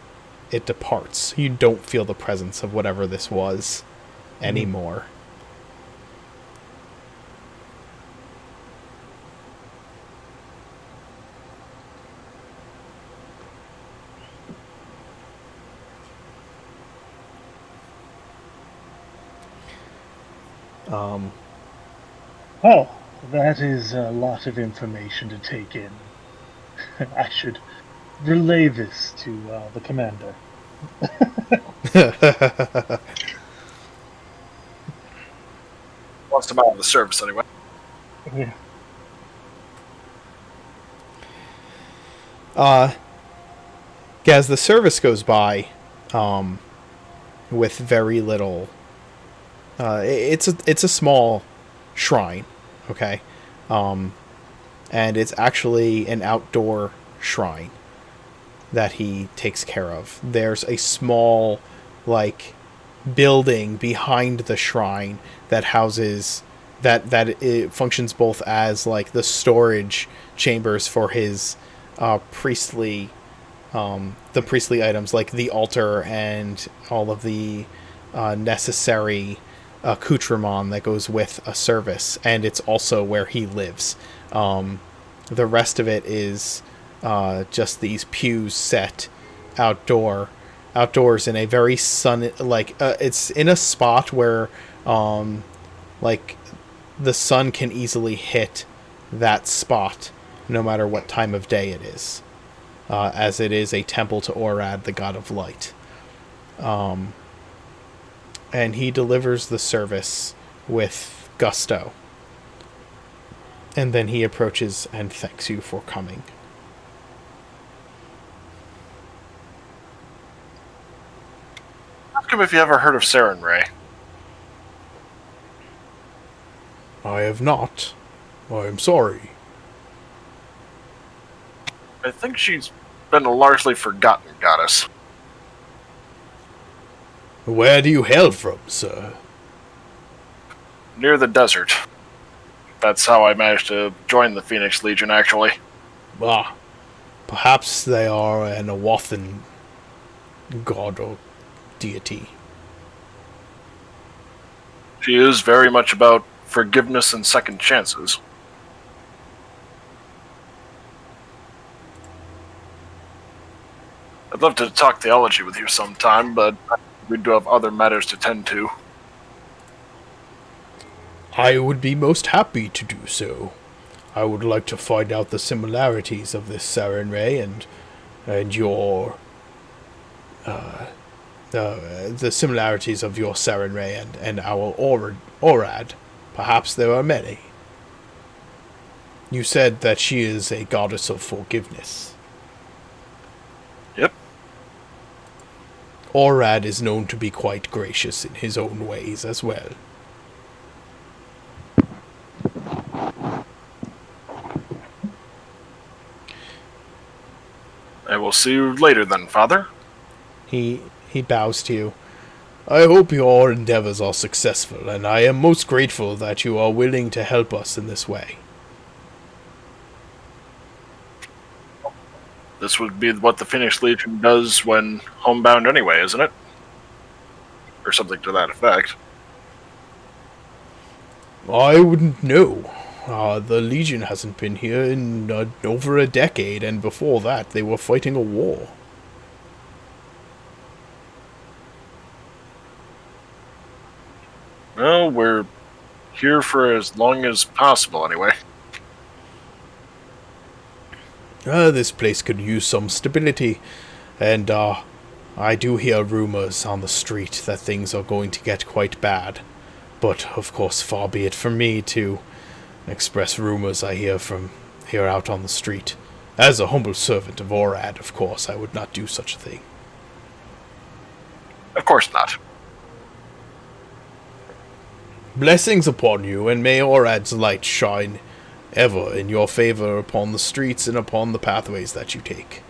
departs. You don't feel the presence of whatever this was anymore. Oh, that is a lot of information to take in. I should relay this to the commander. Wants them out of the service anyway. Yeah. As the service goes by, with very little, it's a small shrine, okay, and it's actually an outdoor shrine that he takes care of. There's a small, like, building behind the shrine that houses that it functions both as like the storage chambers for his priestly the priestly items, like the altar and all of the necessary accoutrement that goes with a service, and it's also where he lives. The rest of it is just these pews set outdoors in a very it's in a spot where like the sun can easily hit that spot no matter what time of day it is, as it is a temple to Orad, the god of light. And he delivers the service with gusto. And then he approaches and thanks you for coming. Ask him if you ever heard of Saren Ray. I have not. I am sorry. I think she's been a largely forgotten goddess. Where do you hail from, sir? Near the desert. That's how I managed to join the Phoenix Legion, actually. Ah, perhaps they are an Awathan god or deity. She is very much about forgiveness and second chances. I'd love to talk theology with you sometime, but we do have other matters to tend to. I would be most happy to do so. I would like to find out the similarities of this Saren Ray and your the similarities of your Saren Ray and our Orad. Perhaps there are many. You said that she is a goddess of forgiveness. Yep. Orad is known to be quite gracious in his own ways as well. I will see you later then, Father. He bows to you. I hope your endeavors are successful, and I am most grateful that you are willing to help us in this way. This would be what the Phoenix Legion does when homebound anyway, isn't it? Or something to that effect. I wouldn't know. The Legion hasn't been here in over a decade, and before that they were fighting a war. Well, we're here for as long as possible anyway. This place could use some stability, and I do hear rumors on the street that things are going to get quite bad. But, of course, far be it from me to express rumors I hear from here out on the street. As a humble servant of Orad, of course, I would not do such a thing. Of course not. Blessings upon you, and may Orad's light shine ever in your favor upon the streets and upon the pathways that you take.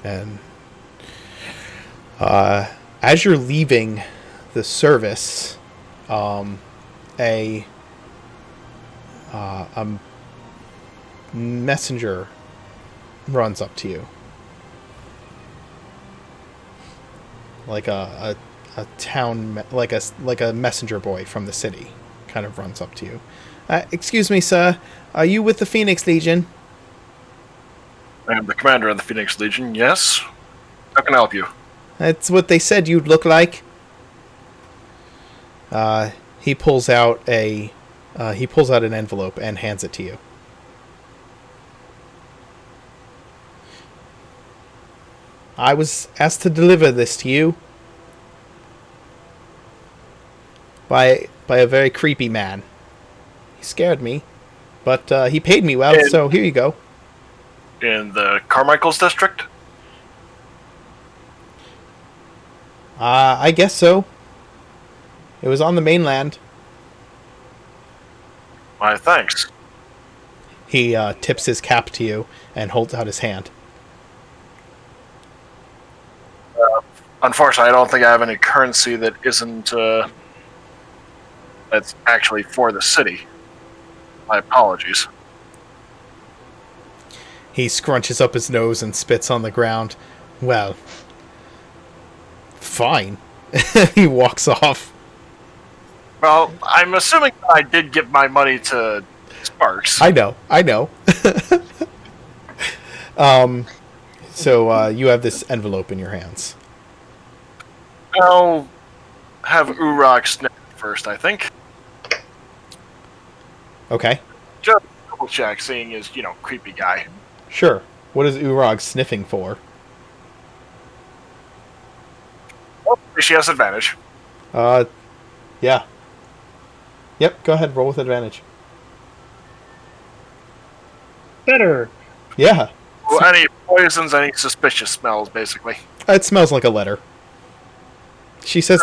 And as you're leaving the service, a messenger runs up to you, like a town, like a messenger boy from the city, kind of runs up to you. Excuse me, sir. Are you with the Phoenix Legion? I am the commander of the Phoenix Legion, yes. How can I help you? That's what they said you'd look like. He pulls out an envelope and hands it to you. I was asked to deliver this to you by a very creepy man. He scared me, but he paid me well, so here you go. In the Carmichael's district? I guess so. It was on the mainland. Why, thanks. He tips his cap to you and holds out his hand. Unfortunately, I don't think I have any currency that isn't, that's actually for the city. My apologies. He scrunches up his nose and spits on the ground. Well, fine. He walks off. Well, I'm assuming I did give my money to Sparks. I know. So you have this envelope in your hands. I'll have Urok sniff first, I think. Okay. Just double check, seeing as, creepy guy. Sure. What is Urog sniffing for? Oh, she has advantage. Yeah. Yep, go ahead, roll with advantage. Better. Yeah. Well, any poisons, any suspicious smells, basically. It smells like a letter. She says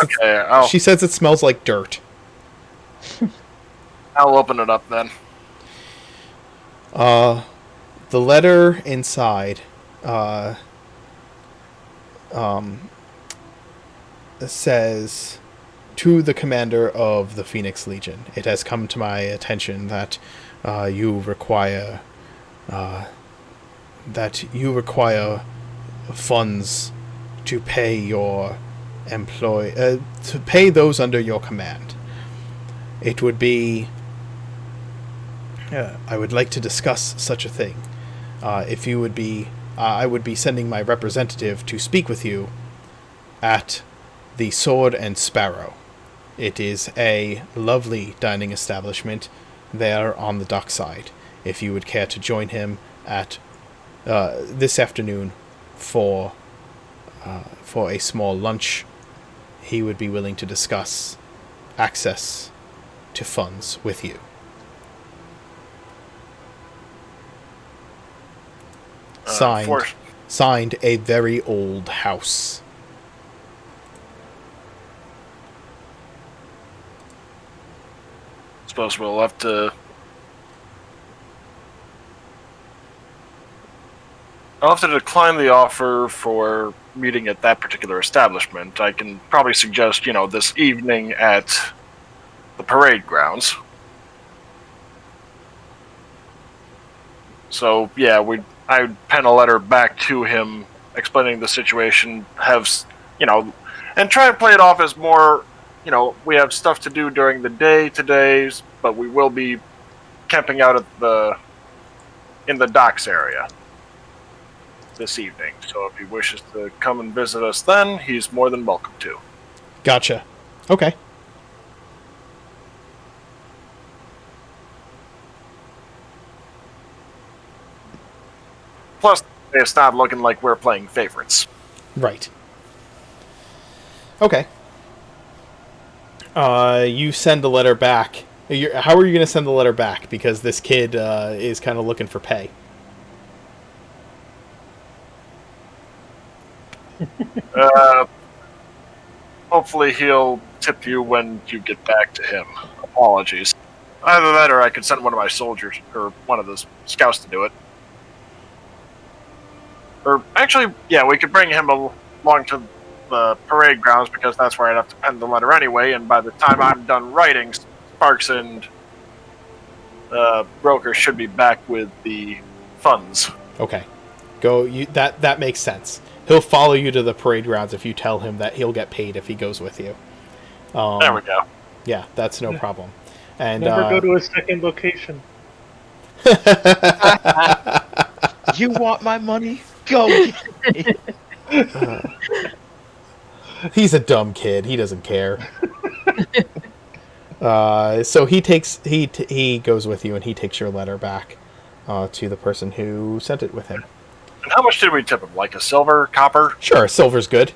she says it smells like dirt. I'll open it up then. The letter inside says, to the commander of the Phoenix Legion, it has come to my attention that you require funds to pay your to pay those under your command. It would be I would like to discuss such a thing. If you would be I would be sending my representative to speak with you at the Sword and Sparrow. It is a lovely dining establishment there on the dockside. If you would care to join him at this afternoon for a small lunch, he would be willing to discuss access to funds with you. Signed, a very old house. Suppose we'll have to... I'll have to decline the offer for meeting at that particular establishment. I can probably suggest, this evening at the parade grounds. So, yeah, I would pen a letter back to him explaining the situation, and try to play it off as more, we have stuff to do during the day today, but we will be camping out in the docks area this evening. So if he wishes to come and visit us then, he's more than welcome to. Gotcha. Okay. Plus, it's not looking like we're playing favorites. Right. Okay. You send a letter back. How are you going to send the letter back? Because this kid is kind of looking for pay. Hopefully he'll tip you when you get back to him. Apologies. Either that or I could send one of my soldiers, or one of the scouts to do it. Or actually, yeah, we could bring him along to the parade grounds, because that's where I'd have to pen the letter anyway, and by the time I'm done writing, Sparks and Broker should be back with the funds. Okay. That makes sense. He'll follow you to the parade grounds if you tell him that he'll get paid if he goes with you. There we go. Yeah, that's no problem. And never go to a second location. You want my money? Go get it. He's a dumb kid. He doesn't care. So he goes with you, and he takes your letter back to the person who sent it with him. And how much did we tip him? Like a silver, copper? Sure, silver's good.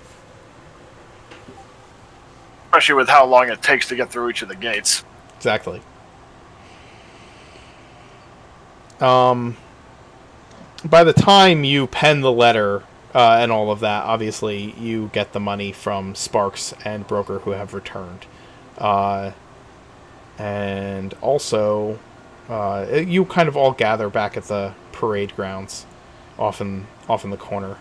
Especially with how long it takes to get through each of the gates. Exactly. By the time you pen the letter and all of that, obviously you get the money from Sparks and Broker who have returned. And also, you kind of all gather back at the parade grounds, off in the corner.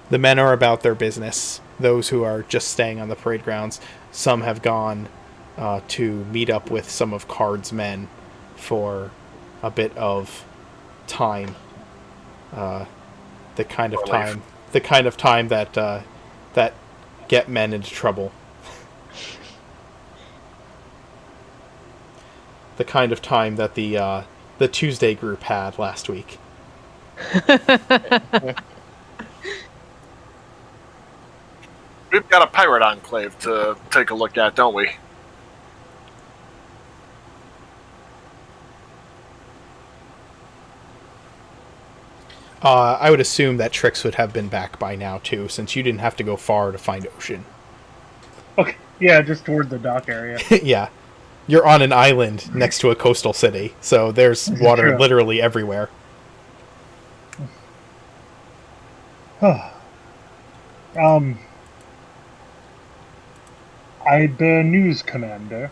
The men are about their business. Those who are just staying on the parade grounds, some have gone to meet up with some of Card's men for a bit of time. The kind of time that that get men into trouble. The kind of time that the Tuesday group had last week. We've got a pirate enclave to take a look at, don't we? I would assume that Trix would have been back by now, too, since you didn't have to go far to find Ocean. Okay, yeah, just toward the dock area. Yeah. You're on an island next to a coastal city, so there's water True. literally everywhere. I bear news, Commander.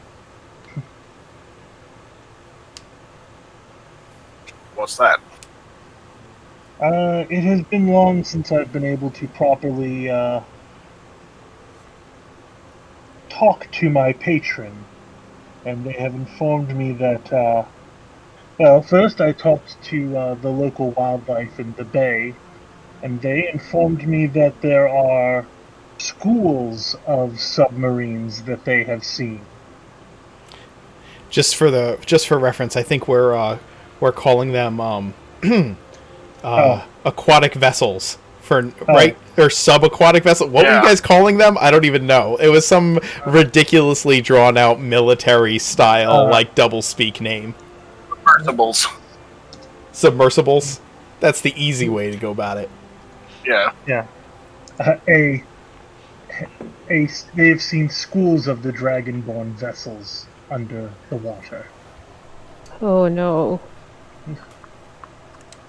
What's that? It has been long since I've been able to properly talk to my patron, and they have informed me that, well, first I talked to the local wildlife in the bay, and they informed me that there are schools of submarines that they have seen. Just for reference, I think we're calling them aquatic vessels right, or subaquatic vessel. What were you guys calling them? I don't even know. It was some ridiculously drawn out military style like double speak name. Submersibles. Submersibles. That's the easy way to go about it. Yeah. Yeah. They've seen schools of the dragonborn vessels under the water. Oh no.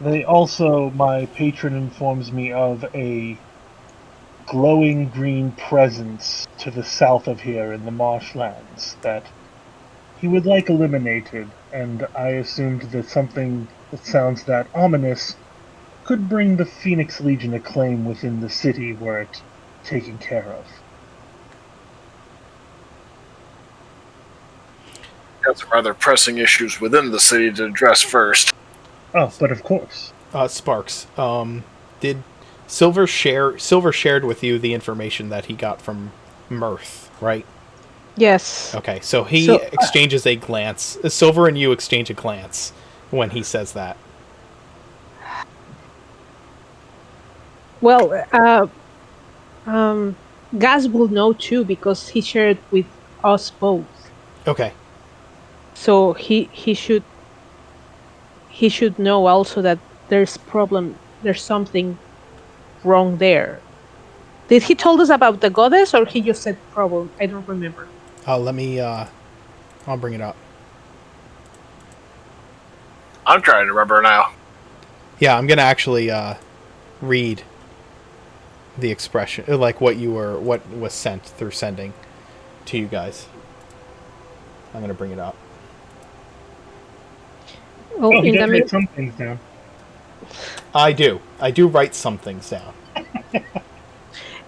They also, my patron informs me of a glowing green presence to the south of here in the marshlands that he would like eliminated, and I assumed that something that sounds that ominous could bring the Phoenix Legion a claim within the city were it taken care of. Got some rather pressing issues within the city to address first. Oh, but of course. Sparks, did Silver shared with you the information that he got from Mirth, right? Yes. Okay, so he exchanges a glance. Silver and you exchange a glance when he says that. Well, Gaz will know too because he shared with us both. Okay. So he should know also that there's something wrong there. Did he told us about the goddess or he just said problem? I don't remember. Let me I'll bring it up. I'm trying to remember now. Yeah, I'm gonna actually read the expression, like what was sent through sending to you guys. I'm gonna bring it up. Oh, he in does the write some things down. I do write some things down.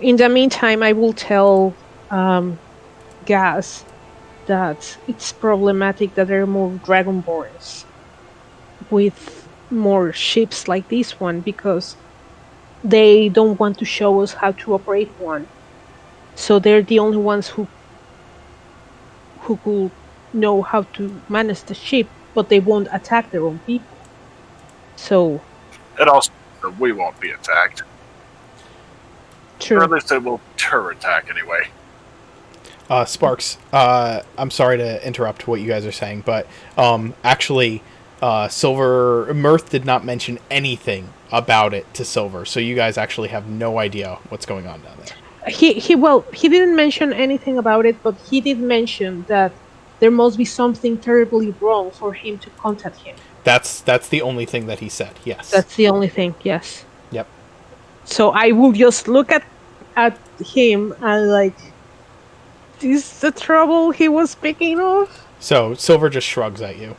In the meantime, I will tell Gaz that it's problematic that there are more Dragonborns with more ships like this one because they don't want to show us how to operate one. So they're the only ones who could know how to manage the ship, but they won't attack their own people. So It also that we won't be attacked. true. Or at least it will deter attack anyway. Sparks, I'm sorry to interrupt what you guys are saying, but actually, Mirth did not mention anything about it to Silver, so you guys actually have no idea what's going on down there. He didn't mention anything about it, but he did mention that there must be something terribly wrong for him to contact him. That's the only thing that he said. Yes. That's the only thing. Yes. Yep. So I will just look at him and like, is this the trouble he was speaking of? So Silver just shrugs at you.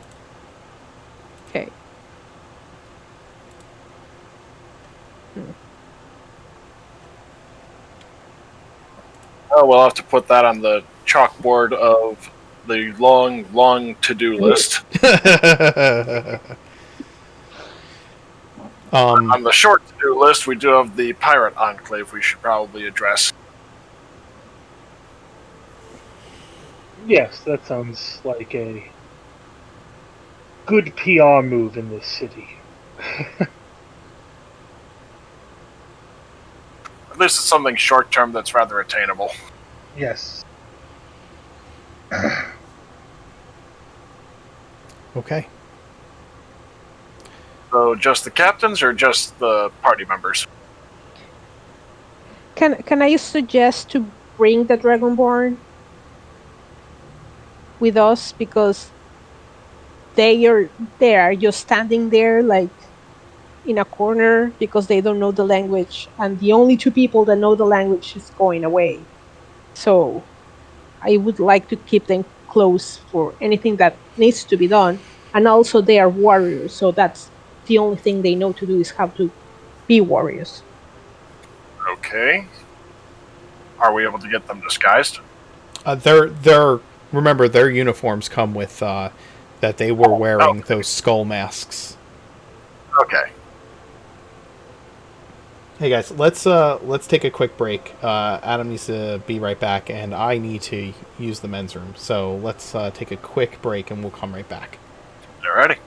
Okay. Oh, we'll have to put that on the chalkboard of the long, long to-do list. On the short to-do list, we do have the pirate enclave we should probably address. Yes, that sounds like a good PR move in this city. At least it's something short-term that's rather attainable. Yes. Okay. So just the captains or just the party members? Can I suggest to bring the Dragonborn with us, because they are just standing there like in a corner because they don't know the language, and the only two people that know the language is going away. So I would like to keep them close for anything that needs to be done. And also they are warriors, so that's the only thing they know to do is how to be warriors. Okay. Are we able to get them disguised? Remember their uniforms come with that they were wearing those skull masks. Okay. Hey guys, let's take a quick break. Adam needs to be right back, and I need to use the men's room. So let's take a quick break, and we'll come right back. Alrighty.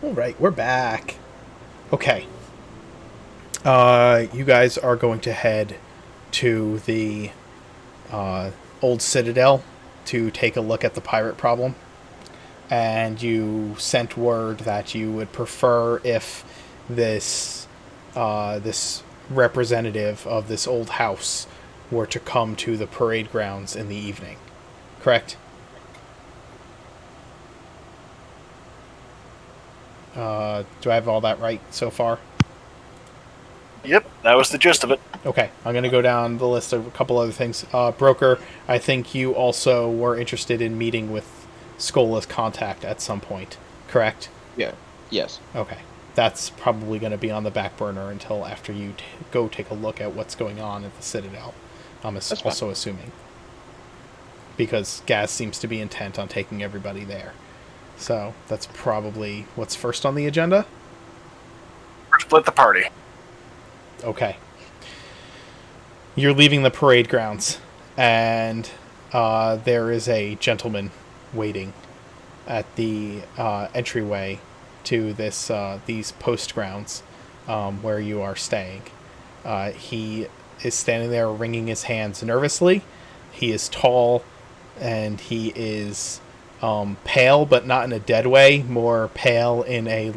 All right, we're back. Okay. You guys are going to head to the old citadel to take a look at the pirate problem. And you sent word that you would prefer if this this representative of this old house were to come to the parade grounds in the evening. Correct? Do I have all that right so far? Yep, that was the gist of it. Okay, I'm going to go down the list of a couple other things. Broker, I think you also were interested in meeting with Skola's contact at some point, correct? Yeah. Yes. Okay. That's probably going to be on the back burner until after you go take a look at what's going on at the Citadel. I'm also assuming. Because Gaz seems to be intent on taking everybody there. So that's probably what's first on the agenda? Split the party. Okay. You're leaving the parade grounds, and there is a gentleman waiting at the entryway to these post grounds where you are staying. He is standing there wringing his hands nervously. He is tall, and he is pale, but not in a dead way. More pale in a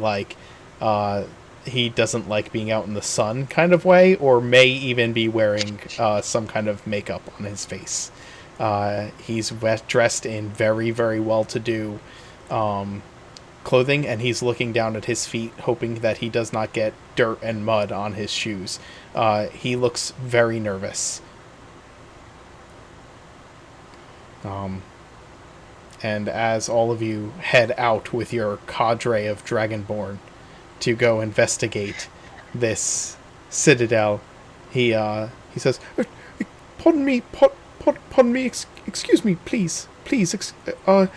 he doesn't like being out in the sun kind of way, or may even be wearing some kind of makeup on his face. He's dressed in very, very well-to-do clothing, and he's looking down at his feet, hoping that he does not get dirt and mud on his shoes. He looks very nervous. And as all of you head out with your cadre of Dragonborn to go investigate this citadel, he says, "Pardon me, pardon me. Excuse me, please. Are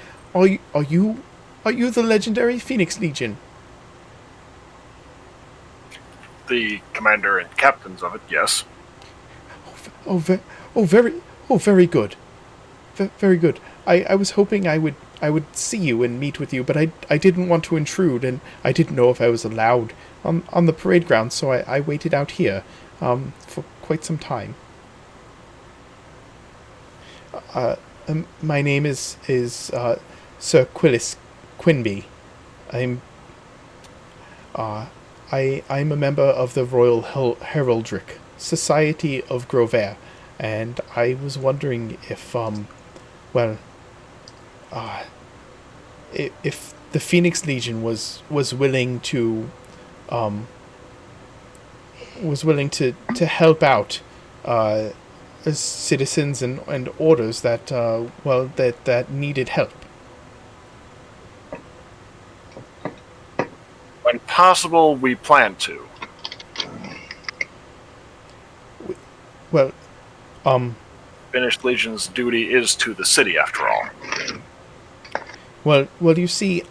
you the legendary Phoenix Legion?" The commander and captains of it, yes. Very good. Very good. I was hoping I would see you and meet with you, but I didn't want to intrude, and I didn't know if I was allowed on the parade ground, so I waited out here for quite some time. My name is Sir Quillis Quinby. I'm a member of the Royal Heraldric Society of Grovhaire, and I was wondering if if the Phoenix Legion was willing to help out citizens and orders that that needed help. When possible, we plan to. Well, Finnish Legion's duty is to the city, after all. Well, you see,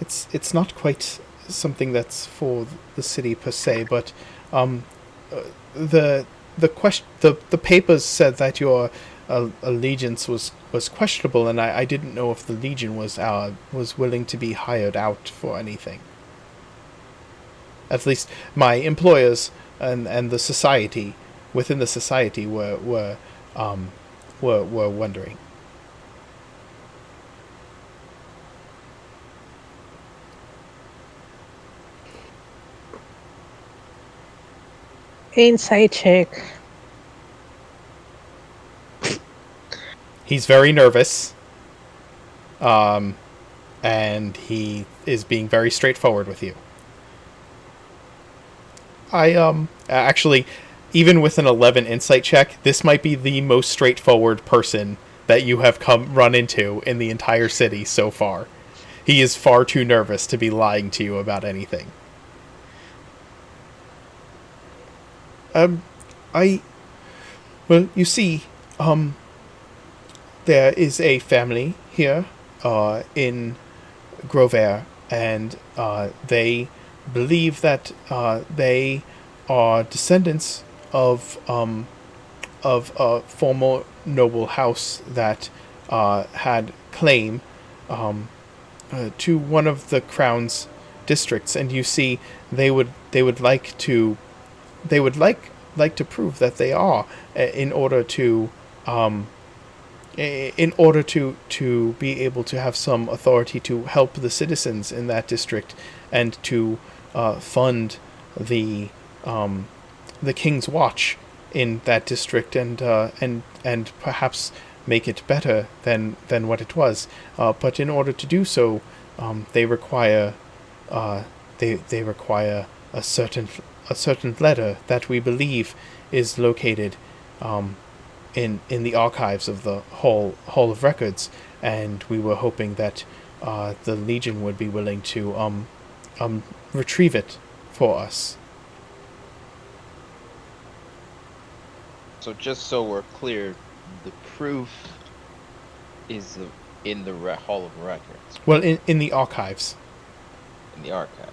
it's not quite something that's for the city per se, but the papers said that your allegiance was questionable, and I didn't know if the Legion was willing to be hired out for anything. At least my employers and the society within the society were wondering. Insight check. He's very nervous, and he is being very straightforward with you. Actually, even with an 11 insight check, this might be the most straightforward person that you have run into in the entire city so far. He is far too nervous to be lying to you about anything. Well, you see, there is a family here, in Grovhaire, and they believe that they are descendants of a former noble house that had claim to one of the crown's districts, and you see they would like to prove that they are, in order to be able to have some authority to help the citizens in that district, and to fund the King's Watch in that district, and perhaps make it better than what it was. But in order to do so, they require they require a certain letter that we believe is located in the archives of the Hall of Records, and we were hoping that the Legion would be willing to retrieve it for us. So just so we're clear, the proof is in the Hall of Records, Well, in the archives. in the archive.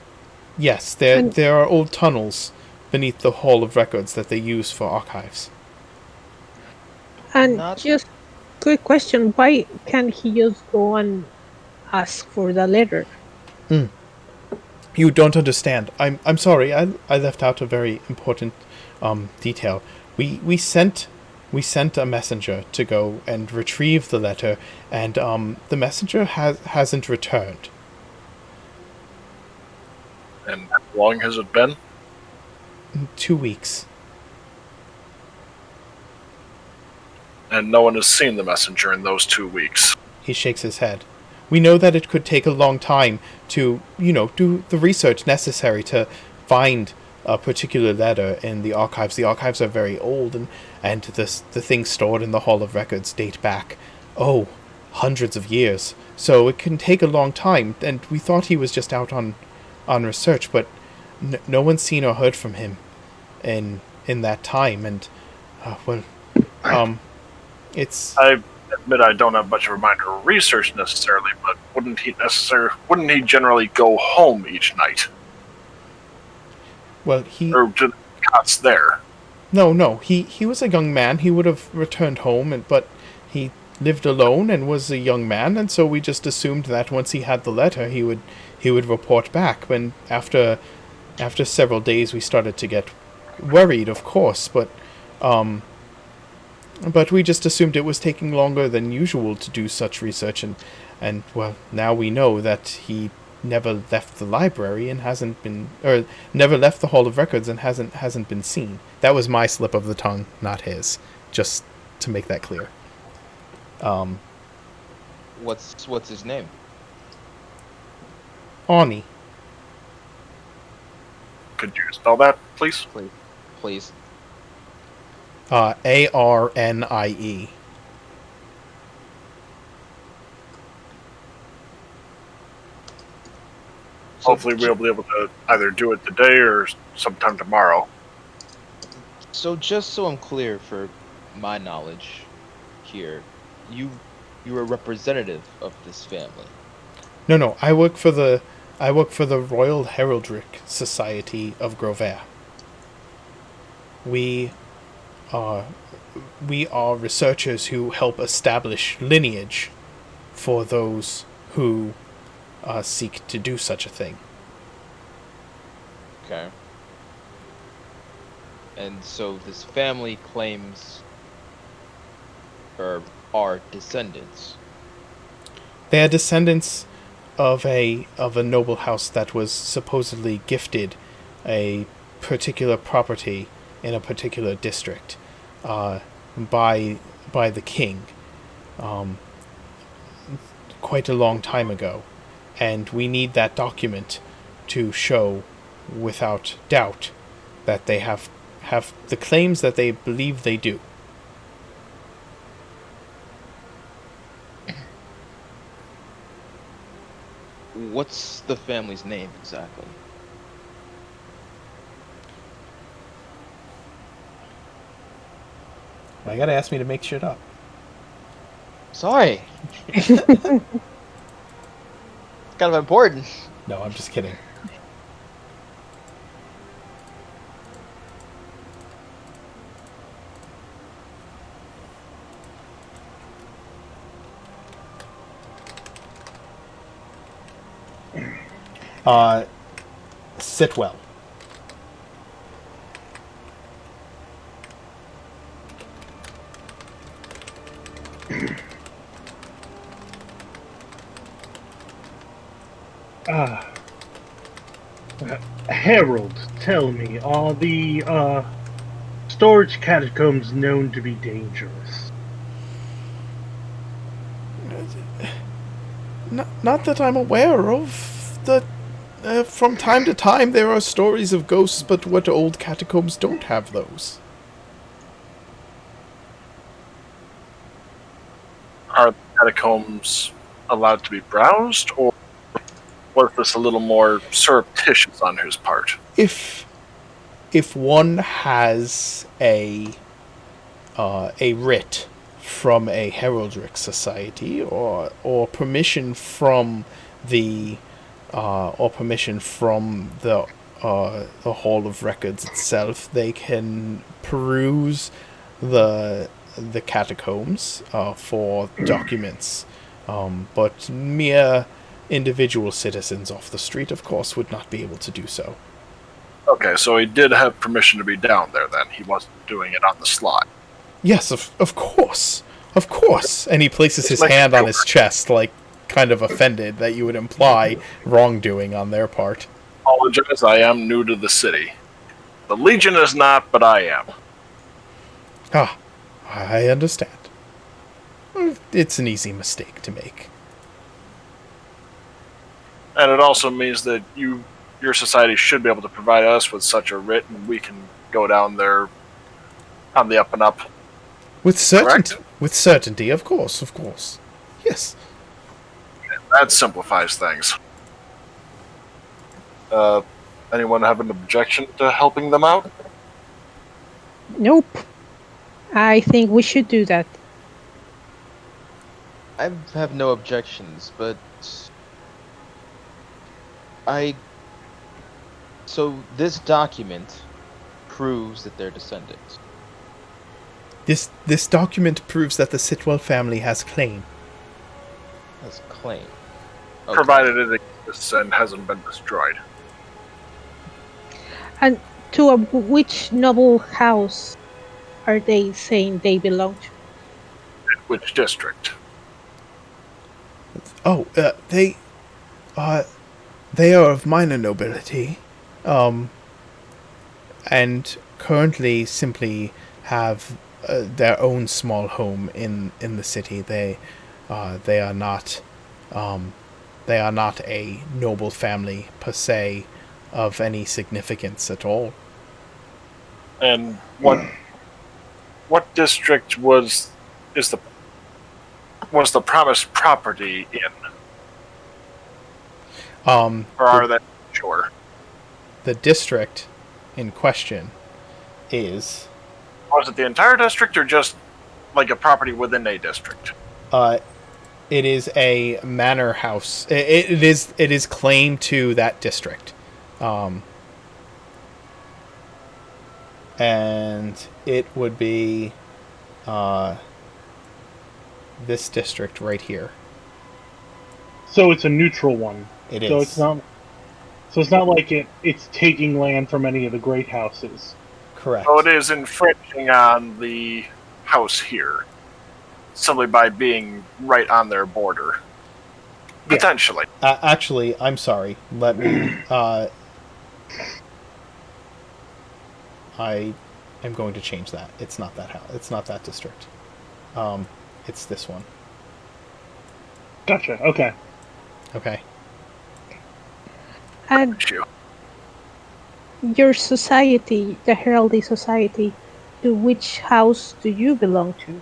Yes, there are old tunnels beneath the Hall of Records that they use for archives. And Not- just quick question: why can't he just go and ask for the letter? You don't understand. I'm sorry. I left out a very important detail. We sent a messenger to go and retrieve the letter, and the messenger hasn't returned. And how long has it been? 2 weeks. And no one has seen the messenger in those 2 weeks. He shakes his head. We know that it could take a long time to, do the research necessary to find a particular letter in the archives. The archives are very old, and the things stored in the Hall of Records date back, hundreds of years. So it can take a long time, and we thought he was just out on research, but no one's seen or heard from him in that time, and, it's... I admit I don't have much of a mind for research necessarily, but wouldn't he generally go home each night? Well, Or did cots there? No, he was a young man. He would have returned home, but he lived alone and was a young man, and so we just assumed that once he had the letter, he would report back. When after several days, we started to get worried, of course, but we just assumed it was taking longer than usual to do such research, and well, now we know that he never left the library and never left the Hall of Records and hasn't been seen. That was my slip of the tongue, not his. Just to make that clear. What's his name? Ani. Could you spell that, please? Please. Arnie. Hopefully we'll be able to either do it today or sometime tomorrow. So just so I'm clear for my knowledge here, you're a representative of this family. No, I work for the Royal Heraldric Society of Grovhaire. We are researchers who help establish lineage for those who seek to do such a thing. Okay. And so this family claims or are descendants. They are descendants of a noble house that was supposedly gifted a particular property in a particular district by the king quite a long time ago, and we need that document to show without doubt that they have the claims that they believe they do. What's the family's name exactly? Why you gotta ask me to make shit up? Sorry. It's kind of important. No, I'm just kidding. Sitwell. Ah, Harold, tell me, are the storage catacombs known to be dangerous? Not that I'm aware of. From time to time there are stories of ghosts, but what old catacombs don't have those? Are the catacombs allowed to be browsed, or was this a little more surreptitious on his part? If one has a writ from a heraldric society or permission from the the Hall of Records itself, they can peruse the catacombs for documents. But mere individual citizens off the street, of course, would not be able to do so. Okay, so he did have permission to be down there then. He wasn't doing it on the sly. Yes, of course. Of course. And he places his hand on his chest, like, kind of offended that you would imply wrongdoing on their part. Apologize, I am new to the city. The Legion is not, but I am. Ah, I understand. It's an easy mistake to make. And it also means that your society should be able to provide us with such a writ, and we can go down there on the up and up. With certainty. Correct? With certainty, of course. Yes. That simplifies things. Anyone have an objection to helping them out? Nope. I think we should do that. I have no objections, but so this document proves that they're descendants. This document proves that the Sitwell family has claim. That's claim. Okay. Provided it exists and hasn't been destroyed. And to which noble house are they saying they belong to? Which district? Oh, they are of minor nobility, and currently simply have their own small home in the city. They are not a noble family per se of any significance at all. And what district was the promised property in? Or are they sure? The district in question is... Was it the entire district or just like a property within a district? It is a manor house. It is claimed to that district. And it would be this district right here. So it's a neutral one. It is. So it's not like it's taking land from any of the great houses. Correct. So it is infringing on the house here, simply by being right on their border. Yeah. Potentially. Actually, I'm sorry. Let me... I am going to change that. It's not that house. It's not that district. It's this one. Gotcha. Okay. Okay. And your society, the Heraldry Society, to which house do you belong to?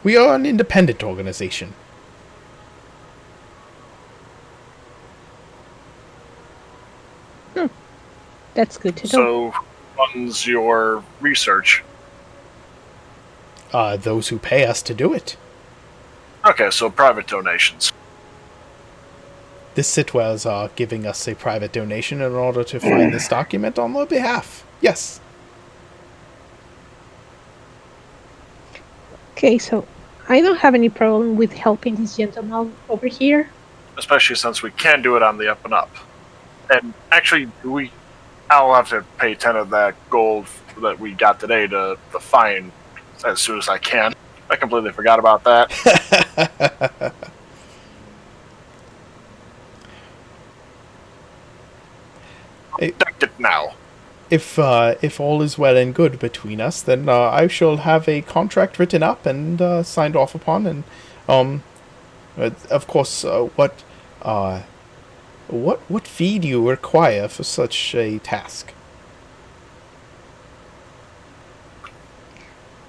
We are an independent organization. That's good to know. So, funds your research. Those who pay us to do it. Okay, so private donations. The Sitwells are giving us a private donation in order to find this document on their behalf. Yes. Okay, so I don't have any problem with helping this gentleman over here. especially since we can do it on the up and up. And actually, I'll have to pay 10 of that gold that we got today to the fine as soon as I can. I completely forgot about that. Protect it now. If all is well and good between us, then I shall have a contract written up and signed off upon, and of course, what fee do you require for such a task?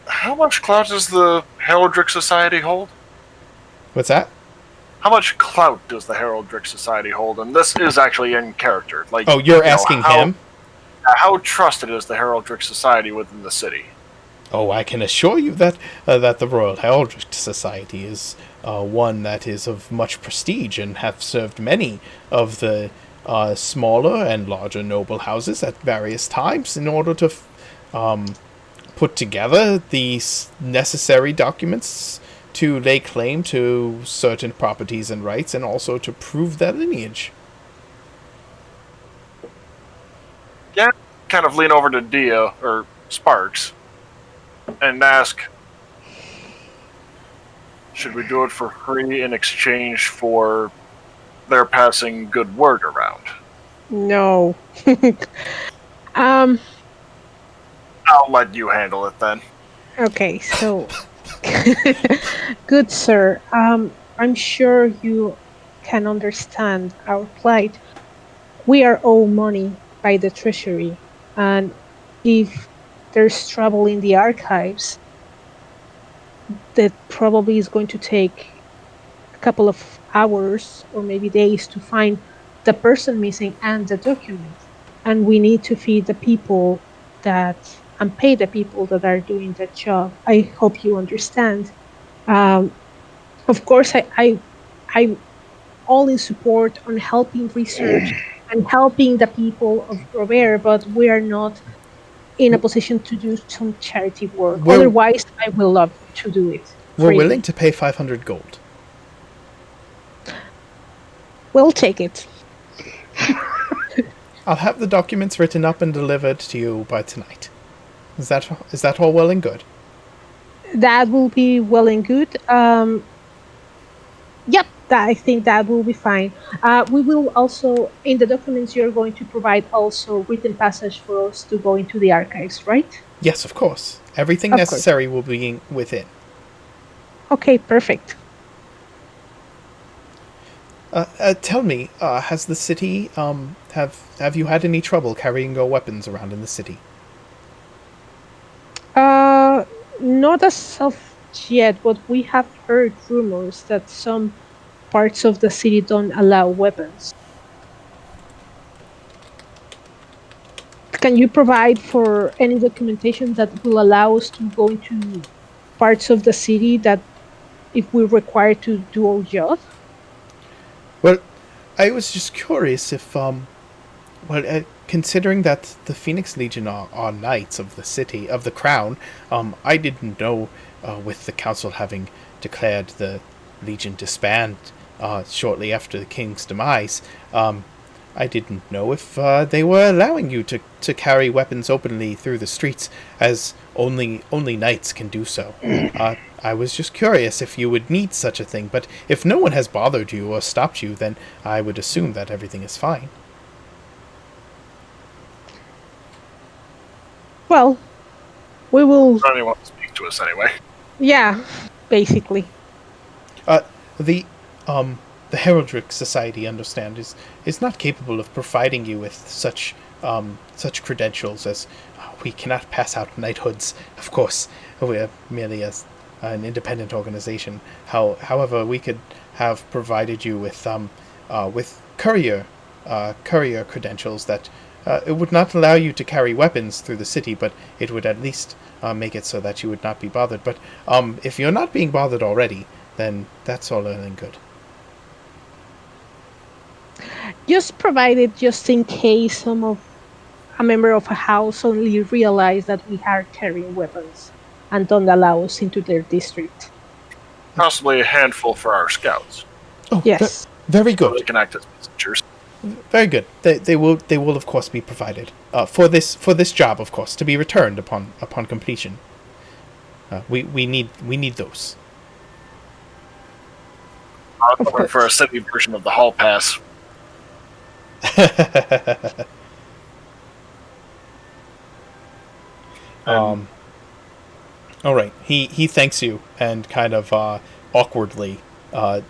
How much clout does the Heraldric Society hold? What's that? How much clout does the Heraldric Society hold? And this is actually in character. Like, Oh, you're asking him? How trusted is the Heraldric Society within the city? Oh, I can assure you that the Royal Heraldric Society is one that is of much prestige and have served many of the smaller and larger noble houses at various times in order to put together these necessary documents to lay claim to certain properties and rights, and also to prove their lineage. Yeah, kind of lean over to Dia, or Sparks, and ask, should we do it for free in exchange for their passing good word around? No. I'll let you handle it then. Okay, so good sir. I'm sure you can understand our plight. We are owed money by the treasury, and if there's trouble in the archives, that probably is going to take a couple of hours or maybe days to find the person missing and the documents. And we need to feed the people and pay the people that are doing that job. I hope you understand. Of course, I'm all in support on helping research and helping the people of Grovhaire, but we are not in a position to do some charity work. Otherwise, I will love to do it. We're willing to pay 500 gold. We'll take it. I'll have the documents written up and delivered to you by tonight. Is that all well and good? That will be well and good. Yep, I think that will be fine. We will also, in the documents, you're going to provide also written passage for us to go into the archives, right? Yes, of course. Everything necessary will be within. Okay, perfect. Tell me, has the city, have you had any trouble carrying your weapons around in the city? Not as of yet, but we have heard rumors that some parts of the city don't allow weapons. Can you provide for any documentation that will allow us to go into parts of the city that if we're required to do our job? Well, I was just curious if, considering that the Phoenix Legion are knights of the city, of the crown, I didn't know, with the council having declared the Legion disband shortly after the king's demise, I didn't know if they were allowing you to carry weapons openly through the streets, as only knights can do so. I was just curious if you would need such a thing, but if no one has bothered you or stopped you, then I would assume that everything is fine. Well, we will... Anyone to speak to us anyway. Yeah, basically. The Heraldric Society, understand, is not capable of providing you with such credentials, as we cannot pass out knighthoods. Of course, we are merely an independent organization. However, we could have provided you with courier credentials that it would not allow you to carry weapons through the city, but it would at least make it so that you would not be bothered. But if you're not being bothered already, then that's all well and good. Just provided, just in case a member of a house only realize that we are carrying weapons and don't allow us into their district. Possibly a handful for our scouts. Oh, yes. Very So they good. can act as messengers. Very good. They will of course be provided for this job, of course, to be returned upon completion. We need those. I was Of looking for a course. city version of the hall pass. And All right. He thanks you and kind of awkwardly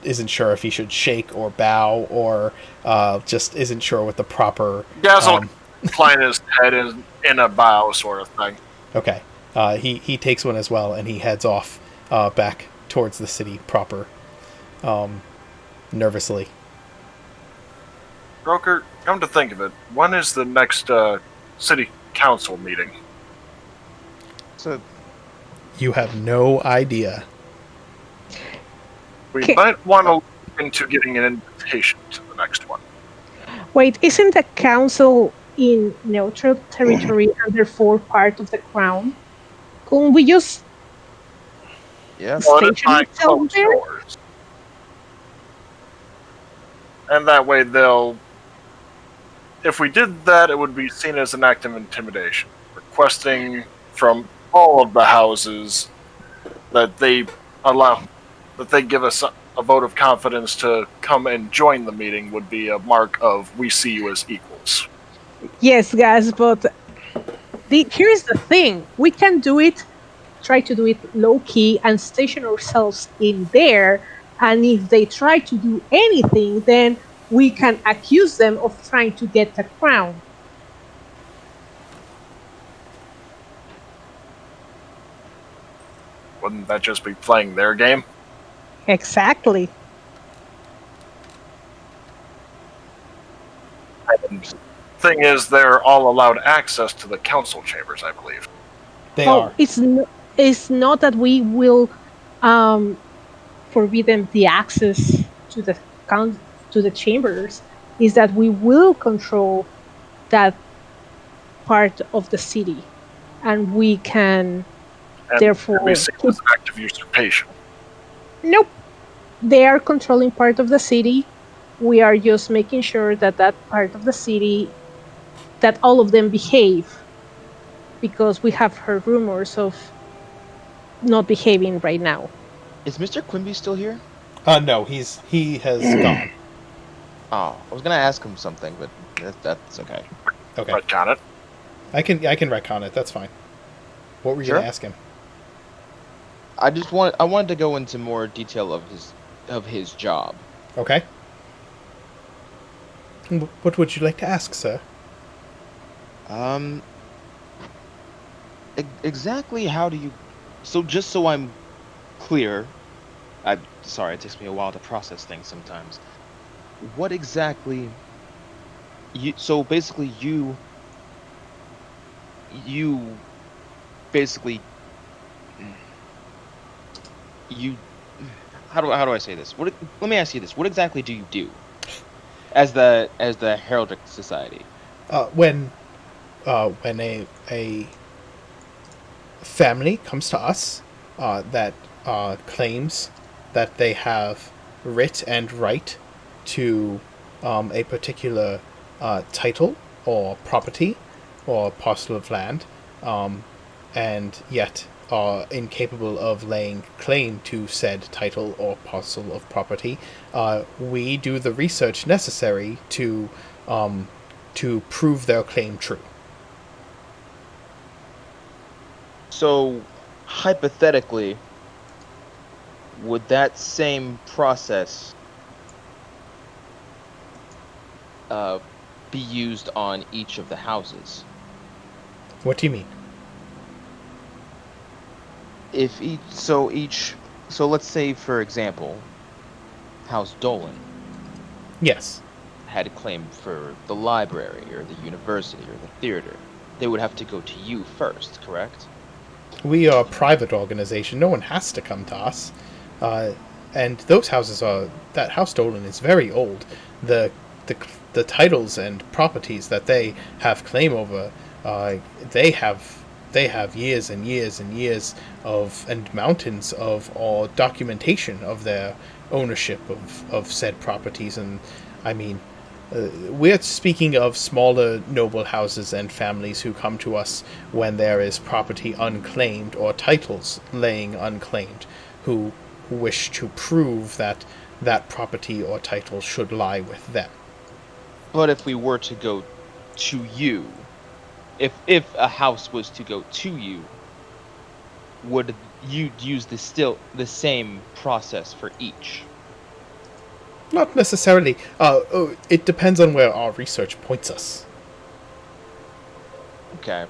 isn't sure if he should shake or bow or just isn't sure what the proper. Gazel incline his head in a bow sort of thing. Okay. He takes one as well and he heads off back towards the city proper, nervously. Broker, come to think of it, when is the next city council meeting? So You have no idea. We Okay. might want to look into getting an invitation to the next one. Wait, isn't the council in neutral territory and therefore part of the crown? Couldn't we just yeah, Well, it is station behind itself closed there? doors. And that way they'll... If we did that, it would be seen as an act of intimidation. Requesting from all of the houses that they give us a vote of confidence to come and join the meeting would be a mark of we see you as equals. Yes, guys, but here's the thing. We can try to do it low-key and station ourselves in there, and if they try to do anything, then we can accuse them of trying to get the crown. Wouldn't that just be playing their game? Exactly. And thing is, they're all allowed access to the council chambers, I believe. They are. It's not that we will forbid them the access to the chambers. Is that we will control that part of the city, and we can And therefore we see it as an act of usurpation. Nope. They are controlling part of the city. We are just making sure that that part of the city, that all of them behave, because we have heard rumors of not behaving right now. is Mr. Quimby still here? No, he has gone. Oh, I was gonna ask him something, but that's okay. Okay. Retcon it. I can retcon it. That's fine. What were you Sure. gonna ask him? I wanted to go into more detail of his job. Okay. What would you like to ask, sir? Exactly how do you... So just so I'm clear, I'm sorry, it takes me a while to process things sometimes. What exactly... So basically you basically... How do I say this? Let me ask you this. What exactly do you do as the Heraldic Society? When a family comes to us that claims that they have writ and right to a particular title or property or parcel of land, and yet are incapable of laying claim to said title or parcel of property, we do the research necessary to prove their claim true. So, hypothetically, would that same process be used on each of the houses? What do you mean? So let's say, for example, House Dolan Yes. had a claim for the library or the university or the theater. They would have to go to you first, correct? We are a private organization. No one has to come to us. And those houses are... That House Dolan is very old. The titles and properties that they have claim over, they have years and years and years of... and mountains of documentation of their ownership of said properties. And I mean, we're speaking of smaller noble houses and families who come to us when there is property unclaimed or titles laying unclaimed, who wish to prove that that property or title should lie with them. But if we were to go to you, if a house was to go to you, would you use the same process for each? Not necessarily. It depends on where our research points us. Okay.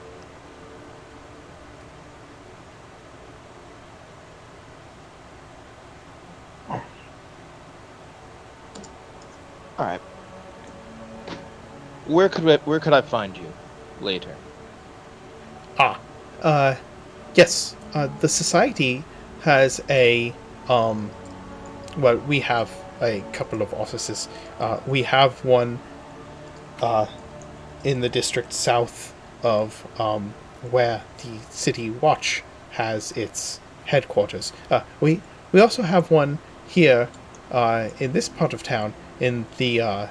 All right. Where could I find you later? Yes. The society has a well, we have a couple of offices. We have one in the district south of where the City Watch has its headquarters. We also have one here in this part of town in the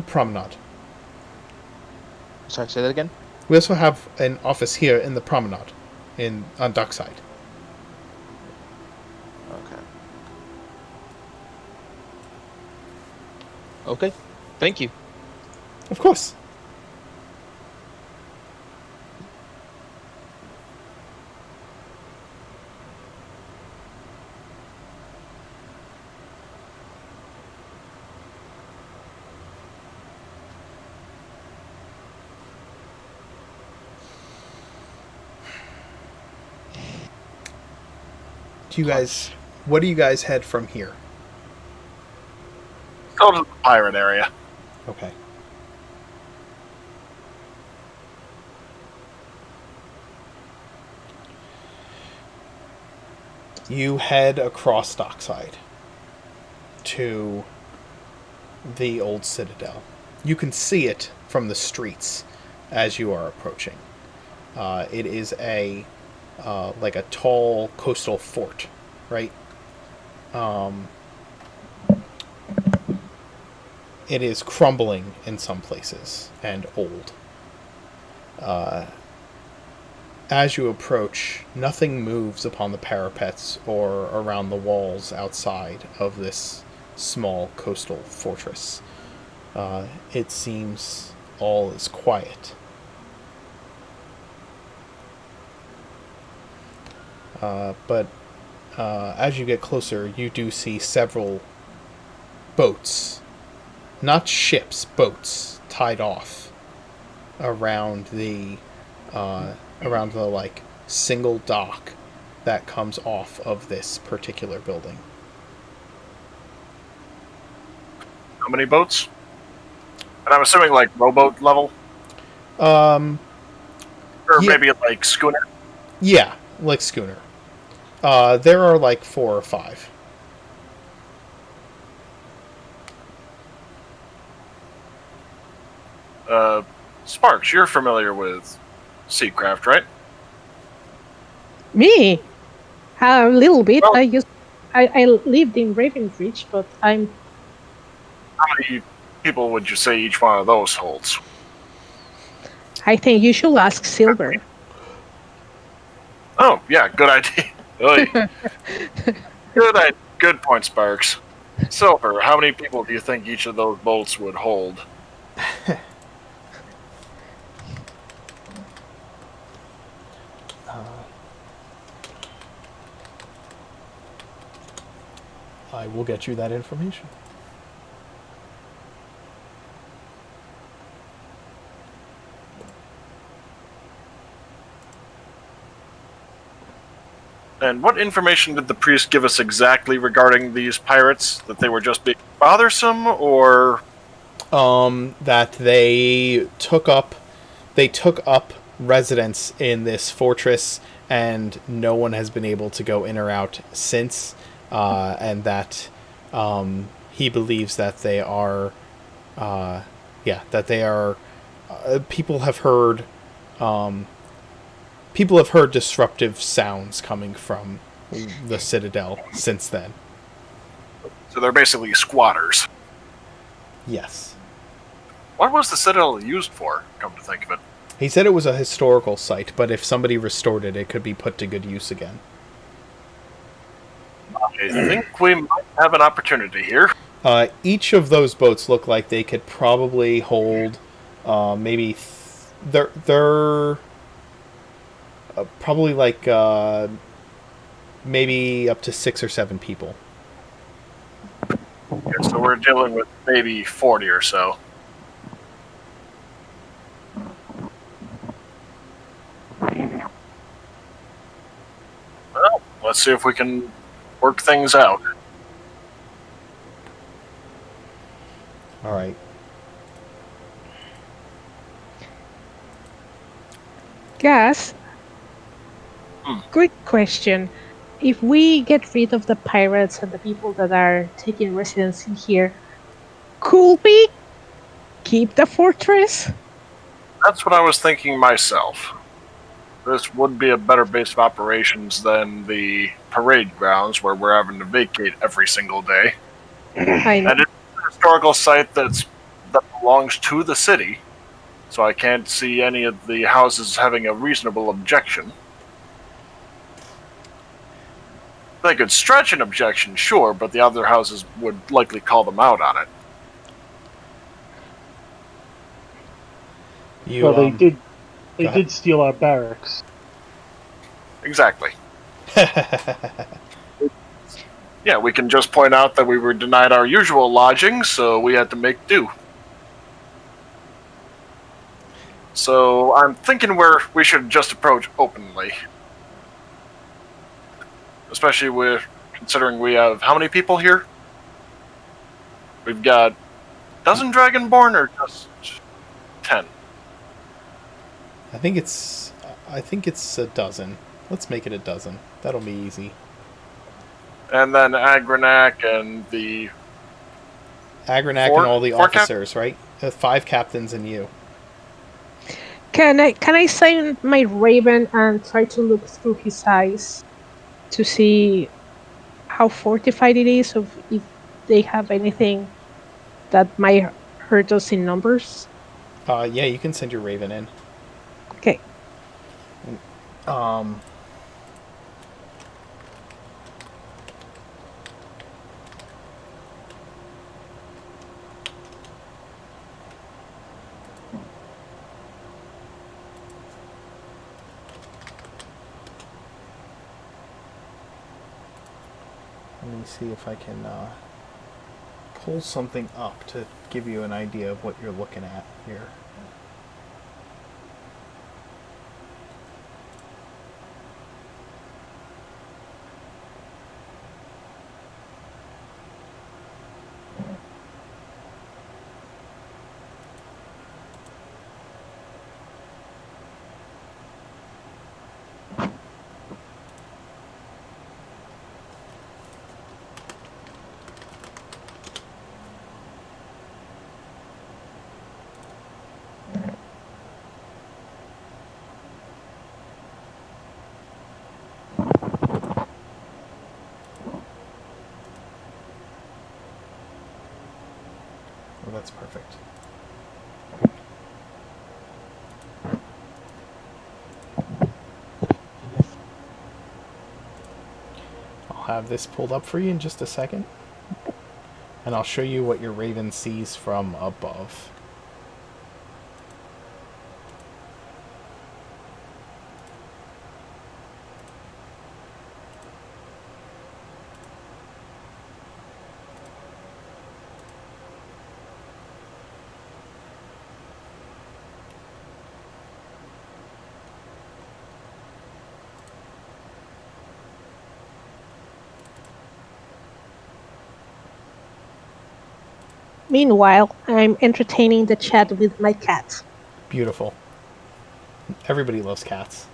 promenade. Sorry, say that again. We also have an office here in the promenade, on Dockside. Okay. Okay. Thank you. Of course. What do you guys head from here? Go to the pirate area. Okay. You head across Dockside to the old citadel. You can see it from the streets as you are approaching. It is like a tall coastal fort, right? It is crumbling in some places and old. As you approach, nothing moves upon the parapets or around the walls outside of this small coastal fortress. It seems all is quiet. But as you get closer, you do see several boats, not ships, boats tied off around the like single dock that comes off of this particular building. How many boats? And I'm assuming like rowboat level, Um, or Yeah. maybe like schooner. yeah, like schooner. There are like 4 or 5. Sparks, you're familiar with Seacraft, right? Me? A little bit. Well- I lived in Ravenbridge, but I'm. How many people would you say each one of those holds? I think you should ask Silver. Oh, yeah, good idea. Oy. Good point, Sparks. Silver, how many people do you think each of those boats would hold? I will get you that information. And what information did the priest give us exactly regarding these pirates? That they were just being bothersome, or That they took up residence in this fortress, and no one has been able to go in or out since. And that he believes that they are, people have heard disruptive sounds coming from the citadel since then. So they're basically squatters. Yes. What was the citadel used for, come to think of it? He said it was a historical site, but if somebody restored it, it could be put to good use again. I think we might have an opportunity here. Each of those boats look like they could probably hold maybe... they're probably like maybe up to 6 or 7 people. Okay, so we're dealing with maybe 40 or so. Well, let's see if we can work things out. All right. Gus, quick question. If we get rid of the pirates and the people that are taking residency here, could we keep the fortress? That's what I was thinking myself. This would be a better base of operations than the parade grounds where we're having to vacate every single day. I know. And it's a historical site that belongs to the city, so I can't see any of the houses having a reasonable objection. They could stretch an objection, sure, but the other houses would likely call them out on it. Well, they did. They did steal our barracks. Exactly. Yeah, we can just point out that we were denied our usual lodging, so we had to make do. So I'm thinking we should just approach openly. Especially considering we have how many people here? We've got a dozen Dragonborn or just 10? I think it's a dozen. Let's make it a dozen. That'll be easy. And then Agranac and the... Agranac and all the officers, right? 5 captains and you. Can I send my raven and try to look through his eyes to see how fortified it is, or if they have anything that might hurt us in numbers? Yeah, you can send your raven in. Okay. Let me see if I can pull something up to give you an idea of what you're looking at here. Oh, that's perfect. I'll have this pulled up for you in just a second. And I'll show you what your raven sees from above. Meanwhile, I'm entertaining the chat with my cat. Beautiful. Everybody loves cats.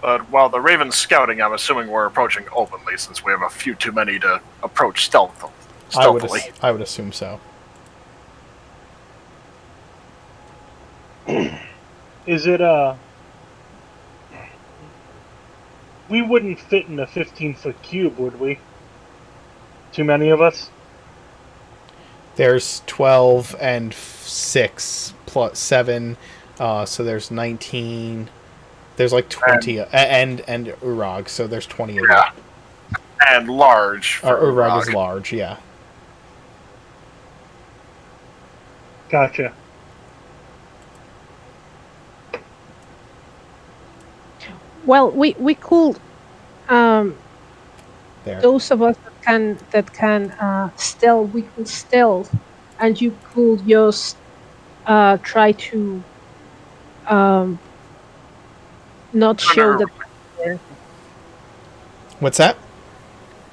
But while the Raven's scouting, I'm assuming we're approaching openly, since we have a few too many to approach stealthily. I would assume so. Is it we wouldn't fit in a 15-foot cube, would we? Too many of us? There's 12 and 6 plus 7, so there's 19. There's like 20, and Urag, so there's 20 of Yeah. you. And large. For Urag is Urag. large, yeah. Gotcha. Well, we could There. those of us that can stealth, we could stealth, and you could just try to not show What's that?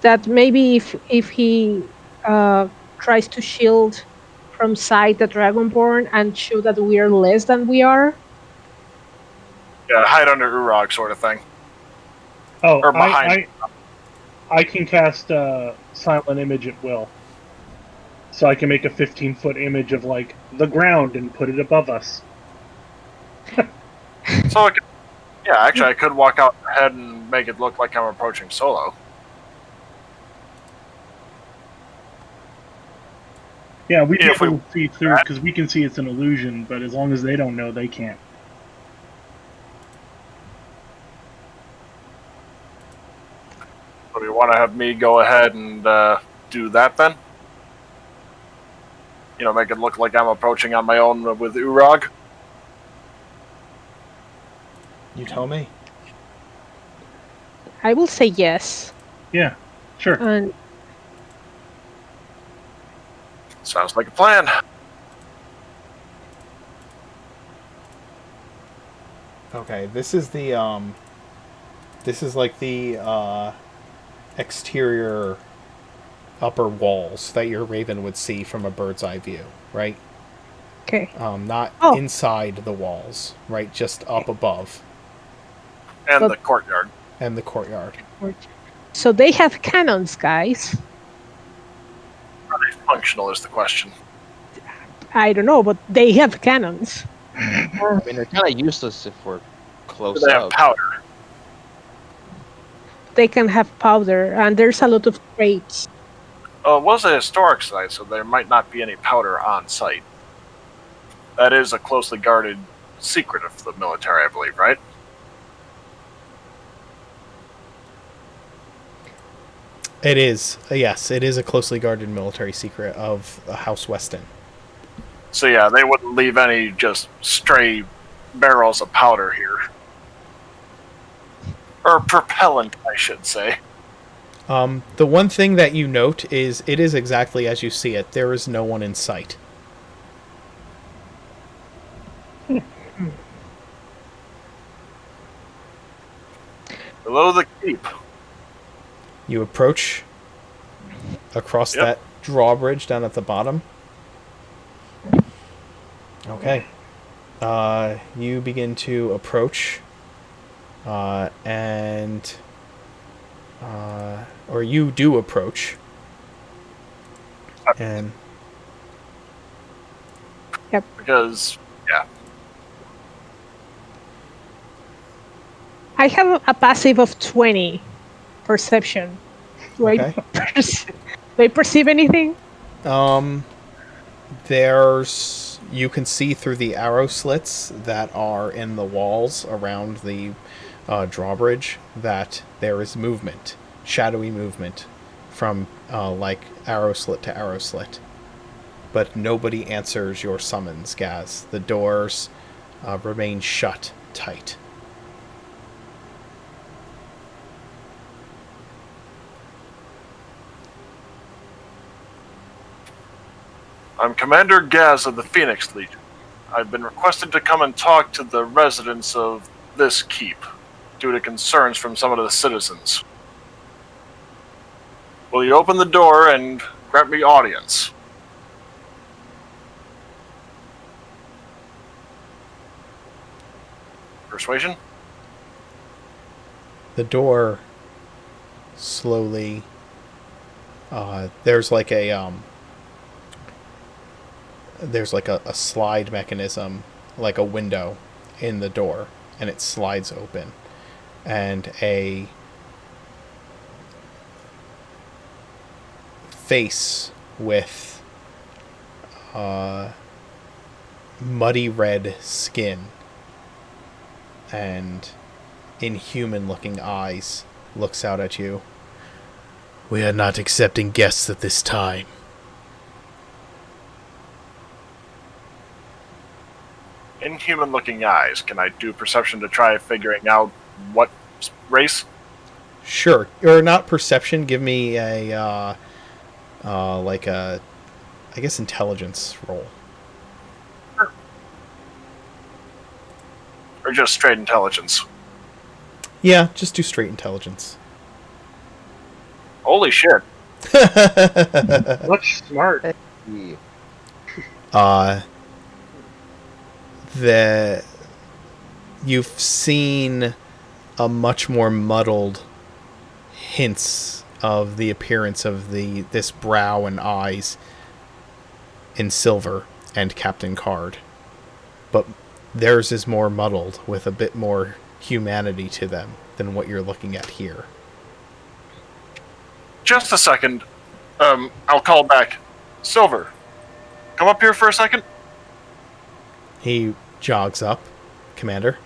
that maybe if he tries to shield from sight the Dragonborn and show that we are less than we are. Yeah, hide under Urag sort of thing. Oh, Or behind. I can cast silent image at will. So I can make a 15-foot image of like the ground and put it above us. So, yeah, actually, I could walk out ahead and make it look like I'm approaching Solo. Yeah, we If we can see through because we can see it's an illusion, but as long as they don't know, they can't. So do you want to have me go ahead and do that then? You know, make it look like I'm approaching on my own with Urag? You tell me. I will say yes. Yeah, sure. And Sounds like a plan. Okay, this is the this is like the exterior upper walls that your raven would see from a bird's eye view, right? okay. Not Oh. inside the walls, right? Just up above And But- the courtyard. and the courtyard. So they have cannons, guys. Are they functional is the question. I don't know, but they have cannons. I mean, they're kind of useless if we're Do close they have up. powder? They can have powder, and there's a lot of crates. It was a historic site, so there might not be any powder on site. That is a closely guarded secret of the military, I believe, right? It is. Yes, it is a closely guarded military secret of House Weston. So yeah, they wouldn't leave any just stray barrels of powder here. Or propellant, I should say. The one thing that you note is it is exactly as you see it. There is no one in sight. Below the keep. You approach across Yep. that drawbridge down at the bottom. Okay. You begin to approach, or you do approach, and Because, yeah. I have a passive of 20 perception. Do Okay. I perceive anything? there's you can see through the arrow slits that are in the walls around the drawbridge that there is movement, shadowy movement from like arrow slit to arrow slit. But nobody answers your summons, Gaz. The doors remain shut tight. I'm Commander Gaz of the Phoenix Legion. I've been requested to come and talk to the residents of this keep due to concerns from some of the citizens. Will you open the door and grant me audience? Persuasion? The door slowly there's like a slide mechanism like a window in the door, and it slides open, and a face with muddy red skin and inhuman looking eyes looks out at you. We are not accepting guests at this time. Inhuman looking eyes. Can I do perception to try figuring out what race? Sure. Or not perception, give me a like a, I guess, intelligence roll. Or just straight intelligence? Yeah, just do straight intelligence. Holy shit. Much smart. You've seen a much more muddled hints of the appearance of this brow and eyes in Silver and Captain Card, but theirs is more muddled with a bit more humanity to them than what you're looking at here. Just a second. I'll call back. Silver, come up here for a second. He jogs up. Commander?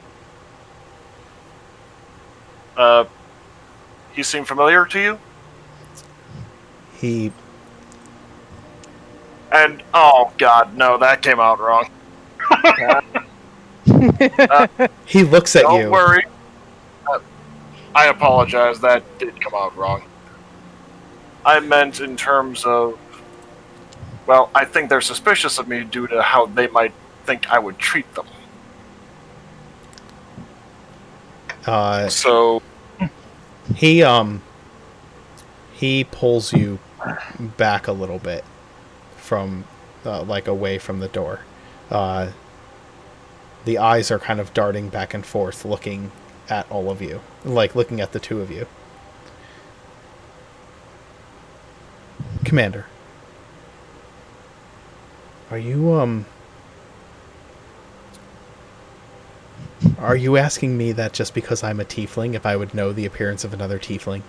He seem familiar to you? He... And, oh god, no, that came out wrong. He looks at you. Don't worry. I apologize, that did come out wrong. I meant in terms of... Well, I think they're suspicious of me due to how they might think I would treat them. So... He pulls you back a little bit from, like, away from the door. The eyes are kind of darting back and forth, looking at all of you. Like, looking at the two of you. Commander. Are you asking me that just because I'm a tiefling, if I would know the appearance of another tiefling?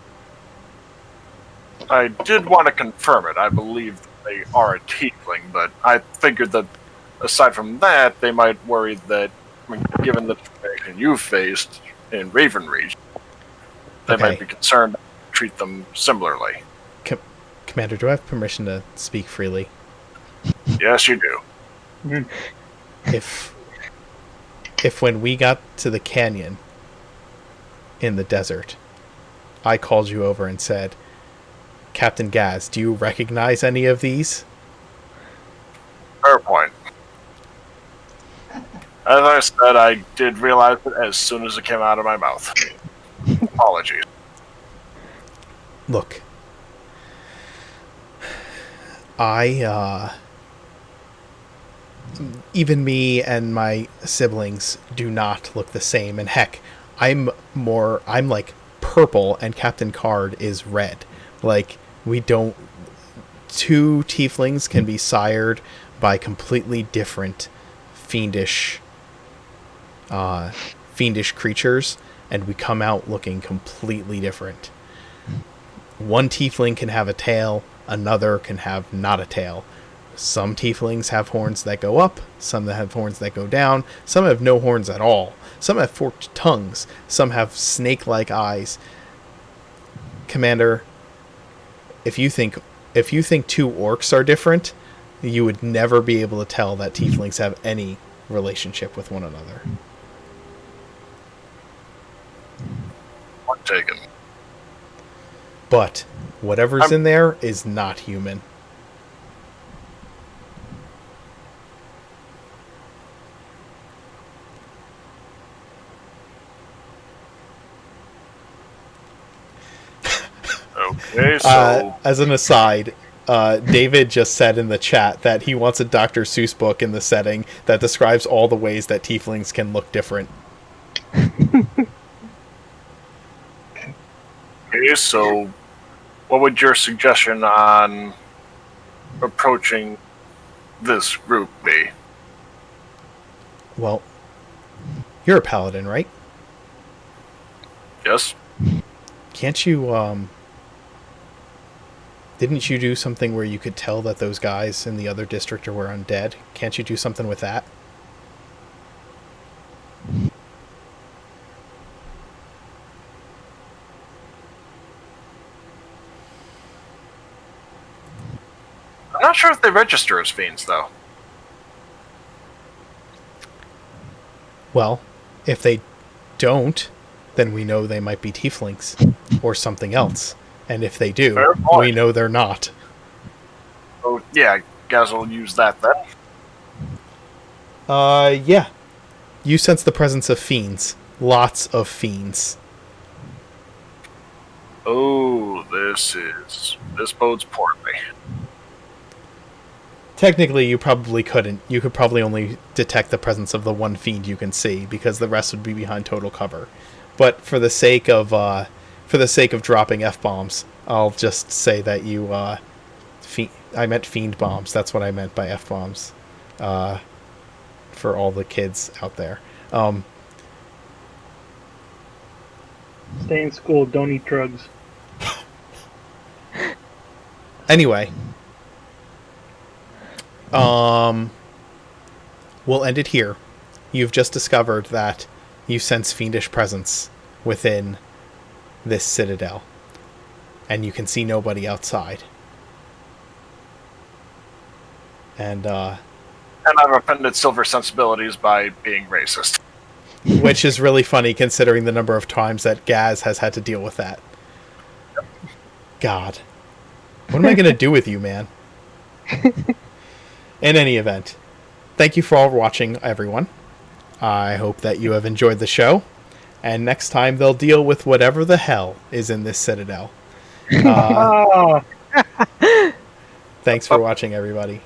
I did want to confirm it. I believe they are a tiefling, but I figured that aside from that, they might worry that, I mean, given the situation you've faced in Raven Region, they might be concerned to treat them similarly. Commander, do I have permission to speak freely? Yes, you do. If when we got to the canyon in the desert, I called you over and said, Captain Gaz, do you recognize any of these? Fair point. As I said, I did realize it as soon as it came out of my mouth. Apologies. Look, even me and my siblings do not look the same, and heck, I'm like purple and Captain Card is red. Like, we don't... Two tieflings can be sired by completely different fiendish creatures, and we come out looking completely different. One tiefling can have a tail, another can have not a tail. Some tieflings have horns that go up, some that have horns that go down, some have no horns at all, some have forked tongues, some have snake-like eyes. Commander, if you think two orcs are different, you would never be able to tell that tieflings have any relationship with one another. Point taken. But whatever's in there is not human. Okay, so... as an aside, David just said in the chat that he wants a Dr. Seuss book in the setting that describes all the ways that tieflings can look different. Okay, so what would your suggestion on approaching this group be? Well, you're a paladin, right? Yes. Can't you, didn't you do something where you could tell that those guys in the other district were undead? Can't you do something with that? I'm not sure if they register as fiends, though. Well, if they don't, then we know they might be tieflings or something else. And if they do, Fair point. we know they're not. Oh, yeah, I guess we'll use that then. Yeah. You sense the presence of fiends. Lots of fiends. Oh, this bodes poorly. Technically, you probably couldn't. You could probably only detect the presence of the one fiend you can see, because the rest would be behind total cover. But for the sake of dropping F-bombs, I'll just say that you, I meant fiend bombs. That's what I meant by F-bombs. For all the kids out there. Stay in school, don't eat drugs. Anyway. We'll end it here. You've just discovered that you sense fiendish presence within this citadel. And you can see nobody outside. And And I've offended Silver sensibilities by being racist. which is really funny considering the number of times that Gaz has had to deal with that. God. What am I going to do with you, man? In any event, thank you for all watching, everyone. I hope that you have enjoyed the show. And next time they'll deal with whatever the hell is in this citadel. Oh. Thanks for watching, everybody.